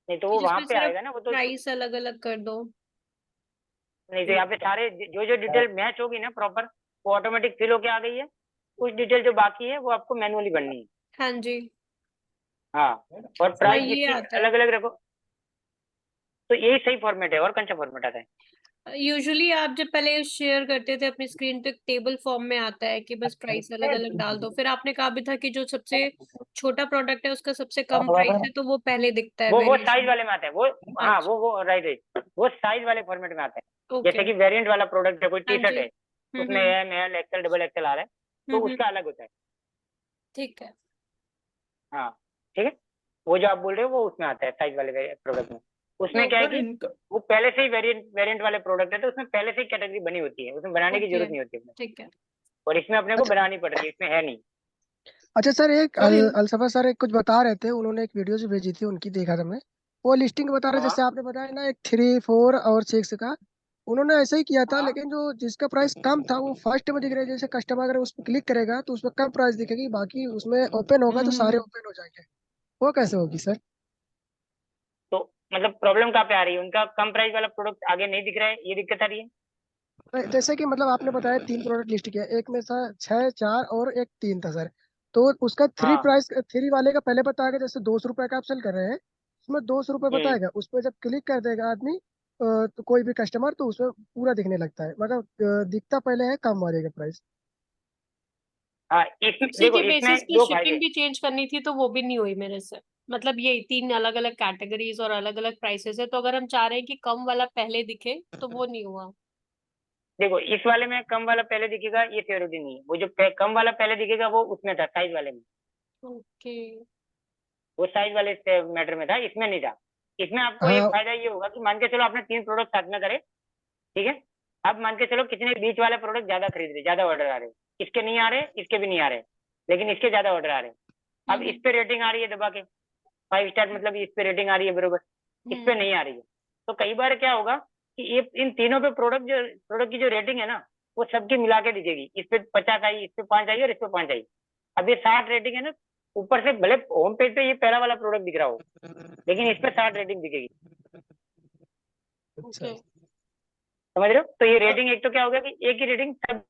नहीं तो कि वो वहां जिसमें पे सिर्फ आएगा ना, वो तो प्राइस अलग अलग कर दो। नहीं तो यहाँ पे सारे जो जो डिटेल मैच होगी ना प्रॉपर, वो ऑटोमेटिक फिल होके आ गई है। कुछ डिटेल जो बाकी है वो आपको मैनुअली भरनी है। हाँ जी। हाँ, और हाँ, प्राइस ये इसकी आता है। अलग अलग रखो, तो यही सही फॉर्मेट है। और कौन सा फॉर्मेट आता है? यूजुअली आप जब पहले शेयर करते थे अपनी स्क्रीन पे, टेबल फॉर्म में आता है कि बस प्राइस अलग अलग डाल दो। फिर आपने कहा भी था कि जो सबसे छोटा प्रोडक्ट है उसका सबसे कम प्राइस है, तो वो पहले दिखता है वो साइज वेरिएशन। वाले में आता है वो। हाँ, अच्छा, वो राइट राइट, वो साइज वाले फॉर्मेट में आता है। ओके। जैसे कि वेरिएंट वाला प्रोडक्ट है, कोई हाँ टी शर्ट जी। है, उसमें M L XL double XL आ रहा है, तो हम्म। उसका अलग होता है। ठीक है। हाँ, ठीक है। वो जो आप बोल रहे हो वो उसमें आता है, साइज वाले प्रोडक्ट में। उसमें तो क्या है सर कि इनका वो पहले से ही वेरिएंट वाले प्रोडक्ट है, तो उसमें पहले से ही कैटेगरी बनी होती है, उसमें बनाने की ओके, जरूरत नहीं होती है। ठीक है। और इसमें अपने को अच्छा बनानी पड़ रही है, इसमें है नहीं। अच्छा सर, एक सर इन अलसफा सर एक कुछ बता रहे थे, उन्होंने एक वीडियो जो भेजी थी उनकी देखा था मैं। वो लिस्टिंग बता रहे, हाँ जैसे आपने बताया ना, एक 3, 4 और 6 का। उन्होंने ऐसा ही किया था, हाँ। लेकिन जो जिसका प्राइस कम था वो फर्स्ट में दिख रहा है। जैसे कस्टमर अगर उस पर क्लिक करेगा तो उसमें कम प्राइस दिखेगी, बाकी उसमें ओपन होगा तो सारे हम्म। ओपन हो जाएंगे। वो कैसे होगी सर? तो मतलब प्रॉब्लम कहाँ पे आ रही है? उनका कम प्राइस वाला प्रोडक्ट आगे नहीं दिख रहा है, ये दिक्कत आ रही है। जैसे कि मतलब आपने बताया 3 प्रोडक्ट लिस्ट किया, एक में था 6, 4 और एक 3 था सर। तो उसका हाँ। 3 वाले का पहले बताएगा, जैसे 200 रुपए का आप सेल कर रहे हैं, उसमें 200 रुपए हम्म। बताएगा। उस पर जब क्लिक कर देगा आदमी, तो कोई भी कस्टमर, तो उसमें पूरा दिखने लगता है, मतलब दिखता पहले है कम वाले का प्राइस। हाँ, इसमें उसी देखो के इसमें बेसिस पे दो फायदे। शिपिंग भी चेंज करनी थी, तो वो भी नहीं हुई मेरे से। मतलब ये 3 अलग अलग कैटेगरीज और अलग अलग प्राइसेस है, तो अगर हम चाह रहे हैं कि कम वाला पहले दिखे, तो वो नहीं हुआ। देखो इस वाले में कम वाला पहले दिखेगा, ये सिक्योरिटी नहीं है। वो जो कम वाला पहले दिखेगा वो उसमें था, साइज वाले में। ओके। वो साइज वाले मैटर में था, इसमें नहीं था। इसमें आपको एक हाँ फायदा ये होगा कि मान के चलो आपने 3 प्रोडक्ट साथ में करे, ठीक है। अब मान के चलो कितने बीच वाले प्रोडक्ट ज्यादा खरीद रहे, ज्यादा ऑर्डर आ रहे, इसके नहीं आ रहे, इसके भी नहीं आ रहे, लेकिन इसके ज्यादा ऑर्डर आ रहे। अब इस पे रेटिंग आ रही है दबा के 5 स्टार, मतलब इस पे रेटिंग आ रही है बरोबर, इस पे नहीं आ रही है। तो कई बार क्या होगा कि ये इन तीनों पे प्रोडक्ट की जो रेटिंग है ना, वो सबकी मिला के दिखेगी। इस पे 50 आई, इस पे 5 आई और इस पे 5 आई। अब ये 60 रेटिंग है ना, ऊपर से भले होम पेज पे ये पहला वाला प्रोडक्ट दिख रहा हो, लेकिन इस पे 60 रेटिंग दिखेगी। अच्छा। ओके। समझ रहे हो? तो ये सर रेटिंग एक तो क्या होगा कि एक ही रेटिंग सब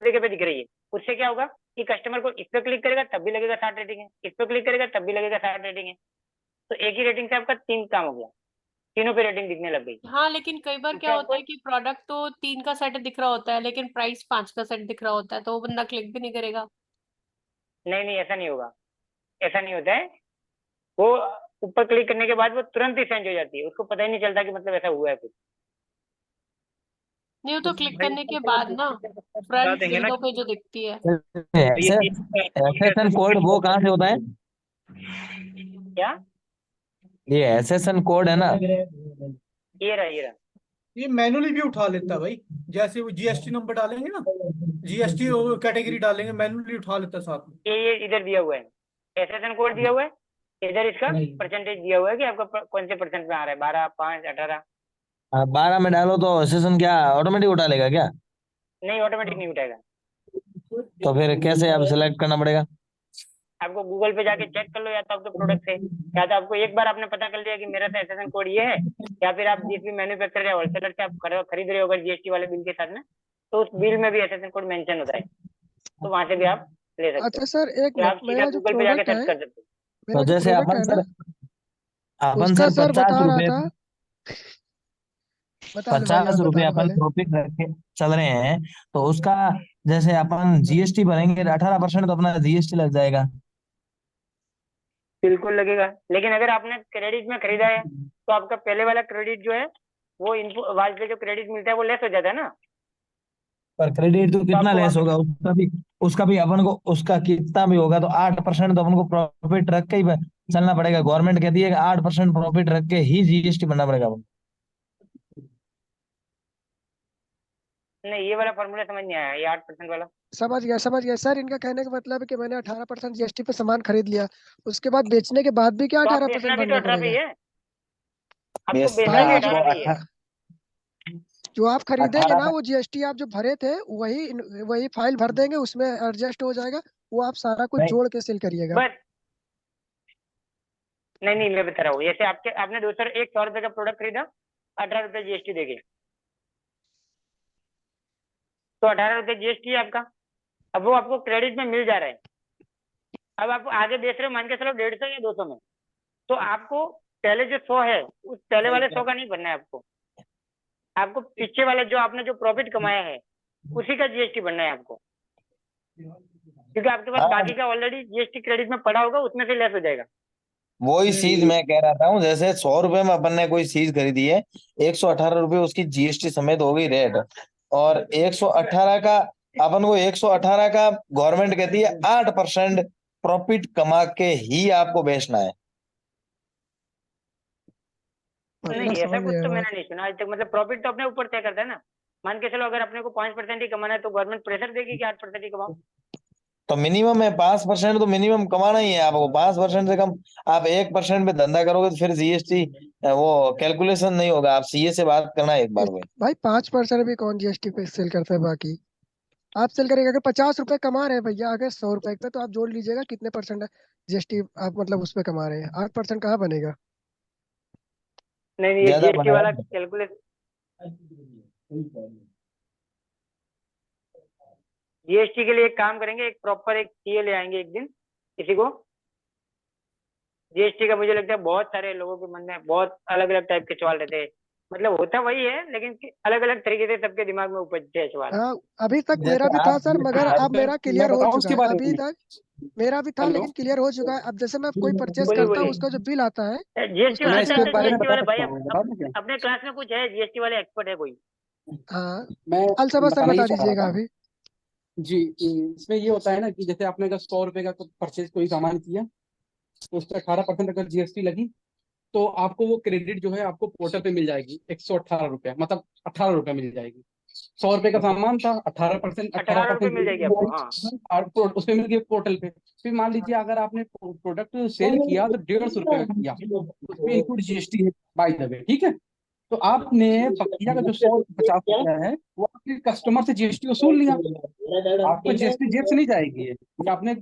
जगह पे दिख रही है। उससे क्या होगा कि कस्टमर को इस पे क्लिक करेगा तब भी लगेगा 60 रेटिंग है, इस पे क्लिक करेगा तब भी लगेगा 60 रेटिंग है। तो एक ही रेटिंग से आपका 3 काम हो गया, तीनों पे रेटिंग दिखने लग गई। हाँ, लेकिन कई बार इससे क्या होता आपको है कि प्रोडक्ट तो 3 का सेट दिख रहा होता है, लेकिन प्राइस 5 का सेट दिख रहा होता है, तो वो बंदा क्लिक भी नहीं करेगा। नहीं नहीं, ऐसा नहीं होगा, ऐसा नहीं होता है। वो ऊपर क्लिक करने के बाद वो तुरंत ही चेंज हो जाती है, उसको पता ही नहीं चलता कि मतलब ऐसा हुआ है कुछ। नहीं, वो तो क्लिक करने के बाद ना बता फ्रंट देंगे ना विंडो पे कि जो दिखती है। तो ये सर तीनों एसएसएन कोड वो कहाँ से होता है? क्या? ये एसएसएन कोड है ना, ये रहा, ये रहा। ये मैनुअली भी उठा लेता है भाई। जैसे वो जीएसटी नंबर डालेंगे ना, जीएसटी कैटेगरी डालेंगे, मैनुअली उठा लेता है साथ में। ये इधर दिया हुआ है, एसएसएन कोड दिया हुआ है। इधर इसका परसेंटेज दिया हुआ है कि आपका कौन से परसेंट में आ रहा है, 12, 5, 18। 12 में डालो तो एसएसएन क्या ऑटोमेटिक उठा लेगा क्या? नहीं, ऑटोमेटिक नहीं उठाएगा। तो फिर कैसे आप सेलेक्ट करना पड़ेगा? आपको गूगल पे जाके चेक कर लो, या तो आपके प्रोडक्ट से, या तो आपको एक बार आपने पता कर लिया कि मेरा तो एसएसएन कोड ये है, या फिर आप जिस भी मैन्युफैक्चरर या होलसेलर से आप खरीद रहे हो अगर जीएसटी वाले बिल के साथ में, तो उस बिल में भी एसएसएन कोड मेंशन होता है, तो वहां से भी आप ले सकते अच्छा हो। सर, एक या मिनट, आप सीधा गूगल पे जाके सर्च कर सकते हो। तो मेरा जो जैसे प्रोडक्ट है ना, अपन उसका सर सर पचास बता रहा रुपए था। बता लो भाई, 50 आप रुपए बता लो अपन पहले। प्रॉफिट रख के चल रहे हैं, तो उसका जैसे अपन जीएसटी भरेंगे 18% तो अपना जीएसटी लग जाएगा। बिल्कुल लगेगा, लेकिन अगर आपने क्रेडिट में खरीदा है तो आपका पहले वाला क्रेडिट जो है वो इनपुट वाज पे जो क्रेडिट मिलता है वो लेस हो जाता है ना। पर क्रेडिट तो तो कितना आपको लेस वापस होगा उसका भी अपन को उसका कितना भी होगा तो 8% तो अपन को प्रॉफिट रख के ही चलना पड़ेगा। गवर्नमेंट कहती है कि 8% प्रॉफिट रख के ही जीएसटी भरना पड़ेगा अपन। नहीं, ये वाला फॉर्मूला समझ नहीं आया, ये 8% वाला। समझ गया सर। इनका कहने का मतलब है कि मैंने 18% जीएसटी पे सामान खरीद लिया, उसके बाद बेचने के बाद भी क्या तो आप 18% बेचना भी तो भरना 18 पे ही पड़ेगा? है, आपको बेचना बेचना भी भाई 18 पे ही है। जो आप खरीदेंगे ना 18 वो जीएसटी आप जो भरे थे वही फाइल भर देंगे, उसमें एडजस्ट हो जाएगा। वो आप सारा कुछ नहीं जोड़ के सेल करिएगा। बस नहीं, मैं बता रहा हूँ, जैसे आपने 100 रुपए का प्रोडक्ट खरीदा, 18 रुपए जीएसटी देके, तो 18 रुपए जीएसटी है आपका। अब वो आपको क्रेडिट में मिल जा रहा है। अब आप आगे बेच रहे हो, मान के चलो 150 या 200 में, तो आपको पहले जो 100 है उस पहले वाले 100 का नहीं भरना है आपको पीछे वाला जो आपने जो प्रॉफिट कमाया है उसी का जीएसटी भरना है आपको, क्योंकि आपके पास हाँ, बाकी का ऑलरेडी जीएसटी क्रेडिट में पड़ा होगा, उसमें से लेस हो जाएगा। वही चीज मैं कह रहा था। जैसे 100 रुपए में अपन ने कोई चीज खरीदी है, 118 रुपए उसकी जीएसटी समेत हो गई रेट, और 118 का अपन को 118 का गवर्नमेंट कहती है 8% प्रॉफिट कमा के ही आपको बेचना है। नहीं, ऐसा समझ कुछ गया तो बात। मैंने नहीं सुना आज तक। मतलब प्रॉफिट तो अपने ऊपर तय करता है ना। मान के चलो अगर अपने को 5% ही कमाना है तो गवर्नमेंट प्रेशर देगी कि 8% ही कमाओ। तो मिनिमम है 5%, तो मिनिमम कमाना ही है आपको। 5% से कम आप 1% पे धंधा करोगे तो फिर जीएसटी वो कैलकुलेशन नहीं होगा। आप सीए से बात करना एक बार में। भाई 5% भी कौन जीएसटी पे सेल करता है? बाकी आप सेल करेंगे, अगर 50 रुपए कमा रहे हैं भैया, अगर 100 रुपए पे, तो आप जोड़ लीजिएगा कितने परसेंट जीएसटी आप मतलब उस पे कमा रहे हैं। 8% कहाँ बनेगा? नहीं, ये ज्यादा जीएसटी वाला बनाया कैलकुलेशन, जीएसटी के लिए एक काम करेंगे, एक प्रॉपर एक सीए ले आएंगे एक दिन किसी को। जीएसटी का मुझे लगता है बहुत सारे लोगों के मन में बहुत अलग अलग टाइप के सवाल रहते हैं। मतलब होता वही है, लेकिन अलग अलग तरीके से सबके दिमाग में उपजते हैं सवाल। हाँ, अभी तक मेरा जैसे भी था आप सर, मगर अब सर मेरा मैं क्लियर हो बताऊं चुका उसके है। बारे अभी में। तक मेरा भी था हेलो, लेकिन क्लियर हो चुका है। अब जैसे मैं कोई परचेस बोलिए करता हूँ, बोलिए। उसका जो बिल आता है जीएसटी, उसमें मैं अच्छा लिखा इसके अच्छा, रहता बारे है। में जीएसटी बता वाले भाई, सकता हूँ, बता दूं क्या? अपने क्लास में कुछ है जीएसटी वाले एक्सपर्ट है कोई? हाँ, मैं अलसबा सर बताना ये बता चाह रहा दीजिएगा था अभी। जी। इसमें ये होता है ना कि जैसे आपने अगर 100 रुपए का परचेज कोई सामान किया, तो उस पर 18% अगर जीएसटी लगी, तो आपको वो क्रेडिट जो है आपको पोर्टल पे मिल जाएगी 118 रुपया, मतलब 18 रुपया मिल जाएगी। 100 रुपए का सामान था, 18% 18 रुपए मिल जाएगी आपको, हाँ। और उसमें मिल गई पोर्टल पे। फिर मान लीजिए अगर आपने प्रोडक्ट सेल किया तो 150 रुपए का किया, उसमें इंक्लूड जीएसटी है बाय द वे, ठीक है। तो आपने बकिया का जो 150 रुपया है वो आपके कस्टमर से जीएसटी वसूल लिया। आपको जीएसटी जेब से नहीं जाएगी, ये आपने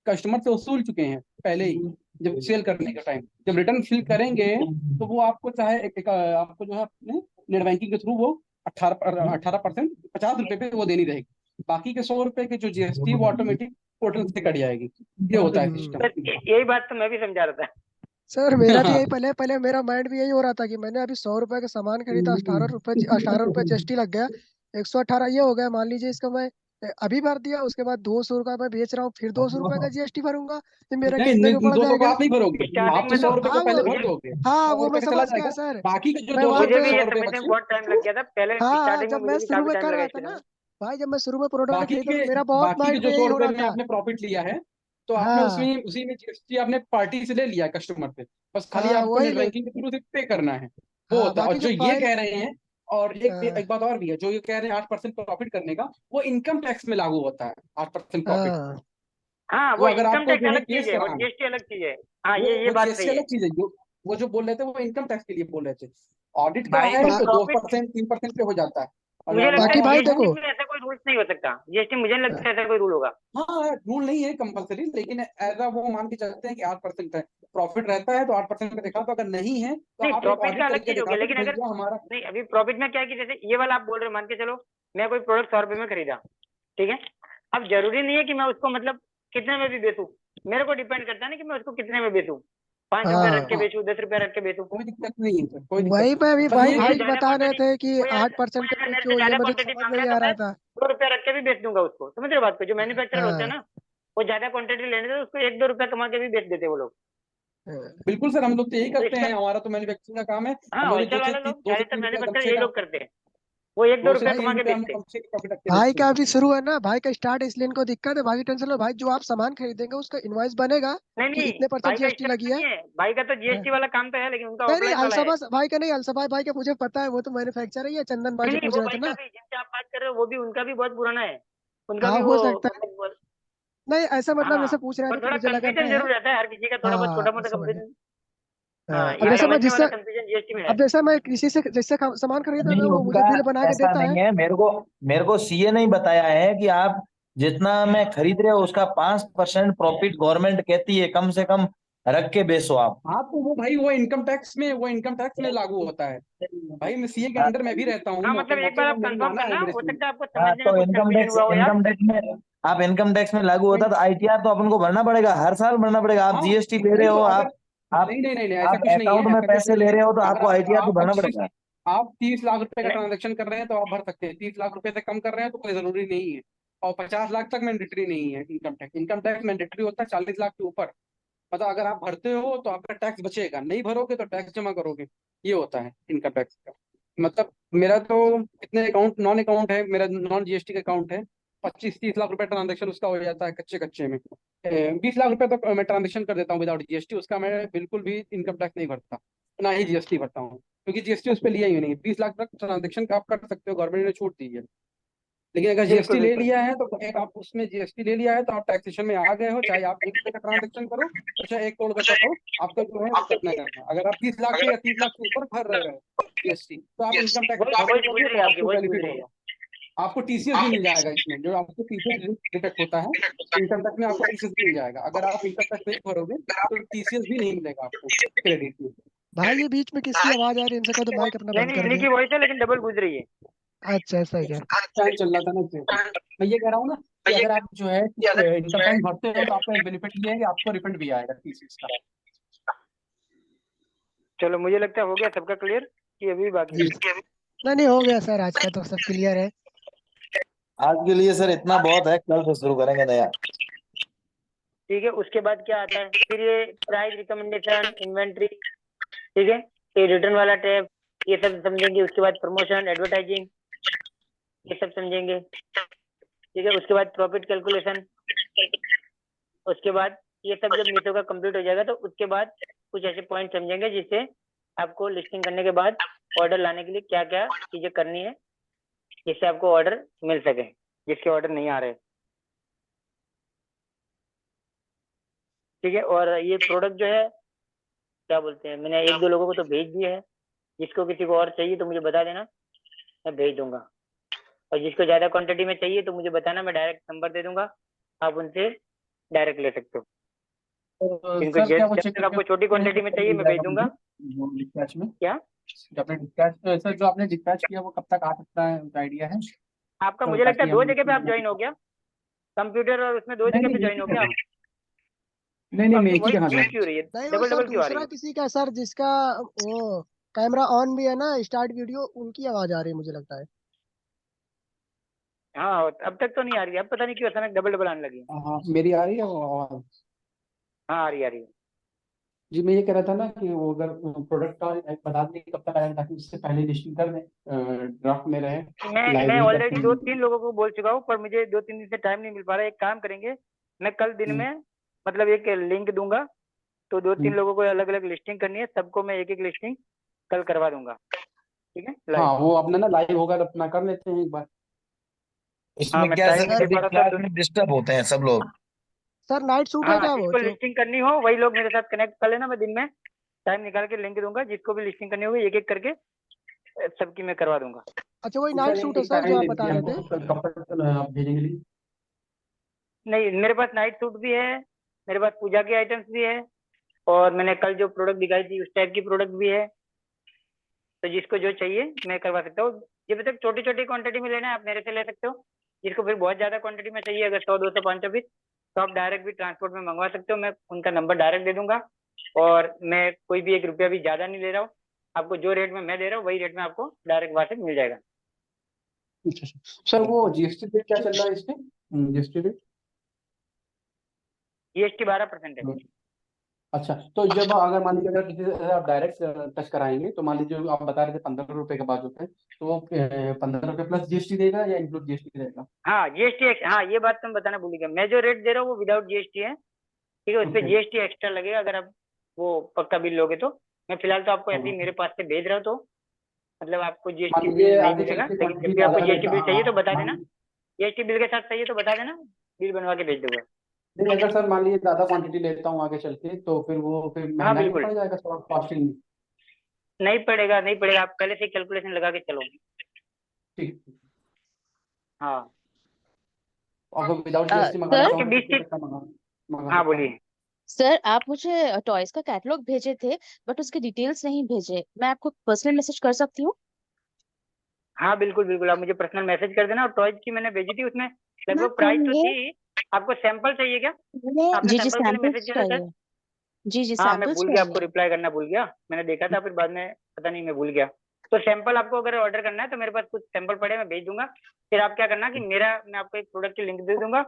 कस्टमर से वसूल चुके हैं पहले ही। जब सेल करने का टाइम, जब रिटर्न फिल करेंगे, तो वो आपको चाहे आपको जो है अपने नेट बैंकिंग के थ्रू वो 18% 50 रुपए पे वो देनी रहेगी। बाकी के 100 रुपए की जो जीएसटी वो ऑटोमेटिक पोर्टल से कट जाएगी। ये होता है हम्म। बस सिस्टम। यही बात तो मैं भी समझा रहा था। सर मेरा भी यही, पहले पहले मेरा माइंड भी यही हो रहा था कि मैंने अभी 100 रुपए का सामान खरीदा, 18 रुपए जीएसटी लग गया, 118 ये हो गया। मान लीजिए इसका मैं अभी भर दिया, उसके बाद 200 रुपये मैं बेच रहा हूँ, फिर 200 रुपए का जीएसटी भरूंगा, तो मेरा नहीं कितने नहीं, में पड़ 200 का जाएगा? आप नहीं भरोगे। स्टार्टिंग आप तो में तो 100 रुपए का हाँ पहले वो भर दोगे, हाँ 100 वो मैं रुपए का चला समझ गया जाएगा। सर। बाकी के जो मैं वहां 200 मुझे पे भी ये 100 रुपए समझने में बचे, बहुत टाइम लग गया था पहले, हाँ, स्टार्टिंग में जब मुझे मैं भी शुरू काफी में टाइम कर लगा रहा इस था चीज़ ना में। भाई, जब मैं शुरू में प्रोडक्ट खरीदा तो मेरा बहुत बाकी के माइंड जो में सौ यही हो रुपए रहा में था। आपने प्रॉफिट लिया है, तो आपने हाँ उसी में जीएसटी आपने पार्टी से ले लिया कस्टमर से। बस खाली हाँ आपको वही नेट ले। बैंकिंग के थ्रू से पे करना है, वो हाँ होता है। और बाकी जो जो ये फाइल। कह रहे हैं, और एक हाँ बात और भी है, जो ये कह रहे हैं 8% प्रॉफिट करने का, वो इनकम टैक्स में लागू होता है 8% प्रॉफिट। हाँ हाँ, वो वो अगर इनकम आपको टैक्स जो है अलग चीज केस है और कराना, जीएसटी अलग चीज है। हाँ, ये वो बात जीएसटी सही है। अलग चीज है। वो जो बोल रहे थे वो इनकम टैक्स के लिए बोल रहे थे। ऑडिट का भाई है तो बा, तो बा, 2% 3% पे हो जाता है। और मुझे लगता बाकी है भाई जीएसटी देखो। में ऐसा कोई रूल्स नहीं हो सकता। जीएसटी मुझे नहीं लगता ऐसा कोई रूल होगा। हाँ, रूल नहीं है कंपलसरी, लेकिन एज वो मान के चलते हैं कि 8% है। प्रॉफिट रहता है तो 8% का दिखा दो, अगर नहीं है तो नहीं, आप एक प्रॉफिट का ऑडिट अलग करके चीज हो दिखा गया, दो कि लेकिन अगर भैया हमारा। नहीं, अभी प्रॉफिट में क्या है कि जैसे ये वाला आप बोल रहे हो, मान के चलो मैं कोई प्रोडक्ट 100 रुपए में खरीदा, ठीक है। अब जरूरी नहीं है कि मैं उसको मतलब कितने में भी बेचूं। मेरे को डिपेंड करता है ना कि मैं उसको कितने में बेचूं। 5 रुपए रख के हाँ हाँ, बेचूं, 10 रुपए रख के बेचूं। कोई दिक्कत नहीं है सर, कोई दिक्कत वही नहीं। पे अभी बस भाई कोई ये मुझे भाई कि ज्यादा बता रहे क्वांटिटी, थे कि कोई अगर 8% कोई पे अगर मेरे से बेचो, ये ज्यादा मुझे क्वांटिटी समझ मांग रहा नहीं तो आ मैं रहा था। 2 रुपया रख के भी बेच दूंगा उसको। समझ रहे हो बात को? जो मैन्युफैक्चरर होते हैं हाँ ना, वो ज्यादा क्वांटिटी लेने से उसको 1-2 रुपया कमा के भी बेच देते हैं वो लोग। हाँ। बिल्कुल सर, हम लोग तो यही तो करते इसका, हैं, हमारा तो मैन्युफैक्चरिंग का काम है। हाँ, हम लोग होलसेल दो से वाले तीन लोग, दो से ज्यादातर तीन रुपया कम मैन्युफैक्चरर से यही कम। लोग करते हैं। वो 1-2 2 से रुपया 3 कमा के रुपए हम बेचते हैं। कम से कम प्रॉफिट रख के भाई बेचते का हैं। अभी शुरू है ना, भाई का स्टार्ट है, इसलिए इनको दिक्कत है। भाई की टेंशन लो भाई, जो आप सामान खरीदेंगे उसका इनवॉइस बनेगा नहीं कि नहीं, इतने भाई परसेंट का जीएसटी स्टार्ट लगी है। नहीं है, भाई का तो हाँ। जीएसटी वाला काम तो है, लेकिन उनका नहीं ऑफलाइन वाला है। अलसफा भाई का नहीं, अलसफा भाई का मुझे पता है, वो तो मैन्युफैक्चर है। ये चंदन भाई नहीं से नहीं, पूछ वो रहे भाई थे का ना। भी जिनसे आप बात कर रहे हो वो भी, उनका भी बहुत पुराना है, उनका हाँ भी हो वो सकता है। मतलब। नहीं ऐसा मतलब हाँ, ऐसे पूछ रहे थे और तो थोड़ा मुझे लगा कंफ्यूजन नया है। जरूर रहता है हर किसी का, थोड़ा बहुत छोटा हाँ मोटा समझ गया। कंफ्यूजन। हाँ, हाँ, अब ये जैसे मैं समझने वाला जिससे कंफ्यूजन जीएसटी में है। अब जैसे मैं किसी से जिससे सामान खरीदता है नहीं, ना, वो उनका मुझे बिल बना के ऐसा देता है। नहीं है। मेरे को सीए नहीं बताया है कि आप जितना मैं खरीद रहे हो उसका 5% प्रॉफिट गवर्नमेंट कहती है कम से कम रख के बेचो आप। हाँ तो वो भाई वो इनकम टैक्स में लागू होता है। भाई मैं सीए के हाँ, अंडर में भी रहता हूँ, हाँ, मोटे मतलब एक मोटे बार वो आप मेरे कंफर्म नाना है करना, मेरे हो सीए। सकता है आपको हाँ, समझने में तो कुछ कंफ्यूजन हुआ हो यार। इनकम टैक्स में लागू होता तो आईटीआर तो अपन को भरना पड़ेगा, हर साल भरना पड़ेगा। आप हाँ जीएसटी ले रहे नहीं हो, तो अगर आप नहीं नहीं नहीं नहीं, ऐसा आप कुछ नहीं है, अकाउंट में ऐसा कुछ पैसे नहीं ले है। रहे हो तो अगर आपको आईटीआर तो आप भरना 25 पड़ेगा। आप 30 लाख रुपए का नहीं ट्रांजेक्शन कर रहे हैं तो आप भर सकते हैं। 30 लाख रुपए से कम कर रहे हैं तो कोई जरूरी नहीं है। और 50 लाख तक मैंडेटरी नहीं है इनकम टैक्स मैंडेटरी होता है 40 लाख के ऊपर। मतलब अगर आप भरते हो तो आपका टैक्स बचेगा, नहीं भरोगे तो टैक्स जमा करोगे। ये होता है इनकम टैक्स का। मतलब मेरा तो कितने अकाउंट नॉन अकाउंट है, मेरा नॉन जीएसटी का अकाउंट है। 25-30 लाख रुपए ट्रांजेक्शन उसका हो जाता है कच्चे कच्चे में। 20 लाख रुपए तो मैं ट्रांजेक्शन कर देता हूँ विदाउट जीएसटी, उसका मैं बिल्कुल भी इनकम टैक्स नहीं भरता, ना ही जीएसटी भरता हूँ, क्योंकि जीएसटी उस पर लिया ही नहीं। 20 लाख तक ट्रांजेक्शन का आप कर सकते हो, गवर्नमेंट ने छूट दी है। लेकिन अगर बिल्कुल जीएसटी ले बिल्कुल। लिया है तो एक आप उसमें जीएसटी ले लिया है तो आप टैक्सेशन में आ गए हो, चाहे आप 1 रुपए का ट्रांजेक्शन करो और चाहे 1 करोड़ का करो। आपका जो है वो करना ही करना है। अगर आप 20 लाख से या 30 लाख से ऊपर भर रहे हो जीएसटी तो आप इनकम टैक्स वॉइस वॉइस गूंज भरोगे रही तो है आपकी, आपको वॉइस गूंज बेनिफिट रही है। होगा। आपको टीसीएस भी मिल जाएगा इसमें, जो आपको टीसीएस डिटेक्ट होता है इनकम टैक्स में, आपको टीसीएस भी मिल जाएगा। अगर आप इनकम टैक्स नहीं भरोगे तो टीसीएस भी नहीं मिलेगा आपको क्रेडिट में। भाई ये बीच में किसकी आवाज आ रही है? इनसे कहो तो माइक अपना नहीं बंद नहीं, कर इन्हीं दे। की वॉइस है, लेकिन डबल गूंज रही है। अच्छा ऐसा ही क्या? फैन चल रहा था ना इसलिए। मैं ये कह रहा हूँ ना कि अगर आप जो है इनकम टैक्स भरते हो तो आपका एक बेनिफिट ये है कि आपको रिफंड भी आएगा टीसीएस का। चलो, मुझे लगता है हो गया सबका क्लियर, कि अभी भी बाकी जी है। नहीं नहीं, हो गया सर, आज का तो सब क्लियर है। आज के लिए सर इतना बहुत है, कल से शुरू करेंगे नया। ठीक है, उसके बाद क्या आता है फिर? ये प्राइस रिकमेंडेशन, इन्वेंट्री, ठीक है, ये रिटर्न वाला टैब, ये सब समझेंगे। उसके बाद प्रमोशन, एडवर्टाइजिंग, ये सब समझेंगे। ठीक है, उसके बाद प्रॉफिट कैलकुलेशन। उसके बाद ये सब जब मीशो का कंप्लीट हो जाएगा तो उसके बाद कुछ ऐसे पॉइंट समझेंगे जिससे आपको लिस्टिंग करने के बाद ऑर्डर लाने के लिए क्या क्या चीजें करनी है, जिससे आपको ऑर्डर मिल सके, जिसके ऑर्डर नहीं आ रहे। ठीक है, और ये प्रोडक्ट जो है क्या बोलते हैं, मैंने 1-2 लोगों को तो भेज दिए है। जिसको किसी को और चाहिए तो मुझे बता देना, मैं भेज दूंगा। और जिसको ज्यादा क्वांटिटी में चाहिए तो मुझे बताना, मैं डायरेक्ट नंबर दे दूंगा, आप उनसे डायरेक्ट ले सकते हो। तो जिनको सर क्या वो जब चेक तक करके आपको छोटी क्वांटिटी में चाहिए मिल मैं भेज जाएगा मुझे दूंगा। वो डिस्पैच में? क्या? जो आपने डिस्पैच सर जो आपने डिस्पैच किया वो कब तक आ सकता है, आइडिया है? आपका तो मुझे लगता है ताकि 2 हम जगह पे आप ज्वाइन हो गया, कंप्यूटर और उसमें 2 नहीं जगह नहीं पे एक ज्वाइन ही हो गया जगह आप। नहीं नहीं मैं आपकी एक ही वॉइस जगह ब्रेक ज्वाइन। क्यों हो रही है? नहीं वो डबल सर डबल क्यों आ रही दूसरा है? किसी का सर, जिसका वो कैमरा ऑन भी है ना, स्टार्ट वीडियो, उनकी आवाज आ रही है मुझे लगता है। हाँ, अब तक तो नहीं आ रही है, अब पता नहीं क्यों अचानक डबल डबल आने लगी है। हाँ मेरी आ रही है वो आवाज? हाँ, आ रही है, आ रही है। जी मैं ये कह रहा था ना कि वो अगर प्रोडक्ट का बता दें कब तक आएगा ताकि उससे पहले लिस्टिंग कर दें, ड्राफ्ट में रहे, लाइव मैं नहीं ऑलरेडी करते 2-3 हैं। लोगों को बोल चुका हूँ, पर मुझे 2-3 दिन से टाइम नहीं मिल पा रहा है। एक काम करेंगे, मैं कल दिन हम्म, में मतलब एक लिंक दूंगा, तो 2-3 हम्म। लोगों को अलग अलग लिस्टिंग करनी है, सबको मैं एक एक लिस्टिंग कल करवा दूंगा। ठीक है, हाँ लाइव। वो अपना ना लाइव होगा तो अपना कर लेते हैं एक बार। हाँ, इसमें मैं क्या टाइम सर, नहीं दे सर पा सभी रहा था क्लास में डिस्टर्ब होते हैं सब लोग। सर नाइट सूट है हाँ, क्या वो जिसको जो? लिस्टिंग करनी हो वही लोग मेरे साथ कनेक्ट कर लेना, मैं दिन में टाइम निकाल के लिंक दूंगा, जिसको भी लिस्टिंग करनी होगी एक एक करके सबकी मैं करवा दूंगा। अच्छा वही तो नाइट सर सूट है एक सर जो टाइम आप दे बता दीजिए रहे हमको, थे। कब तक आप भेजेंगे link? नहीं, मेरे पास नाइट सूट भी है, मेरे पास पूजा के आइटम्स भी है, और मैंने कल जो प्रोडक्ट दिखाई थी उस टाइप की प्रोडक्ट भी है। तो जिसको जो चाहिए मैं करवा सकता हूँ। जब तक छोटी छोटी क्वांटिटी में लेना है आप मेरे से ले सकते हो। जिसको फिर बहुत ज्यादा क्वांटिटी में चाहिए, अगर 100, 200, 500 पीस, तो आप डायरेक्ट भी ट्रांसपोर्ट में मंगवा सकते हो, मैं उनका नंबर डायरेक्ट दे दूंगा। और मैं कोई भी 1 रुपया भी ज्यादा नहीं ले रहा हूँ, आपको जो रेट में मैं दे रहा हूँ वही रेट में आपको डायरेक्ट वहां से मिल जाएगा। अच्छा अच्छा। सर वो जीएसटी रेट क्या चल रहा है इस पे? जीएसटी रेट जीएसटी 12% है। अच्छा, तो जब अगर मान लीजिए अगर किसी से आप डायरेक्ट टच कराएंगे तो मान लीजिए आप बता रहे थे 15 रुपए का बाजू है, तो वो 15 रुपए प्लस जीएसटी देगा या इंक्लूड जीएसटी देगा? हाँ जीएसटी, हाँ ये बात तो मैं बताना भूल गया, मैं जो रेट दे रहा हूँ वो विदाउट जीएसटी है, ठीक है, उस पर ओके। जीएसटी एक्स्ट्रा लगेगा अगर आप वो पक्का बिल लोगे तो। मैं फिलहाल तो आपको ऐसे ही मेरे पास से भेज रहा हूँ, तो मतलब आपको मान जीएसटी लीजिए बिल नहीं आगे चल मिलेगा, के लेकिन जब क्वांटिटी भी आपको ज्यादा जीएसटी बिल चाहिए तो बता देना, मान जीएसटी बिल के साथ चाहिए तो बता देना, बिल बनवा के भेज दूंगा। नहीं, अगर सर मान लीजिए ज्यादा क्वांटिटी लेता हूँ आगे चल के, तो फिर वो फिर हाँ महंगा नहीं बिल्कुल, पड़ जाएगा थोड़ा कॉस्टिंग? नहीं पड़ेगा नहीं पड़ेगा, आप पहले से कैलकुलेशन लगा के चलो। ठीक। हाँ अगर विदाउट जीएसटी मंगाना सर चाहूँ तो 20 कितने तक का मंगा हाँ सकता हूँ? बोलिए। सर आप मुझे टॉयज का कैटलॉग भेजे थे बट उसके डिटेल्स नहीं भेजे, मैं आपको पर्सनल मैसेज कर सकती हूँ? हाँ बिल्कुल बिल्कुल, आप मुझे पर्सनल मैसेज कर देना, और टॉयज की मैंने भेजी थी, उसमें मैं लगभग प्राइस तो कल थी। आपको सैंपल चाहिए क्या? आपने जी जी सैंपल के लिए मैसेज सैंपल्स किया था शायद। चाहिए। जी जी हाँ मैं सैंपल्स भूल गया आपको चाहिए। रिप्लाई करना, भूल गया, मैंने देखा था फिर बाद में पता नहीं मैं भूल गया। तो सैंपल आपको अगर ऑर्डर करना है तो मेरे पास कुछ सैंपल पड़े, मैं भेज दूंगा। फिर आप क्या करना कि मैं आपको एक प्रोडक्ट की लिंक दे दूंगा,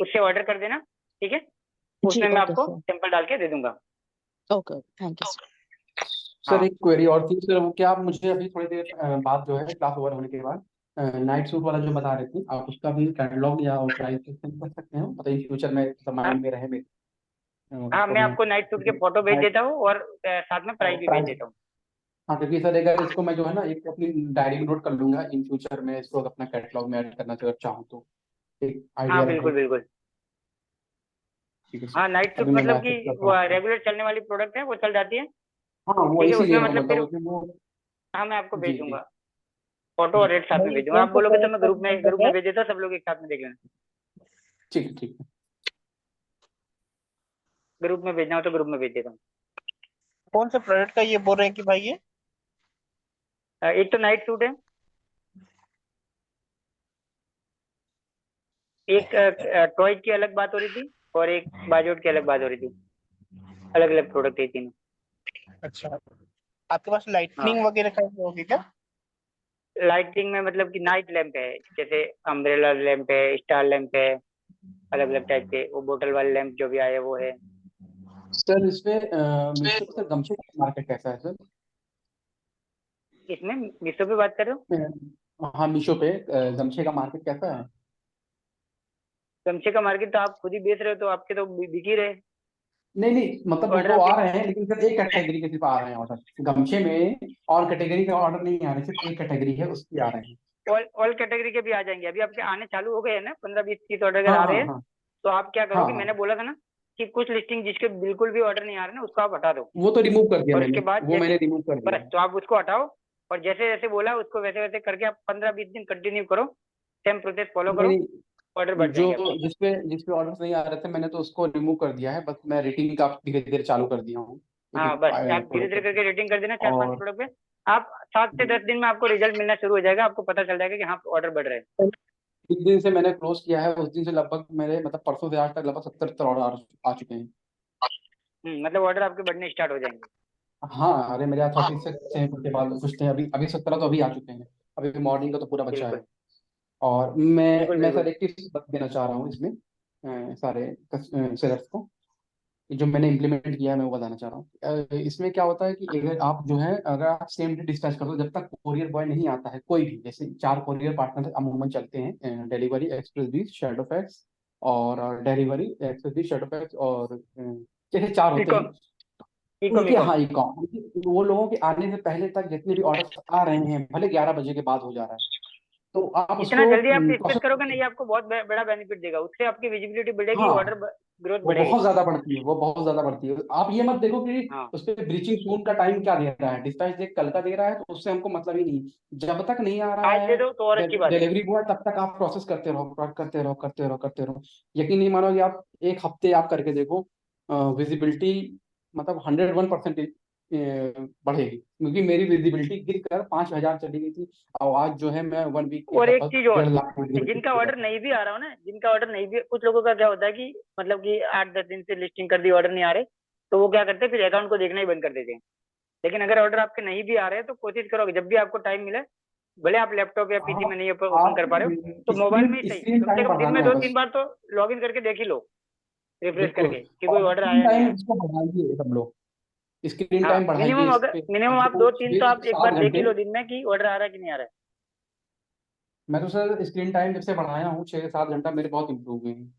उससे ऑर्डर कर देना, ठीक है, जी उसमें मैं ओके आपको सर। सैंपल डाल के दे दूंगा। Okay thank you sir. Sir हाँ एक क्वेरी और थी सर, वो क्या आप मुझे अभी थोड़ी देर बाद जो है क्लास ओवर होने के बाद नाइट सूट वाला जो बता रहे थे आप, उसका भी कैटलॉग या प्राइस सेंड कर सकते हैं, मतलब इन फ्यूचर में हाँ माइंड में रहे मेरे। हाँ, उसको मैं मैं आपको नाइट सूट के फोटो भेज देता हूँ, और साथ में प्राइस भी भेज प्राइस, देता हूँ। हाँ क्योंकि सर अगर इसको मैं जो है ना एक अपनी डायरी में नोट कर लूंगा, इन फ्यूचर में इसको अपना कैटलॉग में ऐड करना अगर चाहूँ तो एक हाँ आइडिया रहे। बिल्कुल बिल्कुल। ठीक है हाँ सर, नाइट सूट अभी मैं मतलब कि मैसेज करता वो हूँ आपको। रेगुलर चलने वाली प्रोडक्ट है, वो चल जाती है, हाँ वो ठीक है, इसीलिए उसमें मैं मतलब बोलता फिर हूँ उसमें वो। हाँ मैं आपको जी भेज जी दूंगा, फोटो और जी। रेट साथ में भाई भेज दूंगा, कौन आप से बोलोगे तो मैं प्रोडक्ट का ब्रांड ग्रुप है? में भेज देता हूँ, सब लोग एक साथ में देख लेना। ठीक है ठीक है। ग्रुप में भेजना हो तो ग्रुप में भेज देता हूँ। कौन से प्रोडक्ट का ये बोल रहे हैं कि भाई ये? एक तो नाइट सूट है, एक टॉय की अलग बात हो रही थी, और एक बाजोट की अलग बात हो रही थी, अलग अलग प्रोडक्ट है तीनों। अच्छा, आपके पास हाँ लाइटनिंग वगैरह का होगी क्या? लाइटिंग में मतलब कि नाइट लैंप है, जैसे अम्ब्रेला लैंप है, स्टार लैंप है, अलग अलग टाइप के, वो बोतल वाले लैंप जो भी आए वो है। सर इसमें मीशो पे सर गमछे का मार्केट कैसा है सर? इसमें मीशो पे बात कर रहे हो? हाँ मीशो पे गमछे का मार्केट कैसा है? गमछे का मार्केट तो आप खुद ही बेच रहे हो, तो आपके तो बिक ही रहे नहीं नहीं, मतलब वो ऑर्डर तो आपके। आ रहे हैं लेकिन सर एक कैटेगरी के सिर्फ आ रहे हैं ऑर्डर, गमछे में और कैटेगरी का ऑर्डर नहीं आ रहे, सिर्फ एक कैटेगरी है उसकी आ रहे हैं। ऑल कैटेगरी के भी आ जाएंगे, अभी आपके आने चालू हो गए हैं ना, 15-20-30 ऑर्डर अगर हाँ आ हाँ रहे हैं, हाँ तो आप क्या हाँ करोगे, हाँ। मैंने बोला था ना कि कुछ लिस्टिंग जिसके बिल्कुल भी ऑर्डर नहीं आ रहे ना, उसको आप हटा दो, वो तो रिमूव कर दिया और मैंने, उसके बाद वो जैसे मैंने रिमूव कर दिया बस, है। तो आप उसको हटाओ, और जैसे जैसे बोला उसको वैसे वैसे करके आप 15-20 दिन कंटिन्यू करो, सेम प्रोसेस फॉलो नहीं करो, ऑर्डर नहीं, बढ़ जो जाएंगे आपके। जिसपे ऑर्डर्स नहीं आ रहे थे मैंने तो उसको रिमूव कर दिया है, बस मैं रेटिंग का धीरे धीरे चालू कर दिया हूँ एक हाँ एक बस आप धीरे धीरे प्रोडक्ट। करके रेटिंग कर देना 4-5 और प्रोडक्ट पे, आप 7 से 10 दिन में आपको रिजल्ट मिलना शुरू हो जाएगा, आपको पता चल जाएगा कि हाँ ऑर्डर बढ़ रहे हैं। जिस दिन से मैंने क्लोज किया है उस दिन से लगभग मेरे मतलब परसों से आज तक लगभग 70 ऑर्डर आ चुके हैं। मतलब ऑर्डर आपके बढ़ने स्टार्ट हो जाएंगे। हाँ अरे मेरे यहाँ 36 हैं, उसके बाद कुछ थे, अभी अभी 17 तो अभी आ चुके हैं, अभी मॉर्निंग का तो पूरा बचा है। बिल्कुल और मैं बिल्कुल मैं सर बिल्कुल। एक टिप्स देना चाह रहा हूँ इसमें सारे सेलर्स को, जो मैंने इम्प्लीमेंट किया है मैं वो बताना चाह रहा हूँ। इसमें क्या होता है कि अगर आप जो है अगर आप सेम डे डिस्पैच कर दो, जब तक कोरियर बॉय नहीं आता है कोई भी, जैसे 4 कोरियर पार्टनर अमूमन चलते हैं, डिलीवरी एक्सप्रेस भी, शेडो फैक्स और डिलीवरी एक्सप्रेस भी, शेडो फैक्स और जैसे 4 होते इकॉम हैं इकॉम उनके, इकॉम हाँ ई कॉम, वो लोगों के आने से पहले तक जितने भी ऑर्डर आ रहे हैं, भले 11 बजे के बाद हो जा रहा है, तो आप जितना उसको जल्दी आप डिस्पैच करोगे प्रोसेस। नहीं, आपको बहुत बड़ा बेनिफिट देगा, उससे आपकी विजिबिलिटी बढ़ेगी, हाँ ऑर्डर ग्रोथ वो बढ़ेगी। बहुत ज्यादा बढ़ती है, वो बहुत ज्यादा बढ़ती है, आप ये मत देखो कि हाँ उस पर ब्रीचिंग सून का टाइम क्या दे रहा है, डिस्पैच देख कल का दे रहा है तो उससे हमको मतलब ही नहीं, जब तक नहीं आ रहा आज दे है दो तो और अच्छी बात है। डिलीवरी बॉय तब तक आप प्रोसेस करते रहो, करते रहो करते रहो करते रहो। यकीन नहीं मानोगे आप, एक हफ्ते आप करके देखो, विजिबिलिटी मतलब 101% बढ़ेगी, क्योंकि मेरी विजिबिलिटी गिर कर 5,000 चली गई थी, और आज जो है मैं 1 वीक के और एक लगभग चीज और, 1.5 लाख विजिबिलिटी जिनका हो ऑर्डर जाता है। नहीं भी आ रहा हो ना, जिनका ऑर्डर नहीं भी, कुछ लोगों का क्या होता है कि मतलब कि 8-10 दिन से लिस्टिंग कर दी, ऑर्डर नहीं आ रहे, तो वो क्या करते हैं फिर अकाउंट को देखना ही बंद कर देते हैं। लेकिन अगर ऑर्डर आपके नहीं भी आ रहे हैं तो कोशिश करो जब भी आपको टाइम मिले, भले आप लैपटॉप या पीसी में नहीं ओपन कर आप पा रहे हो, तो मोबाइल में ही सही, स्क्रीन कम से टाइम कम दिन में बढ़ाना है 2-3 बस। बार तो लॉग इन करके देख ही लो। रिफ्रेश बिल्कुल। करके कि कोई और ऑर्डर स्क्रीन आया नहीं टाइम आया। इसको बढ़ाइए सब लोग, स्क्रीन हाँ टाइम बढ़ाइए मिनिमम, इस अगर पे। मिनिमम आप आपको 2-3 तो 6 आप से एक बार 7 देख ही घंटे लो दिन में कि ऑर्डर आ रहा है कि नहीं आ रहा है। मैं तो सर स्क्रीन टाइम जब से बढ़ाया हूँ 6 से 7 घंटा मेरे बहुत इंप्रूव हुए हैं।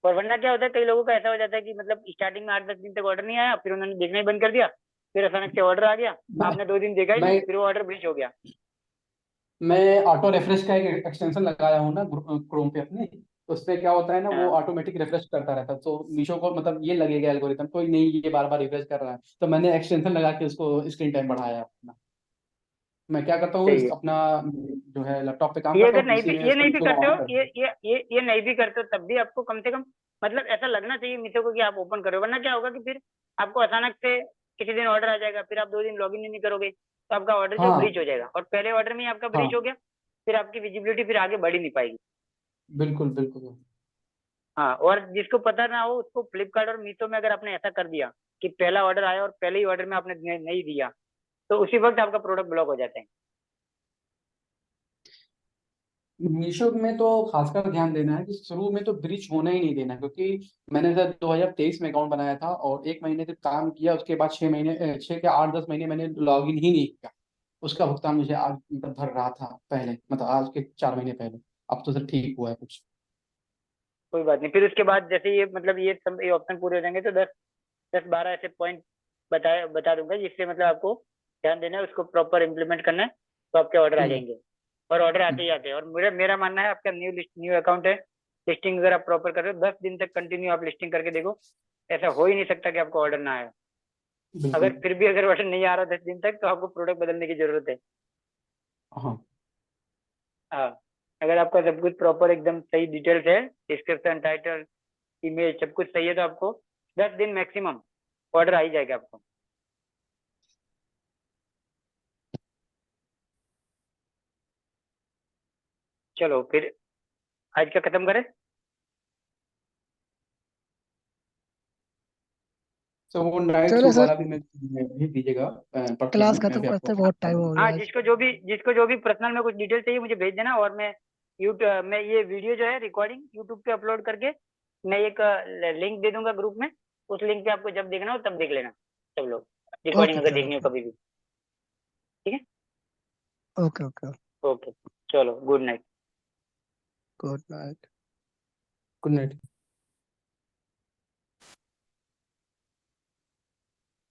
और वरना क्या होता है, कई लोगों का ऐसा हो जाता है कि मतलब स्टार्टिंग में 8-10 दिन तक ऑर्डर नहीं आया, फिर उन्होंने देखना ही बंद कर दिया, फिर अचानक से ऑर्डर आ गया, मैं आपने 2 दिन देखा ही मैं नहीं, फिर वो ऑर्डर ब्रीच हो गया। मैं ऑटो रेफ्रेश का एक एक्सटेंशन लगाया हूँ ना क्रोम पे अपने, तो उस पे क्या होता है ना, वो हाँ ऑटोमेटिक रिफ्रेश करता रहता है। तो मीशो को मतलब ये लगेगा एल्गोरिथम कोई नहीं, ये बार बार रिफ्रेश कर रहा है, तो मैंने एक्सटेंशन लगा के उसको स्क्रीन टाइम बढ़ाया अपना। मैं क्या करता हूँ सही है। अपना जो है लैपटॉप पे काम ये करता अगर हूँ, नहीं पीसी भी, में ये उसको नहीं भी मीशो का करते ऑन हो, कर। ये नहीं भी करते हो, तब भी आपको कम से कम मतलब ऐसा लगना चाहिए मीशो को कि आप ओपन करो। वरना क्या होगा कि फिर आपको अचानक से किसी दिन ऑर्डर आ जाएगा, फिर आप 2 दिन लॉगिन ही नहीं करोगे, तो आपका ऑर्डर जो हाँ ब्रीच हो जाएगा, और पहले ऑर्डर में ही आपका ब्रीच हाँ हो गया, फिर आपकी विजिबिलिटी फिर आगे बढ़ ही नहीं पाएगी। बिल्कुल बिल्कुल। हाँ, और जिसको पता ना हो उसको फ्लिपकार्ट और मीशो में अगर आपने ऐसा कर दिया कि पहला ऑर्डर आया और पहले ही ऑर्डर में आपने नहीं दिया, तो उसी वक्त आपका प्रोडक्ट ब्लॉक हो जाता है। मीशो में तो खासकर ध्यान देना है कि शुरू में तो ब्रिज होना ही नहीं देना, क्योंकि मैंने सर 2023 में अकाउंट बनाया था और 1 महीने तक काम किया, उसके बाद 6 महीने 6 या 8 10 महीने मैंने लॉगिन ही नहीं किया। उसका भुगतान मुझे आज मतलब भर रहा था पहले, मतलब आज के 4 महीने पहले। अब तो सर ठीक हुआ है कुछ। कोई बात नहीं, फिर उसके बाद जैसे ये मतलब ये ऑप्शन पूरे हो जाएंगे तो 10-12 ऐसे पॉइंट बता दूंगा, जिससे मतलब आपको ध्यान देना है, उसको प्रॉपर इम्प्लीमेंट करना है, तो आपके ऑर्डर आ हम्म, जाएंगे। और ऑर्डर आते ही हम्म, आते हैं। और मेरा मानना है, आपका न्यू अकाउंट है, लिस्टिंग अगर आप प्रॉपर कर रहे हो, 10 दिन तक कंटिन्यू आप लिस्टिंग करके देखो, ऐसा हो ही नहीं सकता कि आपको ऑर्डर ना आए। अगर बिल्कुल। फिर भी अगर ऑर्डर नहीं आ रहा 10 दिन तक, तो आपको प्रोडक्ट बदलने की जरूरत है। हाँ हाँ, अगर आपका सब कुछ प्रॉपर एकदम सही डिटेल्स है, डिस्क्रिप्शन, टाइटल, इमेज, सब कुछ सही है, तो आपको 10 दिन मैक्सिमम ऑर्डर आ ही जाएगा आपको। चलो फिर आज का खत्म करें। तो वो नाइट चलो सूट सर, वाला भी मैं भेज दीजिएगा पर्सनल क्लास में, मैं खत्म भी करते आपको बहुत टाइम बता हो दूंगा। गया हाँ, आज। जिसको जो भी पर्सनल में कुछ डिटेल चाहिए मुझे भेज देना, और मैं यूट्यूब में ये वीडियो जो है रिकॉर्डिंग यूट्यूब पे अपलोड करके मैं एक लिंक दे दूंगा ग्रुप में। उस लिंक पे आपको जब देखना हो तब देख लेना, सब लोग, रिकॉर्डिंग ओके अगर सर, देखनी हो ओके कभी भी। ठीक है। Okay okay. ओके, चलो good night. Good night. Good night.